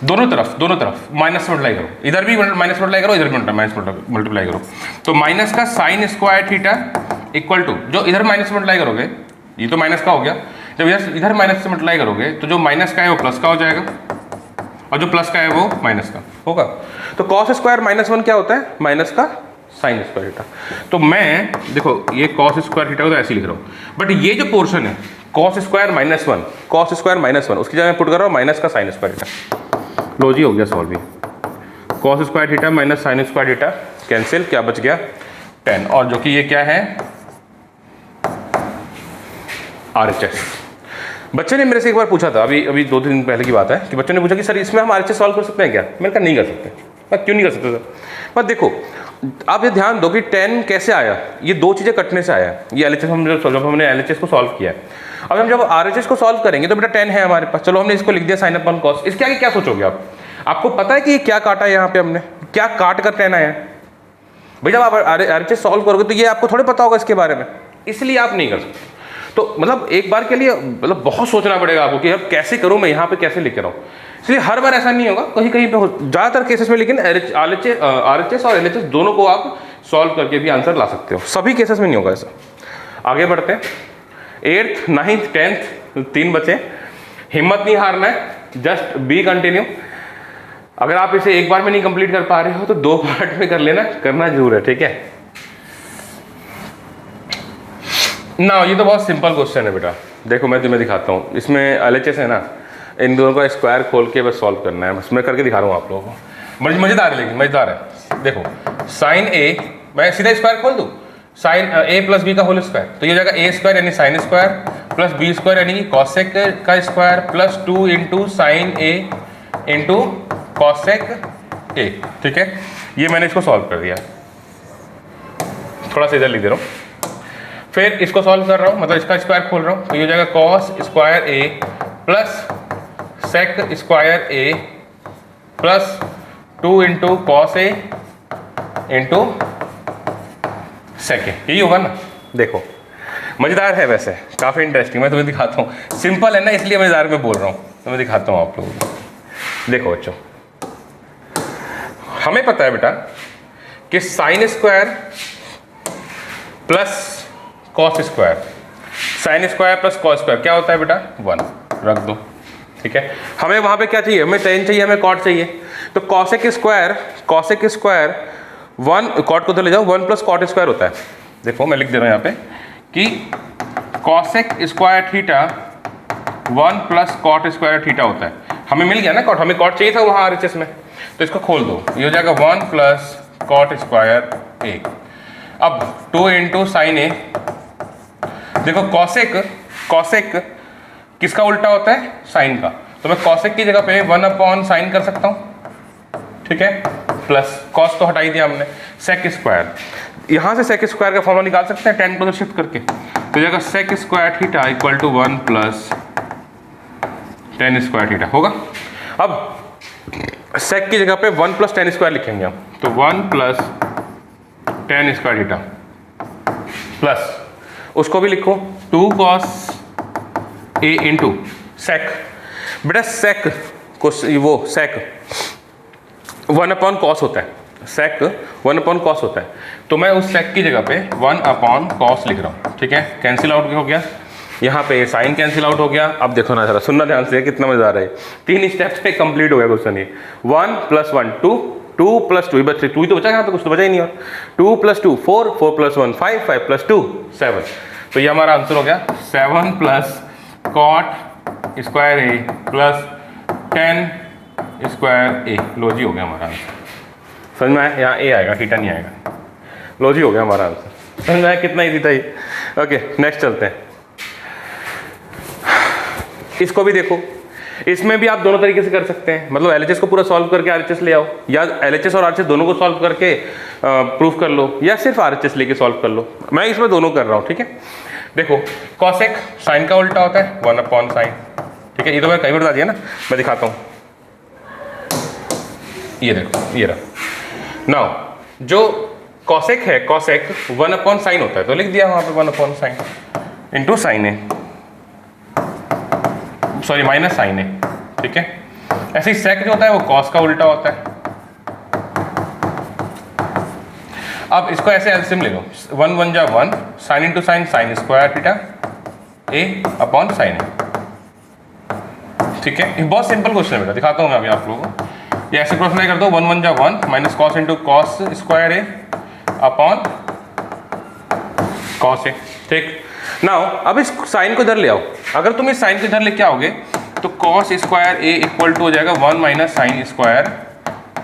दोनों तरफ माइनस मल्टीप्लाई करो, इधर भी माइनस मल्टीप्लाई करो, इधर भी माइनस मल्टीप्लाई करो, तो माइनस का sine square theta equal to, जो इधर माइनस मल्टीप्लाई करोगे, ये तो माइनस का हो गया, जब इधर माइनस से मल्टीप्लाई करोगे तो जो माइनस का है वो प्लस का हो जाएगा, और जो प्लस का है वो माइनस का होगा। तो कॉस स्क्वायर माइनस 1 क्या होता है? माइनस का साइन स्क्वायर थीटा। तो मैं देखो ये कॉस स्क्वायर थीटा को तो ऐसे लिख रहा हूँ, बट ये जो पोर्शन है cos square minus 1, cos square minus 1, उसकी जगह मैं पुट कर रहा हूँ माइनस का साइन स्क्वायर थीटा। लो जी हो गया सॉल्व भी। Cos square theta minus sine square theta cancel, क्या बच गया 10, और जो कि ये क्या है RHS। बच्चे ने मेरे से एक बार पूछा था, अभी 2 दिन पहले की बात है, कि बच्चों ने पूछा कि सर इसमें हम RHS सॉल्व कर सकते हैं क्या? मैंने कहा नहीं कर सकते। मैं क्यों नहीं कर सकते सर? पर देखो आप ये ध्यान दो कि 10 कैसे आया, ये 2 चीज़ें कटने से आया। ये LHS हमने LHS को सॉल्व किया है। अब हम जब RHS को सॉल्व करेंगे तो बेटा 10 है हमारे पास, चलो हमने इसको लिख दिया साइन अपॉन कॉस। इसके आगे क्या सोचोगे आप? आपको पता है कि ये क्या काटा है यहाँ पे हमने, क्या काट कर 10 आया है? भाई जब आप RHS सॉल्व करोगे तो ये आपको थोड़े पता होगा इसके बारे में, इसलिए आप नहीं कर सकते। तो मतलब एक बार के लिए मतलब बहुत सोचना पड़ेगा आपको कि अब कैसे करूँ मैं, यहाँ पे कैसे लिख रहा हूँ। इसलिए हर बार ऐसा नहीं होगा, कहीं कहीं पे ज़्यादातर केसेस में, लेकिन RHS और LHS दोनों को आप सॉल्व करके भी आंसर ला सकते हो, सभी केसेस में नहीं होगा ऐसा। आगे बढ़ते हैं, 8th 9th 10th 3 बचे। हिम्मत नहीं हारना है, जस्ट बी कंटिन्यू। अगर आप इसे एक बार में नहीं कंप्लीट कर पा रहे हो तो 2 पार्ट में कर लेना, करना जरूर है, ठीक है ना। ये तो बहुत सिंपल क्वेश्चन है बेटा, देखो मैं तुम्हें दिखाता हूँ। इसमें LHS है ना, इन दोनों का स्क्वायर खोल के बस सॉल्व करना है, बस मैं करके दिखा रहा हूँ आप लोगों को। मजेदार है, लेकिन मजेदार है। देखो साइन A, मैं सीधा स्क्वायर खोल दूँ, साइन A प्लस बी का होल स्क्वायर, तो ये जाएगा A स्क्वायर यानी sine square plus B square यानी कि कॉसेक का square plus 2 into sine A into cosec A, ठीक है। ये मैंने इसको सॉल्व कर दिया, थोड़ा सा इधर लिख दे रहा हूँ। फिर इसको सॉल्व कर रहा हूँ, मतलब इसका स्क्वायर खोल रहा हूँ, तो ये हो जाएगा cos square A plus sec square A plus 2 into cos A into sec A, यही होगा ना। देखो मज़ेदार है, वैसे काफ़ी इंटरेस्टिंग। मैं तुम्हें दिखाता हूँ, सिंपल है ना इसलिए मज़ेदार में बोल रहा हूँ, तो मैं दिखाता हूँ आप लोगों को। देखो बच्चों, हमें पता है बेटा कि sine square plus cos square, sine square plus cos square क्या होता है बेटा 1, रख दो, ठीक है। हमें वहाँ पे क्या चाहिए? हमें टेन चाहिए, हमें कॉट चाहिए। तो कॉसेक स्क्वायर 1, कॉट को तो ले जाओ, 1 प्लस कॉट स्क्वायर होता है। देखो मैं लिख दे रहा हूँ यहाँ पे कि cosec square theta 1 plus cot square theta होता है। हमें मिल गया ना कॉट, हमें कॉट चाहिए था वहाँ RHS में, तो इसको खोल दो, ये हो जाएगा 1 प्लस कॉट स्क्वायर A। अब 2 इंटू साइन A, देखो कॉसेक किसका उल्टा होता है? साइन का, तो मैं कॉसेक की जगह पे 1 अपॉन साइन कर सकता हूँ, ठीक है, प्लस कॉस तो हटा ही दिया हमने, सेक स्क्वायर, यहाँ से सेक स्क्वायर का फॉर्मूला निकाल सकते हैं 10 को शिफ्ट करके, तो जगह sec square theta equal to 1 plus 10 square theta होगा। अब सेक की जगह पे 1 प्लस 10 स्क्वायर लिखेंगे हम, तो 1 प्लस 10 स्क्वायर थीटा प्लस उसको भी लिखो 2 कॉस A इंटू सेक। बेटा सेक को वो सेक 1 अपॉन कॉस होता है, सेक 1 अपॉन कॉस होता है, तो मैं उस सेक की जगह पे 1 अपॉन कॉस लिख रहा हूँ, ठीक है। कैंसिल आउट हो गया, यहाँ पे साइन कैंसिल आउट हो गया। अब देखो ना, जरा सुनना ध्यान से, कितना मजा आ रहा है। 3 स्टेप्स पे कंप्लीट हो गया क्वेश्चन ये। 1 प्लस 1 2, 2 प्लस 2, बच्चे 2 ही तो बचा, यहाँ पे कुछ तो बचा ही नहीं। और 2 प्लस 2 4, 4 प्लस 1 5, 5 प्लस 2 7, तो ये हमारा आंसर हो गया 7 plus cot square A plus 10 square A। लो जी हो गया हमारा आंसर। समझ में आया? यहाँ A आएगा, थीटा नहीं आएगा। लो जी हो गया हमारा आंसर। समझ में आया कितना इजी था ये? ओके नेक्स्ट चलते हैं। इसको भी देखो, इसमें भी आप दोनों तरीके से कर सकते हैं, मतलब LHS को पूरा सॉल्व करके RHS ले आओ, या LHS और RHS दोनों को सॉल्व करके प्रूफ कर लो, या सिर्फ RHS लेके सॉल्व कर लो। मैं इसमें दोनों कर रहा हूँ, ठीक है। देखो कॉसेक साइन का उल्टा होता है 1 अपॉन साइन, ठीक है। ये तो मैं कई बार बता दिया ना, मैं दिखाता हूँ। ये देखो, ये रहा। नाउ जो कॉसेक है, कॉसेक 1 अपॉन साइन होता है, तो लिख दिया वहाँ पे 1 upon sign into sign A, sorry minus sign A, ठीक है। ऐसे ही सेक जो होता है वो कॉस का उल्टा होता है। अब इसको ऐसे एलसीएम ले लो, 1 1 जा 1, sine into sine, sine square theta A upon sine A, ठीक है। ये बहुत सिंपल क्वेश्चन है बेटा, दिखाता हूँ मैं अभी आप लोगों को। ये ऐसे क्रॉस मल्टीप्लाई करता हूँ, 1 1 जा 1 minus cos into cos square A upon cos A, ठीक। नाउ अब इस साइन को इधर ले आओ, अगर तुम इस साइन को इधर लेके आओगे तो cos square A equal to हो जाएगा 1 माइनस साइन स्क्वायर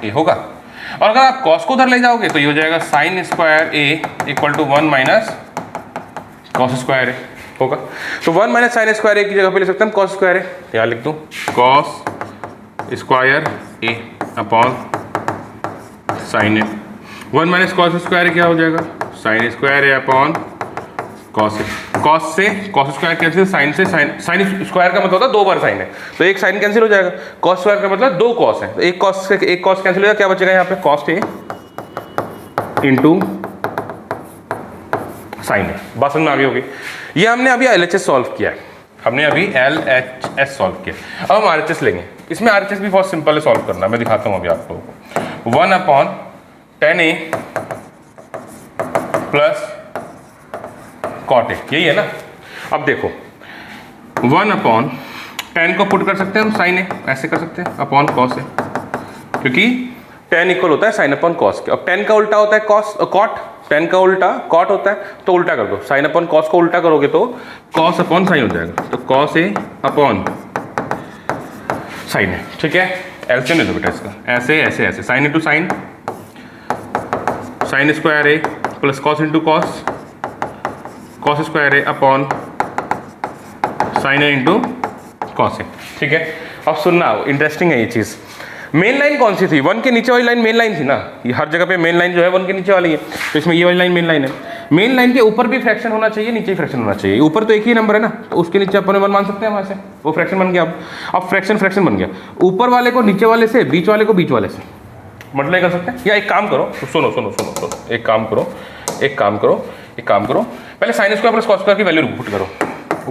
ए होगा, और अगर आप कॉस को उधर ले जाओगे तो ये हो जाएगा sine square A equal to 1 minus cos square A होगा। तो 1 माइनस साइन स्क्वायर ए की जगह पे ले सकते हैं कॉस स्क्वायर ए, यहाँ लिख दूँ cos square A upon sine A. 1 minus cos square ए क्या हो जाएगा, sine square A upon cos A. Cos से कॉस स्क्वायर कैंसिल, साइन से साइन, साइन स्क्वायर का मतलब होता है 2 बार साइन है, तो एक साइन कैंसिल हो जाएगा। कॉस स्क्वायर का मतलब 2 कॉस है, तो एक कॉस से एक कॉस कैंसिल हो जाएगा, क्या बचेगा यहाँ पे कॉस ए इंटू साइन ए। बात समझ में आ गई होगी। ये हमने अभी LHS सॉल्व किया है, हमने अभी LHS सॉल्व किया। अब हम RHS लेंगे, इसमें RHS भी बहुत सिंपल है सॉल्व करना, मैं दिखाता हूँ अभी आप लोगों को। 1 upon 10a plus cot A, यही है ना। अब देखो 1 अपॉन 10 को पुट कर सकते हैं हम साइन ए, ऐसे कर सकते हैं अपॉन कॉस ए, क्योंकि 10 इक्वल होता है साइन अपॉन कॉस के। अब 10 का उल्टा होता है कॉस कॉट, 10 का उल्टा कॉट होता है, तो उल्टा कर दो, साइन अपॉन कॉस को उल्टा करोगे तो कॉस अपॉन साइन हो जाएगा, तो cos A upon sine A, ठीक है। एलसीएम ले लो बेटा इसका, ऐसे ऐसे ऐसे, sine into sine, sine square A plus cos into cos, cos square A upon sine A into cos A, ठीक है। अब सुनना, इंटरेस्टिंग है ये चीज़। मेन लाइन कौन सी थी, 1 के नीचे वाली लाइन मेन लाइन थी ना, ये हर जगह पे मेन लाइन जो है 1 के नीचे वाली है, तो इसमें ये वाली लाइन मेन लाइन है। मेन लाइन के ऊपर भी फ्रैक्शन होना चाहिए, नीचे फ्रैक्शन होना चाहिए। ऊपर तो एक ही नंबर है ना, तो उसके नीचे अपन 1 मान सकते हैं वहाँ से, वो फ्रैक्शन बन गया। अब फ्रैक्शन फ्रैक्शन बन गया, ऊपर वाले को नीचे वाले से, बीच वाले को बीच वाले से मल्टीप्लाई कर सकते हैं। या एक काम करो, सुनो सुनो सुनो सुनो, एक काम करो, एक काम करो, एक काम करो, पहले sine square plus cos square की वैल्यू पुट करो।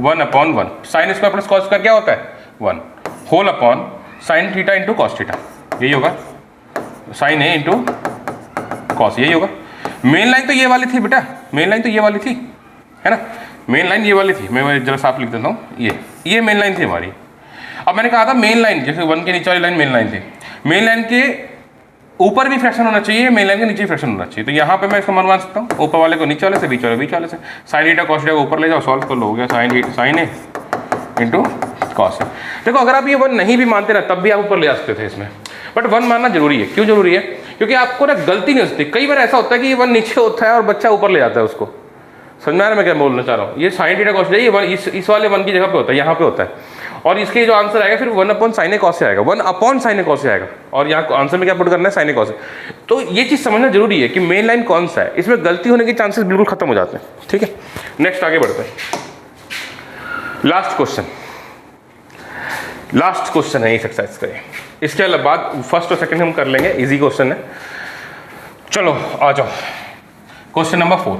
1 upon 1, sine square plus cos square क्या होता है 1, whole upon sine theta into cos theta, यही होगा, साइन ए इंटू कॉस, यही होगा। मेन लाइन तो ये वाली थी बेटा, मेन लाइन तो ये वाली थी, है ना, मेन लाइन ये वाली थी। मैं जरा साफ लिख देता हूँ, ये मेन लाइन थी हमारी। अब मैंने कहा था मेन लाइन, जैसे 1 के नीचे वाली लाइन मेन लाइन थी, मेन लाइन के ऊपर भी फ्रैक्शन होना चाहिए, मेन लाइन के नीचे फ्रैक्शन होना चाहिए। तो यहाँ पे मैं इसको मान सकता हूँ, ऊपर वाले को नीचे वाले से, बीच वाले बीच वाले से। साइन थीटा कॉस थीटा को ऊपर ले जाओ, सॉल्व कर लो, हो गया साइन ए इंटू कॉस ए। देखो अगर आप ये 1 नहीं भी मानते ना, तब भी आप ऊपर ले आ सकते थे इसमें, बट 1 मानना जरूरी है। क्यों जरूरी है, क्योंकि आपको ना गलती नहीं हो सकती। कई बार ऐसा होता है कि ये 1 नीचे होता है और बच्चा ऊपर ले जाता है उसको। समझ में आ रहा है मैं क्या बोलना चाह रहा हूँ। ये साइन थीटा कॉस थीटा ये 1 इस वाले 1 की जगह पे होता है, यहाँ पे होता है, और इसके जो आंसर आएगा फिर 1 अपॉन साइन ए कॉस से आएगा, 1 अपॉन साइन ए कॉस से आएगा, और यहाँ आंसर में क्या पुट करना है साइन ए कॉस। तो ये चीज़ समझना जरूरी है कि मेन लाइन कौन सा है, इसमें गलती होने के चांसेस बिल्कुल खत्म हो जाते हैं, ठीक है। नेक्स्ट आगे बढ़ते हैं, लास्ट क्वेश्चन, लास्ट क्वेश्चन है इस एक्सरसाइज का। इसके बाद फर्स्ट और सेकंड हम कर लेंगे, इजी क्वेश्चन है। चलो आ जाओ, क्वेश्चन नंबर 4।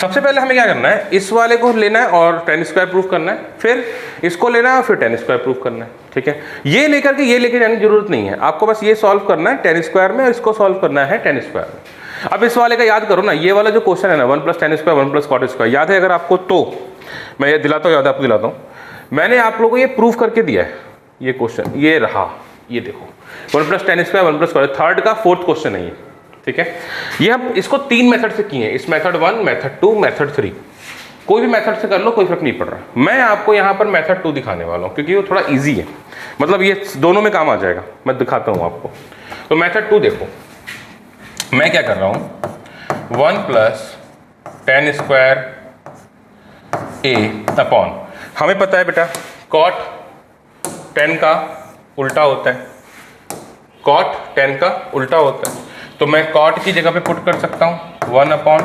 सबसे पहले हमें क्या करना है, इस वाले को लेना है और tan स्क्वायर प्रूफ करना है, फिर इसको लेना है और फिर tan स्क्वायर प्रूफ करना है, ठीक है। ये लेकर के ये लेके जाने की जरूरत नहीं है, आपको बस ये सॉल्व करना है tan स्क्वायर में और इसको सॉल्व करना है tan स्क्वायर में। अब इस वाले का याद करो ना, ये वाला जो क्वेश्चन है ना 1 plus tan square 1 plus cot square, याद है अगर आपको तो मैं ये दिलाता हूँ, याद आपको दिलाता हूँ। मैंने आप लोगों को ये प्रूफ करके दिया है, ये क्वेश्चन ये रहा, ये देखो 1 plus tan square 1 plus cot, third का 4th क्वेश्चन है ये, ठीक है। ये हम इसको 3 मेथड से किए हैं, इस मेथड 1, मेथड 2, मेथड 3। कोई भी मेथड से कर लो, कोई फर्क नहीं पड़ रहा। मैं आपको यहाँ पर मेथड 2 दिखाने वाला हूँ क्योंकि वो थोड़ा इजी है, मतलब ये दोनों में काम आ जाएगा। मैं दिखाता हूँ आपको। तो मेथड 2 देखो, मैं क्या कर रहा हूँ, 1 plus tan square A upon, हमें पता है बेटा कॉट tan का उल्टा होता है, कॉट tan का उल्टा होता है, तो मैं कॉट की जगह पे पुट कर सकता हूँ 1 अपॉन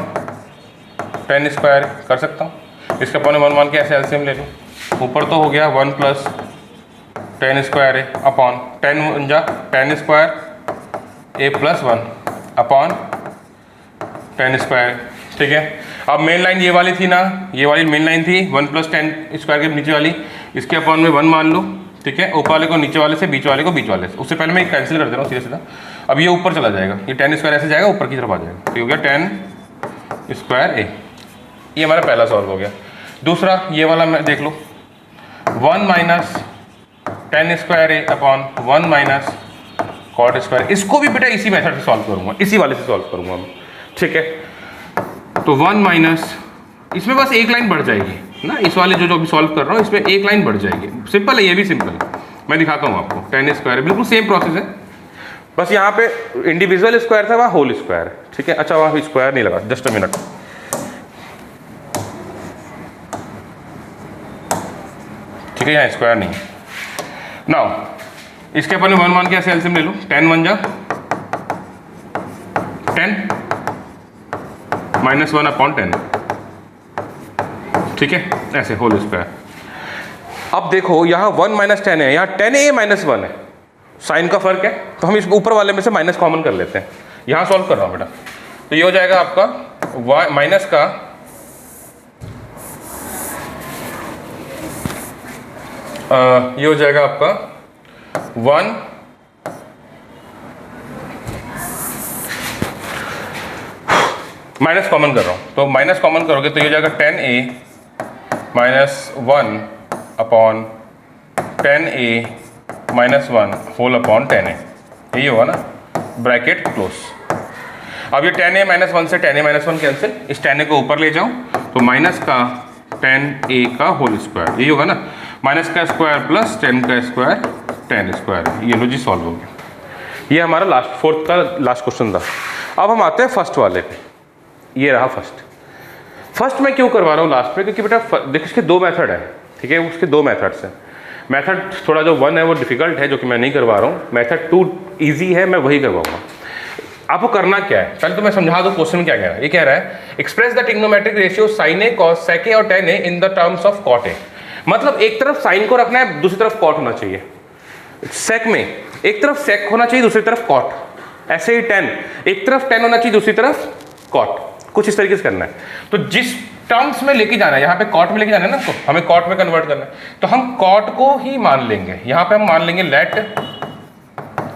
tan स्क्वायर कर सकता हूँ। इसके अपॉन 1 मान के ऐसे एलसीएम ले लूँ, ऊपर तो हो गया 1 plus tan square A upon tan जा tan square A plus 1 upon 10 square. ठीक है, अब मेन लाइन ये वाली थी ना, ये वाली मेन लाइन थी 1 + 10 स्क्वायर के नीचे वाली, इसके अपॉन में 1 मान लो। ठीक है, ऊपर वाले को नीचे वाले से, बीच वाले को बीच वाले से। उससे पहले मैं कैंसिल कर दे रहा हूँ सीधा सीधा। अब ये ऊपर चला जाएगा, ये 10 स्क्वायर ऐसे जाएगा ऊपर की तरफ आ जाएगा, तो हो गया 10 स्क्वायर ए। ये हमारा पहला सॉल्व हो गया। दूसरा ये वाला मैं देख लो, 1 - 10 square A upon 1 - cot square. इसको भी बेटा इसी मेथड से सॉल्व करूँगा, इसी वाले से सॉल्व करूँगा मैं। ठीक है, तो 1 - इसमें बस एक लाइन बढ़ जाएगी ना, इस वाले जो अभी सॉल्व कर रहा हूँ इसमें एक लाइन बढ़ जाएगी। सिंपल है, ये भी सिंपल है, मैं दिखाता हूँ आपको। 10 स्क्वायर बिल्कुल सेम प्रोसेस है, बस यहाँ पे इंडिविजुअल स्क्वायर था, वहाँ होल स्क्वायर है। ठीक है, अच्छा वहाँ स्क्वायर नहीं लगा, जस्ट अ मिनट। ठीक है, यहाँ स्क्वायर नहीं। नाउ इसके अपन 1 मान के ऐसे एलसीएम ले लो, 10 × 1 = 10 -1 अपॉन 10। ठीक है, ऐसे होल स्क्वायर। अब देखो यहाँ 1 - 10 है, यहाँ 10a - 1 है, साइन का फर्क है, तो हम इस ऊपर वाले में से माइनस कॉमन कर लेते हैं। यहाँ सॉल्व कर रहा हूँ बेटा, तो ये हो जाएगा आपका माइनस का ये हो जाएगा आपका 1 माइनस कॉमन कर रहा हूँ, तो माइनस कॉमन करोगे तो ये हो जाएगा 10a - 1 upon 10a - 1 whole upon 10a। यही होगा ना, ब्रैकेट क्लोज। अब ये 10a - 1 से 10a - 1 कैंसिल, इस 10a को ऊपर ले जाऊँ तो माइनस का 10a का होल स्क्वायर, यही होगा ना, माइनस का स्क्वायर प्लस 10 का स्क्वायर 10 स्क्वायर। ये लो जी सॉल्व हो गया। ये हमारा लास्ट फोर्थ का लास्ट क्वेश्चन था। अब हम आते हैं फर्स्ट वाले पे। ये रहा फर्स्ट मैं क्यों करवा रहा हूँ लास्ट में, क्योंकि बेटा देखिए इसके 2 मेथड है। ठीक है, उसके 2 मेथड्स हैं। मेथड थोड़ा जो 1 है वो डिफिकल्ट है, जो कि मैं नहीं करवा रहा हूँ। मेथड 2 ईजी है, मैं वही करवाऊंगा। आपको करना क्या है, पहले तो मैं समझा दूँ क्वेश्चन में क्या कह रहा है। ये कह रहा है express the trigonometric ratio sin a cos sec a और tan a in the terms of cot a। मतलब एक तरफ साइन को रखना है, दूसरी तरफ कॉट होना चाहिए। सेक में एक तरफ सेक होना चाहिए, दूसरी तरफ कॉट। ऐसे ही टेन, एक तरफ टेन होना चाहिए, दूसरी तरफ कॉट। कुछ इस तरीके से करना है। तो जिस टर्म्स में लेके जाना है, यहाँ पे कॉट में लेके जाना है ना, तो हमें कॉट में कन्वर्ट करना है, तो हम कॉट को ही मान लेंगे। यहाँ पे हम मान लेंगे let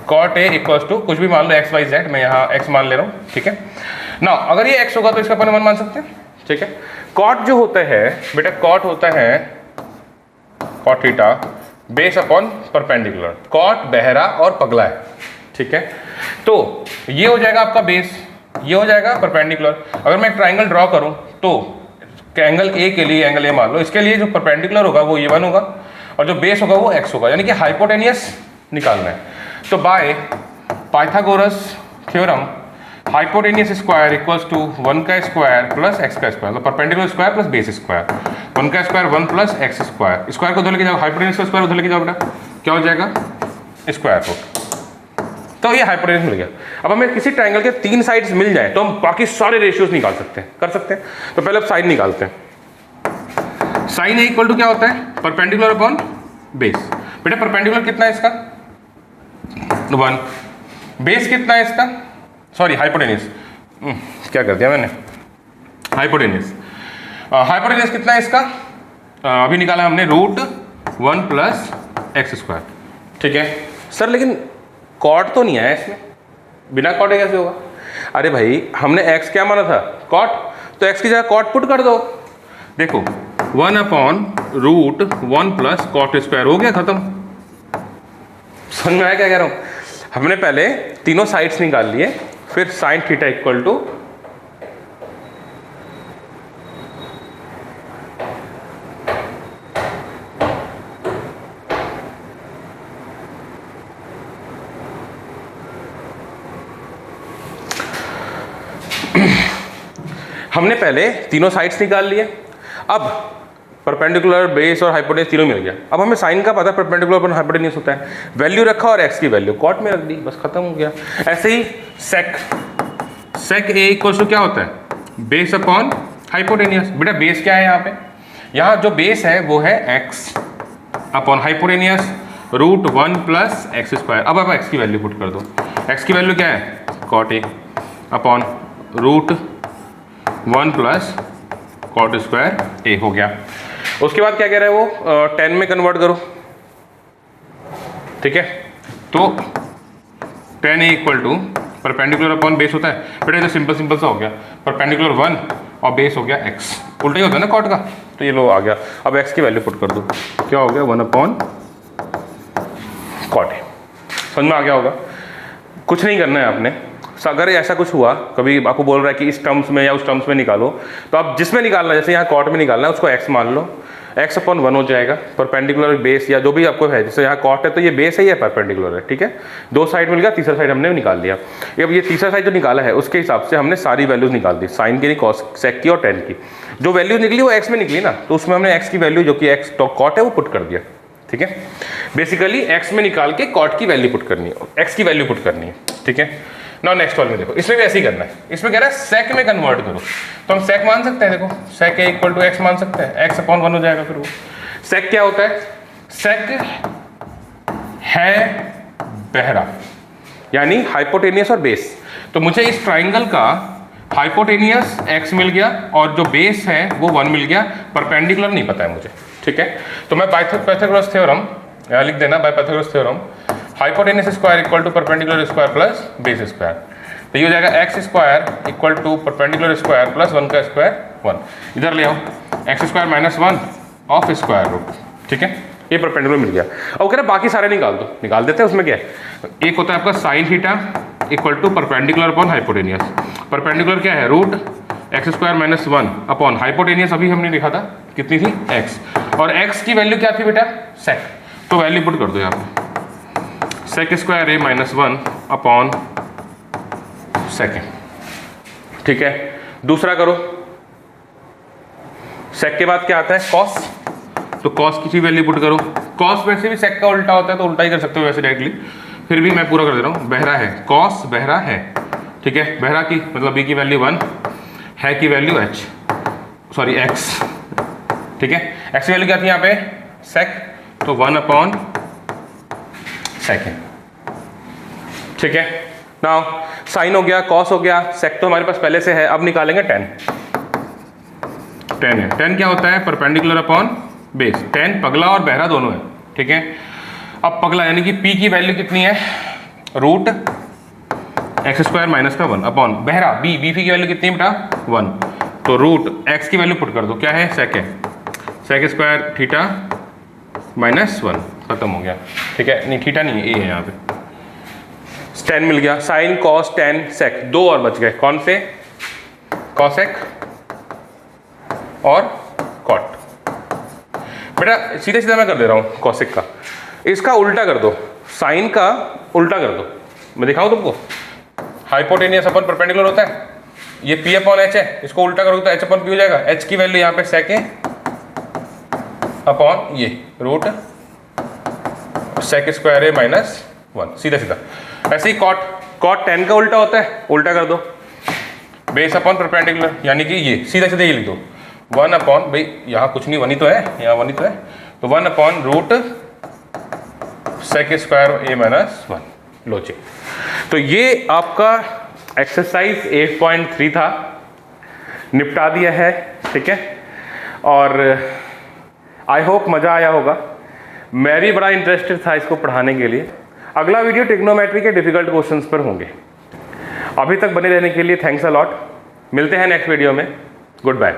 cot A equals to कुछ भी मान लो x y z, मैं यहाँ x मान ले रहा हूँ। ठीक है ना, अगर ये x होगा तो इसका अपन 1 मान सकते हैं। ठीक है, कॉट जो होता है बेटा, कॉट होता है cot theta base upon perpendicular. Cot बहरा और पगला है। ठीक है, तो ये हो जाएगा आपका बेस, ये हो जाएगा परपेंडिकुलर। अगर मैं एक ट्राइंगल ड्रॉ करूं तो एंगल ए के लिए एंगल ए मान लो, इसके लिए जो परपेंडिकुलर होगा वो ये 1 होगा और जो बेस होगा वो x होगा, यानी कि हाइपोटेनियस निकालना है। तो by Pythagoras theorem hypotenuse square equals to 1 का स्क्वायर प्लस x का स्क्वायर, तो perpendicular square plus base square. 1 का square 1 plus x square, square को उधर लेके जाओ, हाइपोटेनियस का स्क्वायर उधर लेके जाओ बेटा, क्या हो जाएगा स्क्वायर रूट। तो ये हाइपोटेनियस मिल गया। अब हमें किसी ट्रायंगल के 3 साइड्स मिल जाए तो हम बाकी सारे रेशियोज निकाल सकते हैं, कर सकते हैं। तो पहले अब साइड निकालते हैं। साइन ए इक्वल टू क्या होता है, परपेंडिकुलर अपॉन बेस। बेटा परपेंडिकुलर कितना है इसका 1, बेस कितना है इसका, सॉरी हाइपोटेनियस, क्या कर दिया मैंने, हाइपोटेनियस। हाइपोटेनियस कितना है इसका, अभी निकाला हमने √1 प्लस x स्क्वायर। ठीक है सर, लेकिन कॉट तो नहीं आया इसमें, बिना कॉट कैसे होगा। अरे भाई हमने x क्या माना था, कॉट, तो x की जगह कॉट पुट कर दो। देखो 1 अपॉन √1 प्लस कॉट स्क्वायर, हो गया खत्म। समझ में आया क्या कह रहा हूँ। हमने पहले तीनों साइड्स निकाल लिए, फिर साइन थीटा इक्वल टू हमने पहले तीनों साइड्स निकाल लिए। अब परपेंडिकुलर, बेस और हाइपोटेनियस तीनों मिल गया। अब हमें साइन का पता है परपेंडिकुलर पर हाइपोटेनियस होता है, वैल्यू रखा और x की वैल्यू कॉट में रख दी, बस खत्म हो गया। ऐसे ही सेक ए इक्वल टू क्या होता है, बेस अपॉन हाइपोटेनियस। बेटा बेस क्या है यहाँ पे, यहाँ जो बेस है वो है x upon hypotenuse √1 plus x square. अब आप x की वैल्यू पुट कर दो, x की वैल्यू क्या है cot A. Upon root 1 plus cot square A हो गया। उसके बाद क्या कह रहा है वो 10 में कन्वर्ट करो, ठीक है। तो 10 equal to perpendicular upon base होता है, बेटा ये तो सिंपल सा हो गया, परपेंडिकुलर 1 और बेस हो गया x, उल्टा ही होता है ना कॉट का, तो ये लो आ गया। अब x की वैल्यू पुट कर दो, क्या हो गया 1 अपॉन कॉट ए। समझ में आ गया होगा। कुछ नहीं करना है आपने, अगर ऐसा कुछ हुआ कभी आपको बोल रहा है कि इस टर्म्स में या उस टर्म्स में निकालो, तो आप जिसमें निकालना है, जैसे यहाँ कॉट में निकालना है उसको x मान लो, x अपॉन 1 हो जाएगा, परपेंडिकुलर बेस या जो भी आपको है, जैसे यहाँ कॉट है तो ये बेस है या परपेंडिकुलर है, ठीक है। दो साइड मिल गया, तीसरा साइड हमने निकाल दिया। अब ये तीसरा साइड जो निकाला है उसके हिसाब से हमने सारी वैल्यूज निकाल दी, साइन की नहीं, कॉस सेक की और टेन की। जो वैल्यू निकली वो x में निकली ना, तो उसमें हमने x की वैल्यू जो कि x कॉट है वो पुट कर दिया, ठीक है। बेसिकली x में निकाल के कॉट की वैल्यू पुट करनी है, x की वैल्यू पुट करनी है, ठीक है। नाउ नेक्स्ट वाले में देखो, इसमें भी ऐसे ही करना है। इसमें कह रहा है सेक में कन्वर्ट करो, तो हम सेक मान सकते हैं, देखो सेक ए इक्वल टू एक्स मान सकते हैं, x अपॉन 1 हो जाएगा। फिर वो सेक क्या होता है, सेक है बहरा, यानी हाइपोटेनियस और बेस। तो मुझे इस ट्राइंगल का हाइपोटेनियस x मिल गया और जो बेस है वो 1 मिल गया, परपेंडिकुलर नहीं पता है मुझे, ठीक है। तो मैं पाइथागोरस थ्योरम यहाँ लिख देना, by Pythagoras theorem hypotenuse square equal to perpendicular square plus base square, तो ये हो जाएगा x square equal to perpendicular square plus 1 का स्क्वायर 1। इधर ले आओ, x square minus 1 of square root, ठीक है। ये परपेंडिकुलर मिल गया। अब कह रहे बाकी सारे निकाल दो, निकाल देते हैं। उसमें क्या है, एक होता है आपका sine theta equal to perpendicular upon hypotenuse. Perpendicular क्या है, root x square minus 1 upon hypotenuse, अभी हमने लिखा था कितनी थी x, और x की वैल्यू क्या थी बेटा, सेक, तो वैल्यू पुट कर दो यहाँ पे, सेक स्क्वायर ए माइनस 1 अपॉन सेकेंड, ठीक है। दूसरा करो, सेक के बाद क्या आता है कॉस, तो कॉस की वैल्यू पुट करो। कॉस वैसे भी सेक का उल्टा होता है तो उल्टा ही कर सकते हो वैसे डायरेक्टली, फिर भी मैं पूरा कर दे रहा हूँ। बहरा है, कॉस बहरा है, ठीक है। बहरा की मतलब b की वैल्यू 1 है, की वैल्यू h, सॉरी x, ठीक है। x की वैल्यू क्या थी यहाँ पे सेक, तो 1 अपॉन सेकेंड, ठीक है। नाउ साइन हो गया, कॉस हो गया, सेक तो हमारे पास पहले से है। अब निकालेंगे टेन। टेन है, टेन क्या होता है, परपेंडिकुलर अपॉन बेस। टेन पगला और बहरा दोनों है, ठीक है। अब पगला यानी कि p की वैल्यू कितनी है, रूट एक्स स्क्वायर माइनस का 1 अपॉन बहरा b की वैल्यू कितनी है बेटा 1, तो रूट x की वैल्यू पुट कर दो, क्या है सेक है, सेक स्क्वायर थीटा माइनस 1, खत्म हो गया, ठीक है। नहीं थीटा नहीं है, ए है यहाँ पे। टेन मिल गया, साइन कॉस टेन सेक, दो और बच गए, कौन से, कॉसेक और कॉट। बेटा सीधे सीधा मैं कर दे रहा हूँ कॉसेक का, इसका उल्टा कर दो, साइन का उल्टा कर दो। मैं दिखाऊं तुमको, हाइपोटेनियस अपन परपेंडिकुलर होता है, ये p अपॉन h है, इसको उल्टा करोगे तो h अपॉन p हो जाएगा। h की वैल्यू यहाँ पे सेक है अपॉन ये रूट सेक स्क्वायर है माइनस 1, सीधा सीधा। ऐसे ही कॉट, कॉट टेन का उल्टा होता है, उल्टा कर दो, बेस अपॉन परपेंडिकुलर, यानी कि ये सीधा सीधा ये लिख दो 1 अपॉन, भाई यहाँ कुछ नहीं 1 ही तो है, यहाँ 1 ही तो है, तो 1 अपॉन रूट सेक स्क्वायर ए माइनस 1, लॉजिक। तो ये आपका एक्सरसाइज 8.3 था, निपटा दिया है, ठीक है। और आई होप मज़ा आया होगा, मैं भी बड़ा इंटरेस्टेड था इसको पढ़ाने के लिए। अगला वीडियो ट्रिग्नोमेट्री के डिफिकल्ट क्वेश्चंस पर होंगे। अभी तक बने रहने के लिए थैंक्स अ लॉट, मिलते हैं नेक्स्ट वीडियो में, गुड बाय।